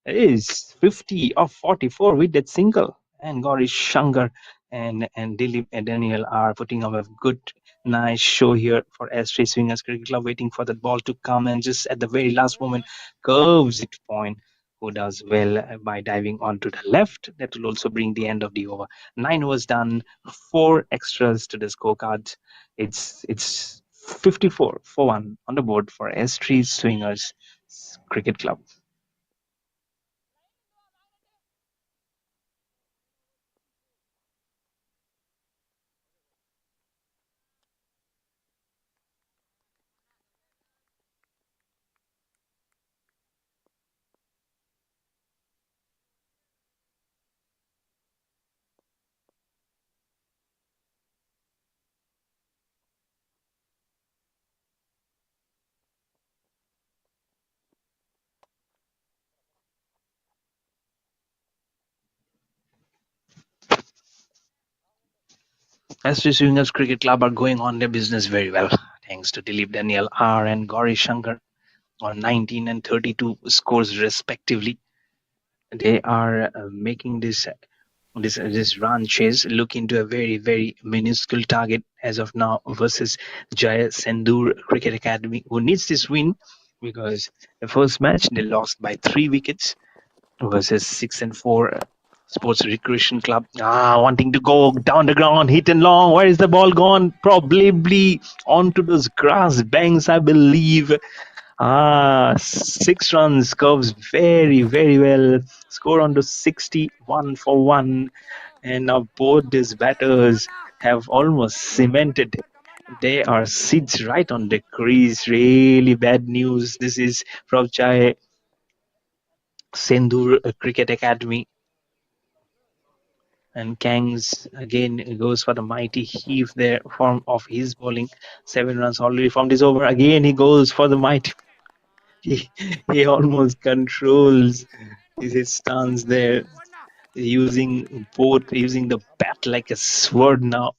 is 50 of 44 with that single. And Gauri Shankar and Dilip and Daniel are putting up a good, nice show here for S3 Swingers Cricket Club, waiting for the ball to come, and just at the very last moment, curves it point, who does well by diving onto the left. That will also bring the end of the over. 9 was done, 4 extras to the scorecard. It's 54 for 1 on the board for S3 Swingers Cricket Club. S3 Swingers Cricket Club are going on their business very well, thanks to Dilip Daniel R and Gauri Shankar on 19 and 32 scores respectively. They are making this run chase look into a very, very minuscule target as of now versus Jaya SENDHUR Cricket Academy, who needs this win because the first match they lost by 3 wickets versus 6-4 Sports Recreation Club. Wanting to go down the ground, hit and long. Where is the ball gone? Probably onto those grass banks, I believe. 6 runs, curves very, very well. Score on to 61 for 1. And now both these batters have almost cemented their seats right on the crease. Really bad news. This is from Jai SENDHUR Cricket Academy. And Kangs again goes for the mighty heave there form of his bowling. 7 runs already from this over. Again he goes for the mighty. He almost controls his stance there, using the bat like a sword now,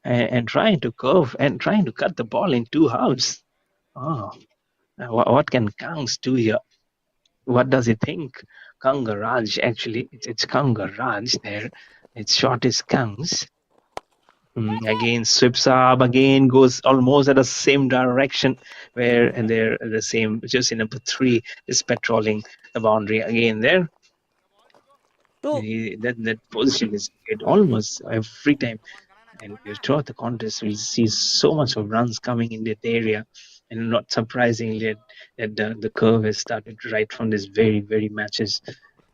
and trying to curve and trying to cut the ball in 2 halves. What can Kangs do here? What does he think? Kangaraj, actually, it's Kangaraj there. Its short is Kangs. Again sweeps up, again goes almost at the same direction where, and they're the same, just in number 3 is patrolling the boundary again there. That position is good almost every time, and throughout the contest we see so much of runs coming in that area, and not surprisingly that the curve has started right from this very matches.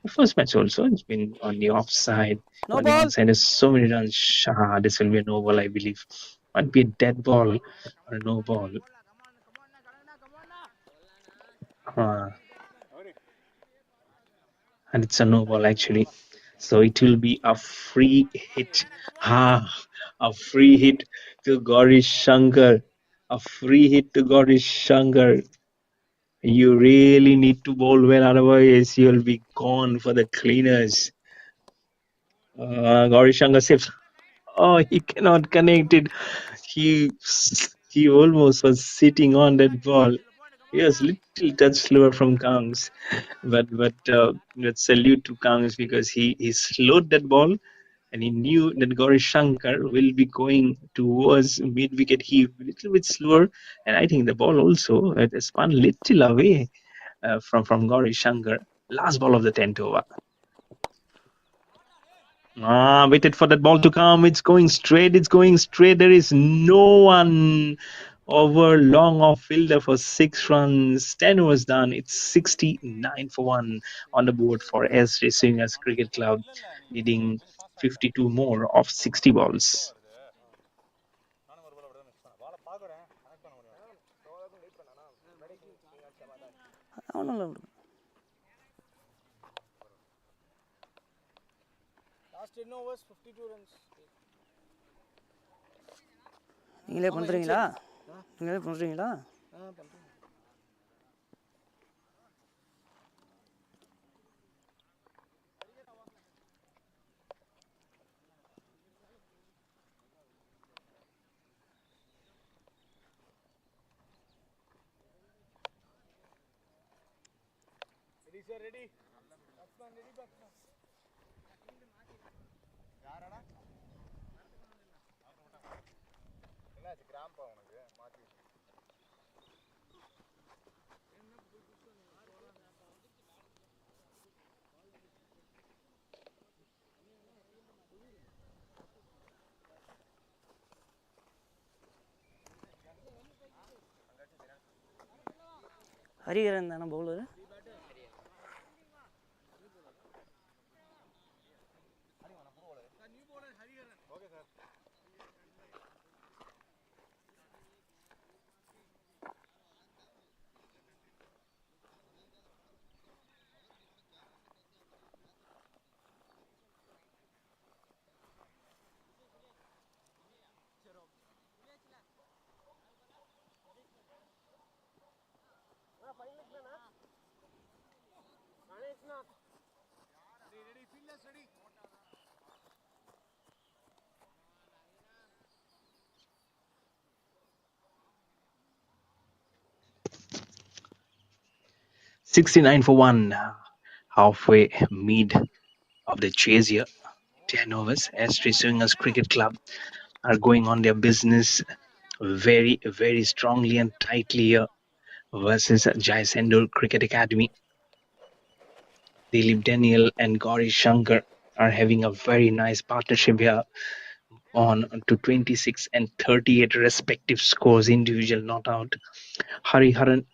The first match also it's been on the offside. No On the ball. onside is so many runs. This will be a no ball, I believe. Might be a dead ball or a no ball. And it's a no ball actually. So it will be a free hit. A free hit to Gauri Shankar. A free hit to Gauri Shankar. You really need to bowl well, otherwise you'll be gone for the cleaners. Gauri Shankar saves. Oh, he cannot connect it. He almost was sitting on that ball. He was little touch slower from Kangs, but let's salute to Kangs because he slowed that ball, and he knew that Gauri Shankar will be going towards mid wicket. He a little bit slower, and I think the ball also spun little away from Gauri Shankar. Last ball of the 10th over. Waited for that ball to come. It's going straight. There is no one over long off fielder for 6 runs. 10 overs done. It's 69 for 1 on the board for SJ Swingers Cricket Club, needing 52 more of 60 balls. Last 10 overs 52 runs. நீங்களே பண்ணுறீங்களா? நீங்களே பண்ணுறீங்களா? Ready sir, ready. Batsman ready, batsman. யாரடா? என்னாச்சு கிராம்பா உனக்கு மாத்தி? ஹரிஹரன் தானே bowler? Ready, fielders ready. $69 for 1. Halfway mid of the chase here. 10 overs. SJ Swingers Cricket Club are going on their business very, very strongly and tightly here versus Jai SENDHUR Cricket Academy. Dilip Daniel and Gauri Shankar are having a very nice partnership here on to 26 and 38 respective scores, individual not out. Hariharan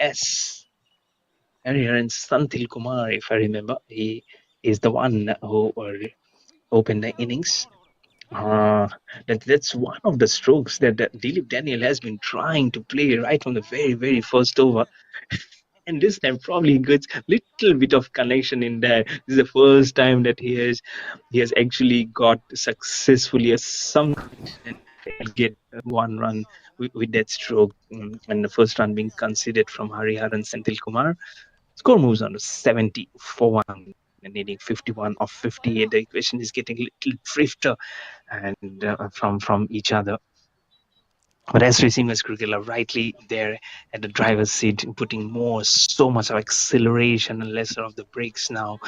Santhil Kumar, if I remember, he is the one who opened the innings. That's one of the strokes that Dilip Daniel has been trying to play right from the very, very first over. And this time probably gets little bit of connection in there. This is the first time that he has actually got successfully a some and get one run with that stroke, and the first run being considered from Hariharan Senthil Kumar. Score moves on to 70 for 1 and needing 51 of 58. The equation is getting a little drifter and from each other. But as racing was critical, rightly there at the driver's seat, putting so much of acceleration and lesser of the brakes now,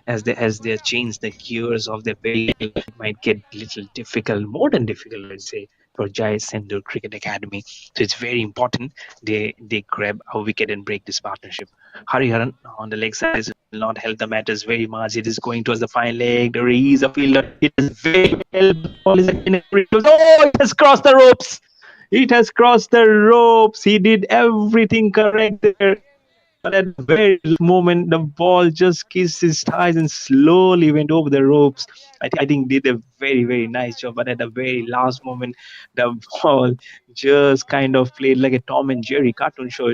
as they change the gears of their vehicle, it might get a little difficult, more than difficult, let's say, for Jai SENDHUR Cricket Academy. So it's very important they grab a wicket and break this partnership. Hariharan on the leg side will not help the matters very much. It is going towards the fine leg. There is a fielder. It is very well. The ball is it has crossed the ropes. It has crossed the ropes. He did everything correct there. But at the very moment, the ball just kissed his thighs and slowly went over the ropes. I think did a very, very nice job. But at the very last moment, the ball just kind of played like a Tom and Jerry cartoon show.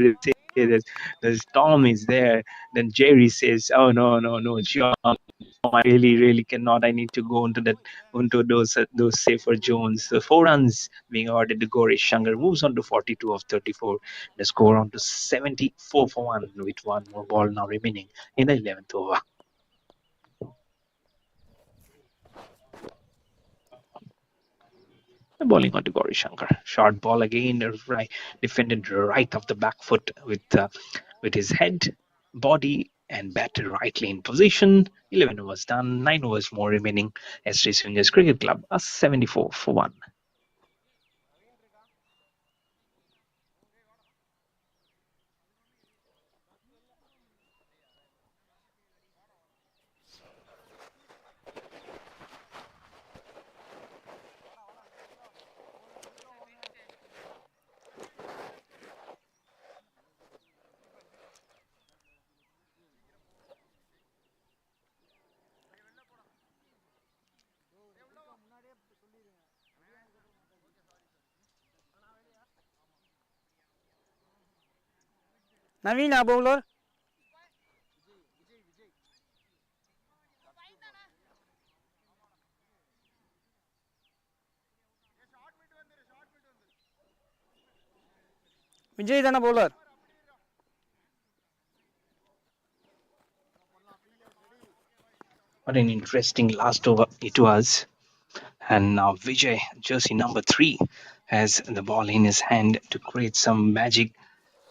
There's Tom is there. Then Jerry says, "Oh no, John, I really cannot. I need to go into those safer zones." So 4 runs being awarded to Gauri Shankar, moves on to 42 of 34. The score on to 74 for 1 with one more ball now remaining in the 11th over. The bowling on to Gauri Shankar. Short ball again, right, defended right off the back foot with his head, body, and batted rightly in position. 11 overs done, 9 overs more remaining. ST Swingers Cricket Club a 74 for 1. Naveen, bowler. Vijay Dana bowler. What an interesting last over it was. And now Vijay, jersey number 3, has the ball in his hand to create some magic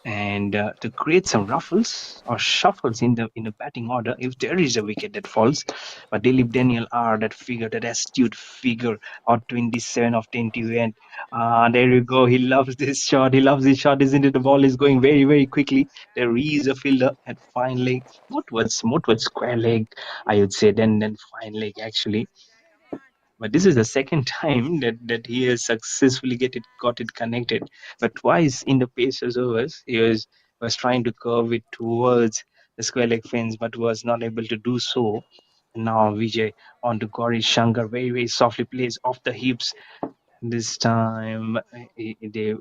and to create some ruffles or shuffles in the batting order if there is a wicket that falls. But Dilip Daniel are that astute figure, or 27 of 20 went. There you go. He loves this shot. He loves this shot, isn't it? The ball is going very, very quickly. There is a fielder at fine leg, more towards square leg, I would say, then fine leg actually. But this is the second time that he has successfully got it connected. But twice in the Pacers overs, he was trying to curve it towards the square leg fence, but was not able to do so. Now Vijay on to Gauri Shankar, very, very softly plays off the hips. This time they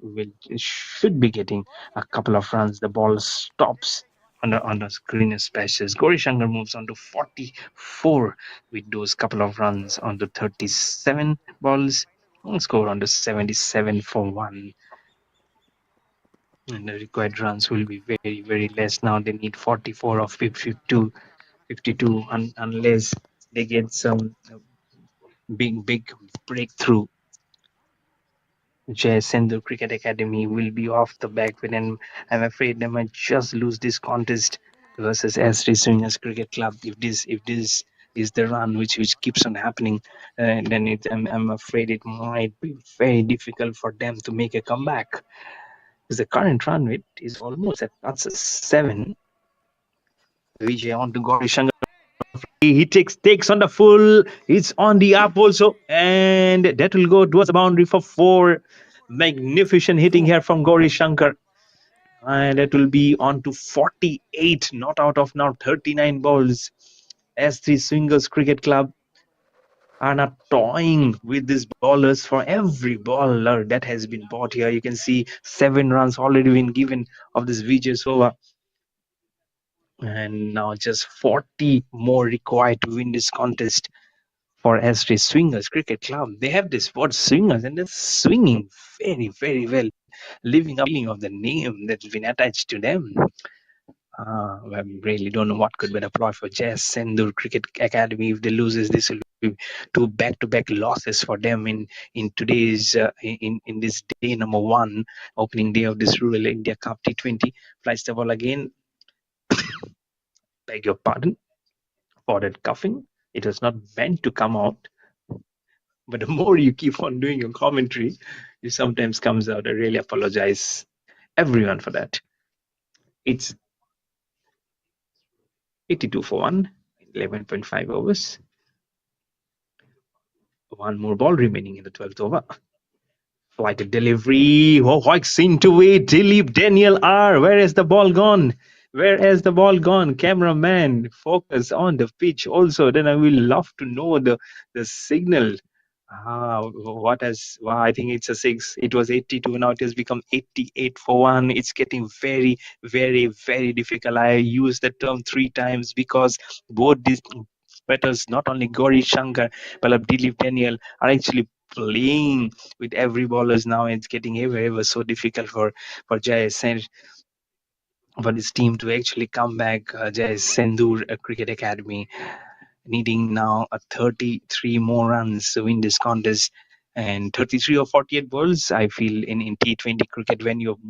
should be getting a couple of runs. The ball stops on the greener spaces. Gauri Shankar moves on to 44 with those couple of runs on the 37 balls. Score on to 77 for 1. And the required runs will be very, very less now. They need 44 of 52, unless they get some big breakthrough. Jai SENDHUR Cricket Academy will be off the back foot, and I'm afraid they might just lose this contest versus ST Swingers Cricket Club if this is the run which keeps on happening, then I'm afraid it might be very difficult for them to make a comeback. Because the current run rate is almost at that's a 7. Vijay on to Gauri Shankar. He takes on the full. It's on the up also, and that will go towards the boundary for 4. Magnificent hitting here from Gauri Shankar, and it will be on to 48. Not out of now 39 balls. S3 Swingers Cricket Club are not toying with these bowlers. For every bowler that has been bought here, you can see 7 runs already been given of this Vijay Sova. And now just 40 more required to win this contest for S3 Swingers Cricket Club. They have this word swingers, and they're swinging very, very well, living up feeling of the name that's been attached to them. I really don't know what could be the ploy for SENDHUR Cricket Academy. If they loses, this will be 2 back-to-back losses for them in today's in this day number 1, opening day of this Rural India Cup T20. Flies the ball again. Beg your pardon for that coughing. It was not meant to come out. But the more you keep on doing your commentary, it sometimes comes out. I really apologize, everyone, for that. It's 82 for 1, 11.5 overs. 1 more ball remaining in the 12th over. Flighted delivery. Oh, hikes into it. Dilip Daniel R. Where has the ball gone? Where has the ball gone? Cameraman, focus on the pitch also. Then I will love to know the signal. What has? Wow, I think it's a 6. It was 82. Now it has become 88 for 1. It's getting very, very, very difficult. I used the term 3 times because both these batters, not only Gauri Shankar but Dilip Daniel, are actually playing with every bowlers now. It's getting ever so difficult for Jai Sen, for this team to actually come back. Jai SENDHUR Cricket Academy needing now a 33 more runs to win this contest. And 33 or 48 balls, I feel in T20 cricket, when you have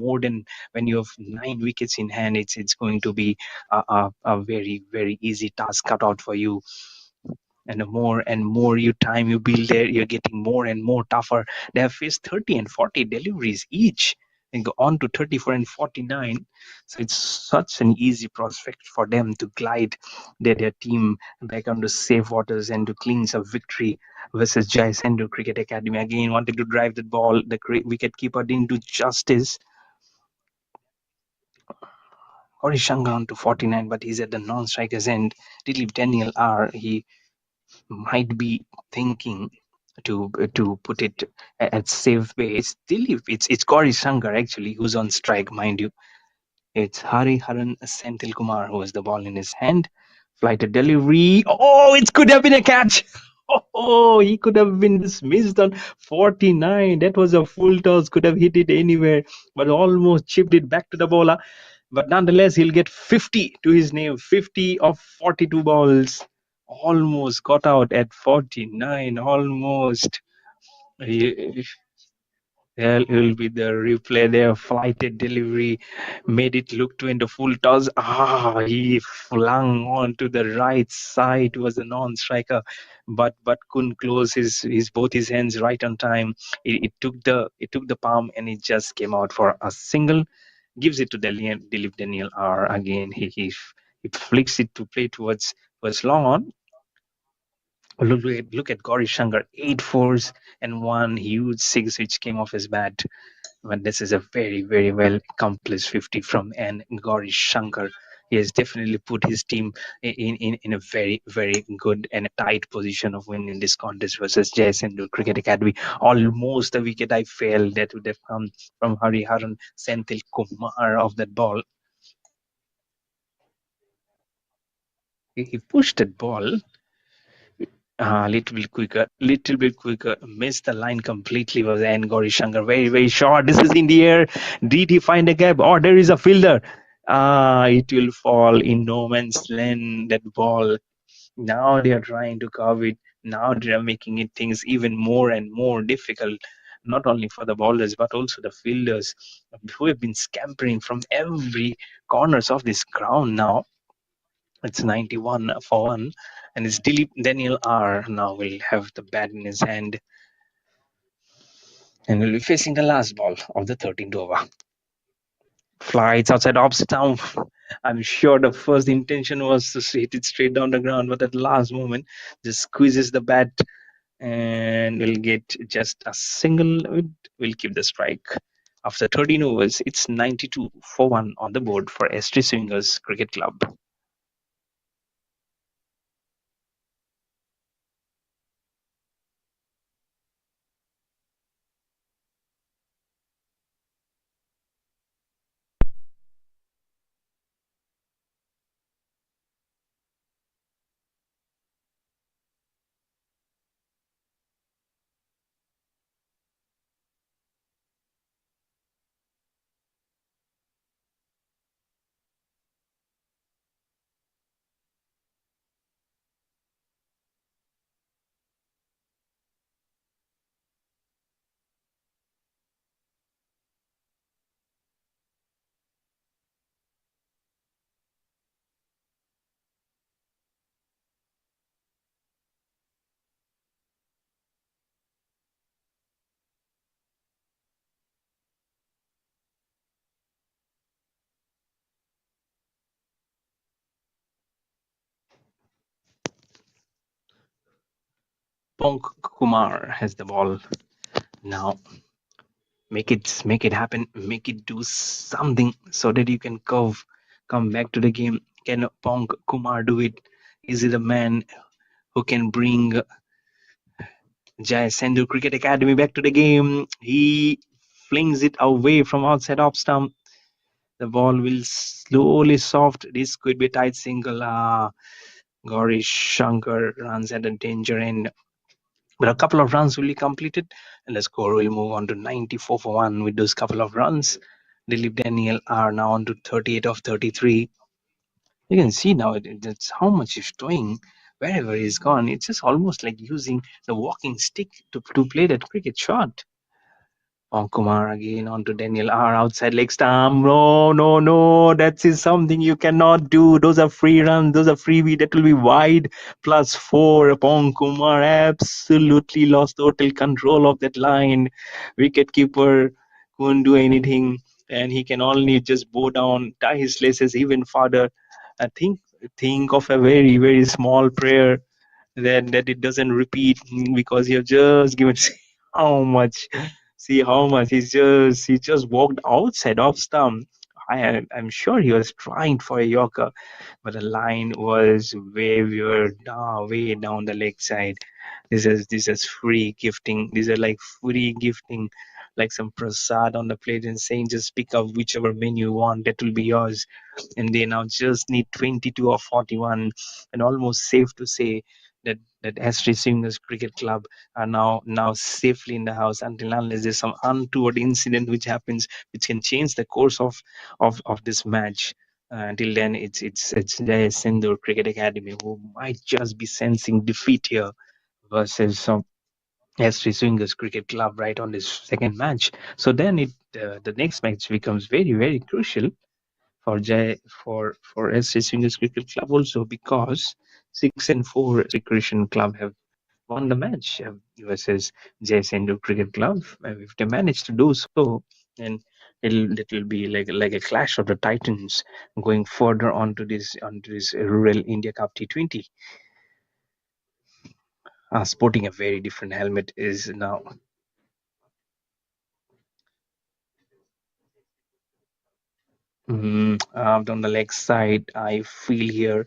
when you have 9 wickets in hand, it's going to be a very, very easy task cut out for you. And the more and more time you build there, you're getting more and more tougher. They have faced 30 and 40 deliveries each and go on to 34 and 49. So it's such an easy prospect for them to glide their team back onto safe waters and to clinch a victory versus Jai SENDHUR Cricket Academy. Again, wanted to drive the ball. The wicket keeper didn't do justice. Gauri Shankar on to 49, but he's at the non-strikers end. Dilip Daniel R. He might be thinking to put it at safe base. It's Gauri Shankar actually who's on strike, mind you. It's Hariharan Senthil Kumar who has the ball in his hand. Flighted delivery. Oh, it could have been a catch. Oh, he could have been dismissed on 49. That was a full toss. Could have hit it anywhere, but almost chipped it back to the bowler. But nonetheless, he'll get 50 to his name. 50 of 42 balls. Almost got out at 49. Almost. There will be the replay there. Flighted delivery made it look to into full toss. He flung on to the right side. Was a non-striker, but couldn't close his both his hands right on time. It took the palm and it just came out for a single. Gives it to Dilip Daniel R. Again, he flicks it to play towards long on. Look at Gauri Shankar, 8 fours and 1 huge 6 which came off his bat. But this is a very, very well accomplished 50 from Gauri Shankar. He has definitely put his team in a very, very good and a tight position of winning this contest versus Jai SENDHUR Cricket Academy. Almost a wicket I felt that would have come from Hariharan Senthil Kumar of that ball. He pushed that ball little bit quicker, missed the line completely. Was Gauri Shankar, very, very short. This is in the air. Did he find a gap? Or there is a fielder. It will fall in no man's land, that ball. Now they are trying to cover it. Now they are making it things even more and more difficult, not only for the bowlers but also the fielders who have been scampering from every corners of this ground now. It's 91 for 1. And it's Daniel R. Now will have the bat in his hand and will be facing the last ball of the 13th over. Flights outside off stump. I'm sure the first intention was to hit it straight down the ground, but at the last moment, just squeezes the bat and will get just a single. Will keep the strike. After 13 overs, it's 92 for 1 on the board for ST Swingers Cricket Club. Ponk Kumar has the ball now. Make it happen. Make it do something so that you can come back to the game. Can Ponk Kumar do it? Is it a man who can bring Jai SENDHUR Cricket Academy back to the game? He flings it away from outside off stump. The ball will slowly soft. This could be a tight single. Gauri Shankar runs at a danger end. But a couple of runs will be completed and the score will move on to 94 for 1 with those couple of runs. Dilip Daniel are now on to 38 of 33. You can see now that's how much he's doing wherever he's gone. It's just almost like using the walking stick to play that cricket shot. Kumar again onto Daniel R outside leg stump. No. That is something you cannot do. Those are free runs. Those are freebie. That will be wide. +4. Kumar absolutely lost total control of that line. Wicketkeeper couldn't do anything. And he can only just bow down, tie his laces even further. I think of a very, very small prayer that it doesn't repeat because you have just given how much. See how much he just walked outside off stump. I'm sure he was trying for a Yorker, but the line was way down the leg side. This is free gifting. These are like free gifting, like some prasad on the plate and saying just pick up whichever menu you want, that will be yours. And they now just need 22 or 41, and almost safe to say that ST Swingers Cricket Club are now safely in the house until unless there's some untoward incident which happens, which can change the course of this match. Until then, it's the SENDHUR Cricket Academy who might just be sensing defeat here versus some ST Swingers Cricket Club right on this second match. So then the next match becomes very, very crucial for ST Swingers Cricket Club also, because 6 and 4 Recreation Club have won the match versus SENDHUR Cricket Club. If they manage to do so, then it'll be like a clash of the titans going further onto this Rural India Cup T20. Sporting a very different helmet is now. On the leg side, I feel here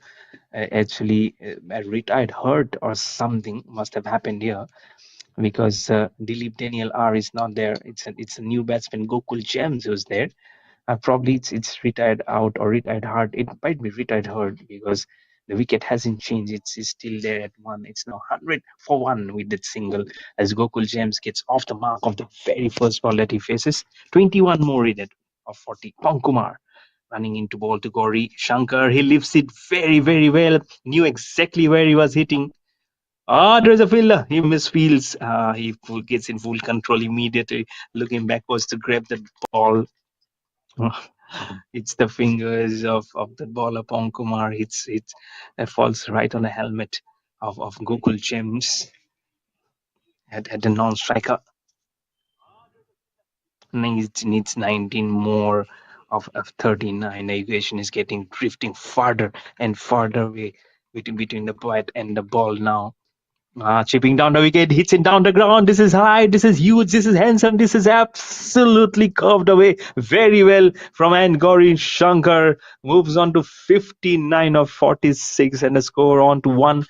actually a retired hurt or something must have happened here, because Dilip Daniel R is not there. It's a new batsman, Gokul Gems, who's there. Probably it's retired out or retired hard. It might be retired hard because the wicket hasn't changed. It's still there at 1. It's now 100 for 1 with that single as Gokul James gets off the mark of the very first ball that he faces. 21 more in it of 40. Kumar running into ball to Gauri Shankar. He lifts it very, very well. Knew exactly where he was hitting. There's a fielder. He misfields. Gets in full control immediately, looking backwards to grab the ball. It's the fingers of the ball upon Kumar. It's it falls right on the helmet of Gokul James at the non-striker. Needs 19 more of 39. The equation is getting drifting farther and farther away between the bat and the ball now. Chipping down the wicket, hits it down the ground. This is high, this is huge, this is handsome, this is absolutely curved away very well from Angori Shankar. Moves on to 59 of 46 and a score on to 1.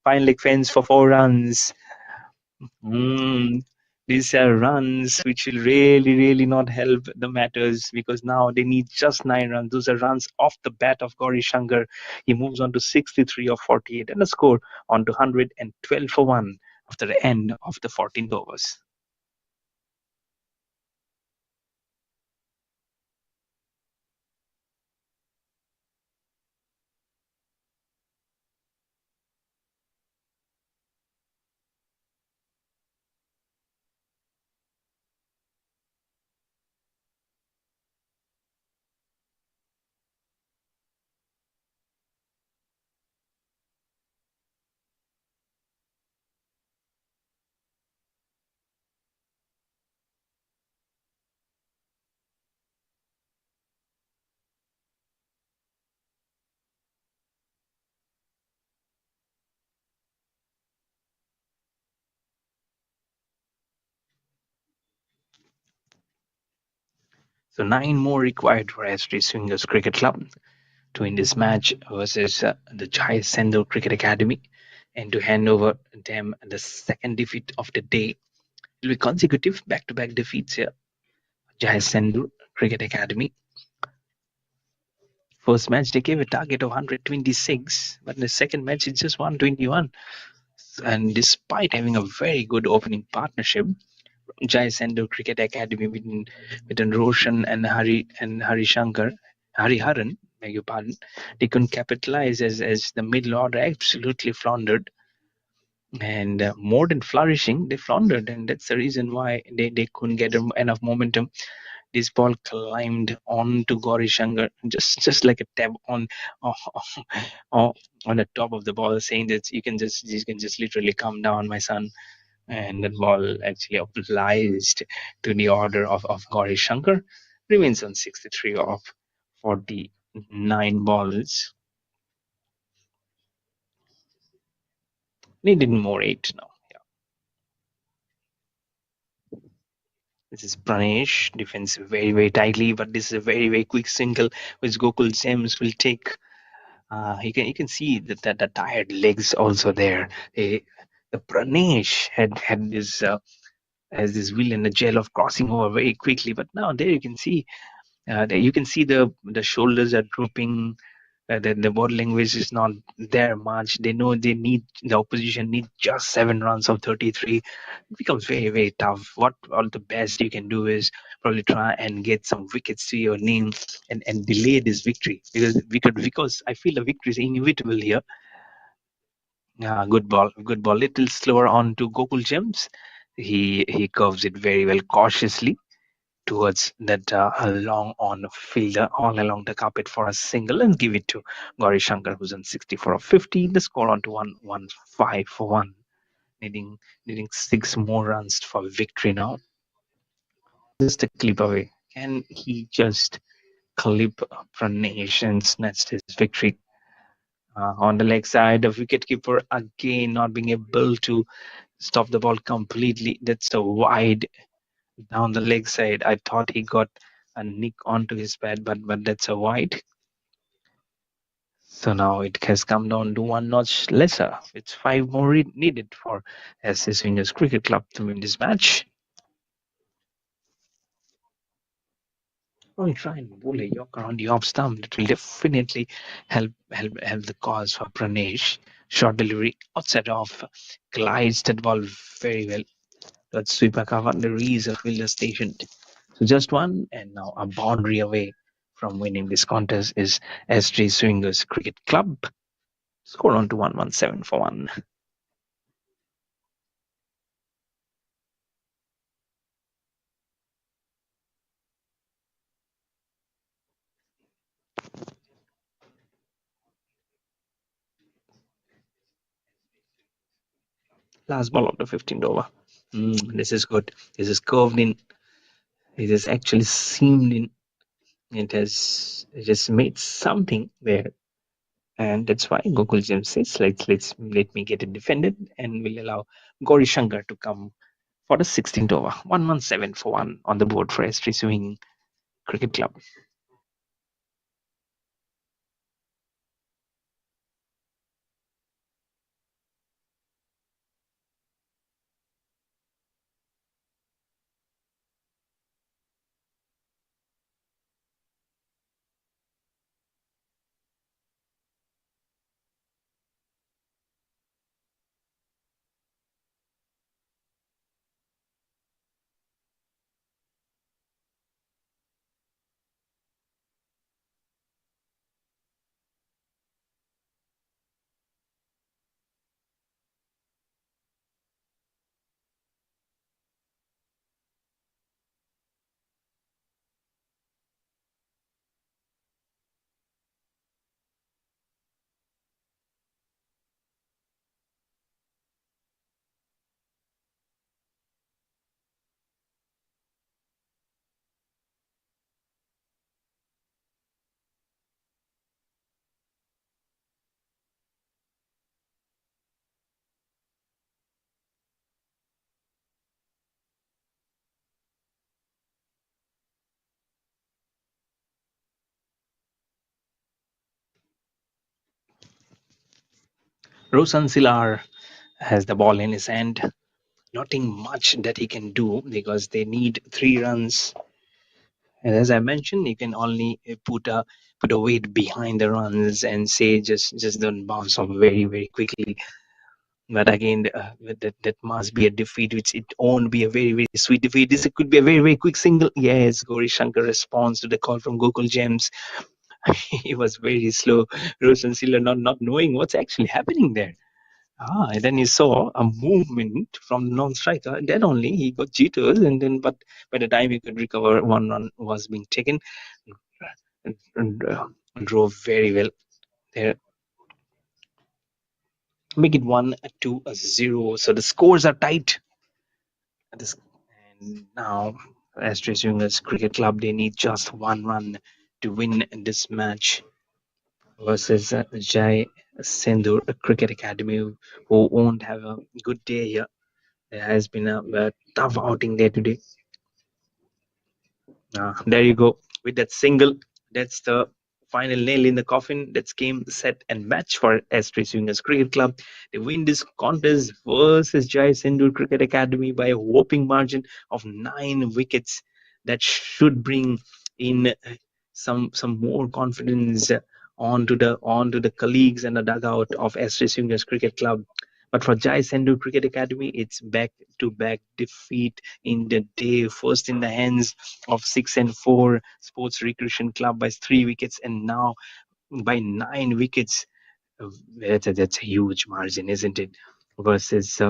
Fine leg fence for 4 runs. These are runs which will really not help the matters because now they need just 9 runs. Those are runs off the bat of Gauri Shankar. He moves on to 63 of 48 and a score on to 112 for 1 after the end of the 14th overs. So 9 more required for ST Swingers Cricket Club to win this match versus the Jai SENDHUR Cricket Academy and to hand over them the second defeat of the day. It will be consecutive back-to-back defeats here. Jai SENDHUR Cricket Academy. First match they gave a target of 126, but in the second match it's just 121. And despite having a very good opening partnership, Jai SENDHUR Cricket Academy between Roshan and Hari Shankar, Hari Haran, beg your pardon, they couldn't capitalize as the middle order absolutely floundered. And more than flourishing, they floundered, and that's the reason why they couldn't get enough momentum. This ball climbed onto Gauri Shankar, just like a tab on on the top of the ball, saying that you can just literally come down, my son. And that ball actually obliged to the order of Gauri Shankar. Remains on 63 of 49 balls. Needed more 8 now. This is Pranesh, defends very tightly, but this is a very quick single which Gokul James will take. You can see that the tired legs also there. The Pranesh had this has this will and the gel of crossing over very quickly, but now there you can see the shoulders are drooping. The body language is not there much. They know the opposition need just 7 runs of 33. It becomes very tough. What all the best you can do is probably try and get some wickets to your name and delay this victory because I feel the victory is inevitable here. Good ball. Little slower on to Gokul Gems. He curves it very well cautiously. towards that long on fielder all along the carpet for a single and give it to Gauri Shankar, who's on 64 of 50. The score on to 115 for 1. Needing 6 more runs for victory now. Just a clip away. Can he just clip Pranesh and snatch his victory? On the leg side, the wicketkeeper again not being able to stop the ball completely. That's a wide down the leg side. I thought he got a nick onto his pad, but that's a wide. So now it has come down to one notch lesser. It's 5 more needed for SC Swingers Cricket Club to win this match. Only try and bowl a yorker on the off stump. That will definitely help the cause for Pranesh. Short delivery outside off, glides that ball very well. That sweeper cover the rees of fielder stationed. So just one, and now a boundary away from winning this contest is SG Swingers Cricket Club. Score on to 117 for 1. Last ball of the 15th over. This is good. This is curved in. It is actually seamed in. It has just made something there. And that's why Gokul James says, let me get it defended and will allow Gauri Shankar to come for the 16th over. 117 for 1 on the board for SG Swing Cricket Club. Rosan Silar has the ball in his hand. Nothing much that he can do because they need 3 runs. And as I mentioned, you can only put a weight behind the runs and say just don't bounce off very quickly. But again, that must be a defeat, which it won't be a very sweet defeat. This could be a very quick single. Yes, Gauri Shankar responds to the call from Gokul James. He was very slow. Roshan Silla not knowing what's actually happening there. And then he saw a movement from the non-striker. And then only he got jitters, and then but by the time he could recover, 1 run was being taken, and drove very well there. Make it 1-2-0. So the scores are tight. And now, Astra Swingers Cricket Club, they need just 1 run to win this match versus Jai SENDHUR Cricket Academy, who won't have a good day here. There has been a tough outing there today. There you go. With that single, that's the final nail in the coffin. That's game, set, and match for Astra Swingers Cricket Club. They win this contest versus Jai SENDHUR Cricket Academy by a whopping margin of 9 wickets. That should bring in some more confidence onto the colleagues and the dugout of Astra Swingers Cricket Club. But for Jai SENDHUR Cricket Academy, it's back-to-back defeat in the day. First in the hands of 6 and 4 Sports Recreation Club by 3 wickets, and now by 9 wickets. That's a huge margin, isn't it? Versus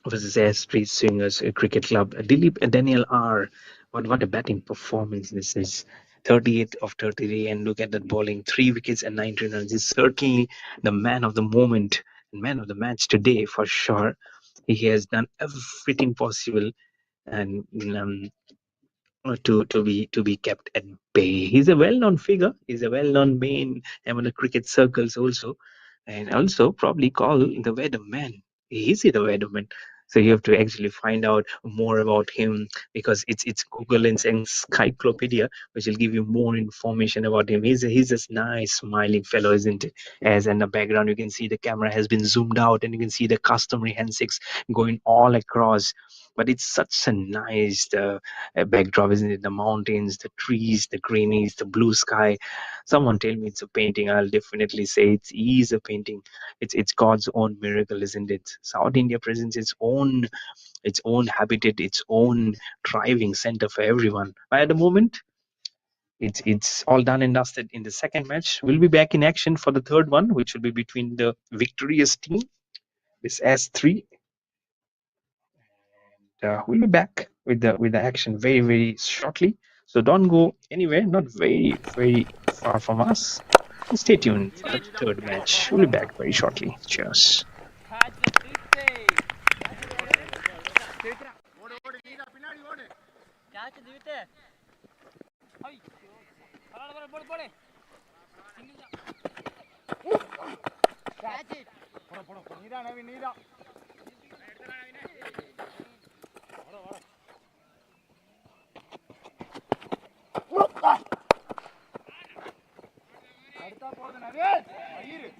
versus Air Street Swingers Cricket Club. Dilip Daniel R. What a batting performance this is. 38 of 33, and look at that bowling. 3 wickets and 19 runs. He's certainly the man of the moment, man of the match today for sure. He has done everything possible and to be kept at bay. He's a well-known figure. He's a well-known main among the cricket circles also, and also probably called the weatherman. Is he the weatherman? So you have to actually find out more about him, because it's Google and Encyclopedia which will give you more information about him. He's a nice smiling fellow, isn't it? As in the background you can see the camera has been zoomed out and you can see the customary handshakes going all across. But it's such a nice backdrop, isn't it? The mountains, the trees, the greenies, the blue sky. Someone tell me it's a painting. I'll definitely say it is a painting. It's God's own miracle, isn't it? South India presents its own habitat, its own driving center for everyone. But at the moment, it's all done and dusted in the second match. We'll be back in action for the third one, which will be between the victorious team, this S3. We'll be back with the action very very shortly. So don't go anywhere. Not very far from us. Stay tuned for the third match. We'll be back very shortly. Cheers. நீதான் நவீன் நீதான் அடுத்தா போகுது நவீன் ஐயரு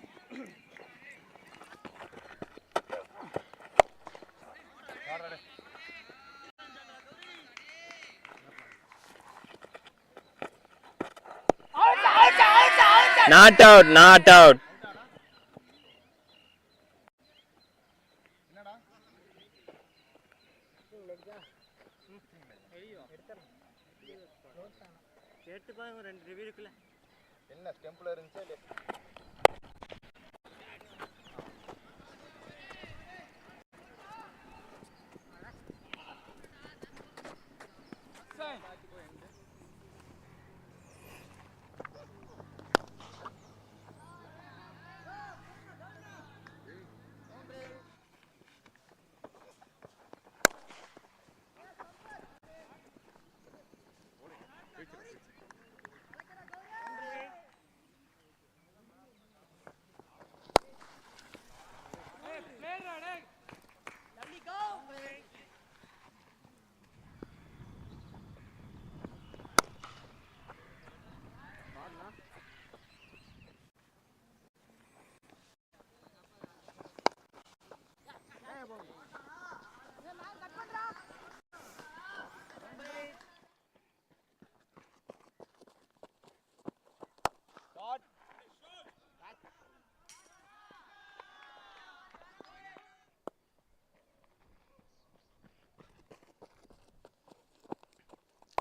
Not out, not out. என்ன ஸ்டெம்ப்ல இருந்துச்சா இல்ல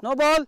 No ball.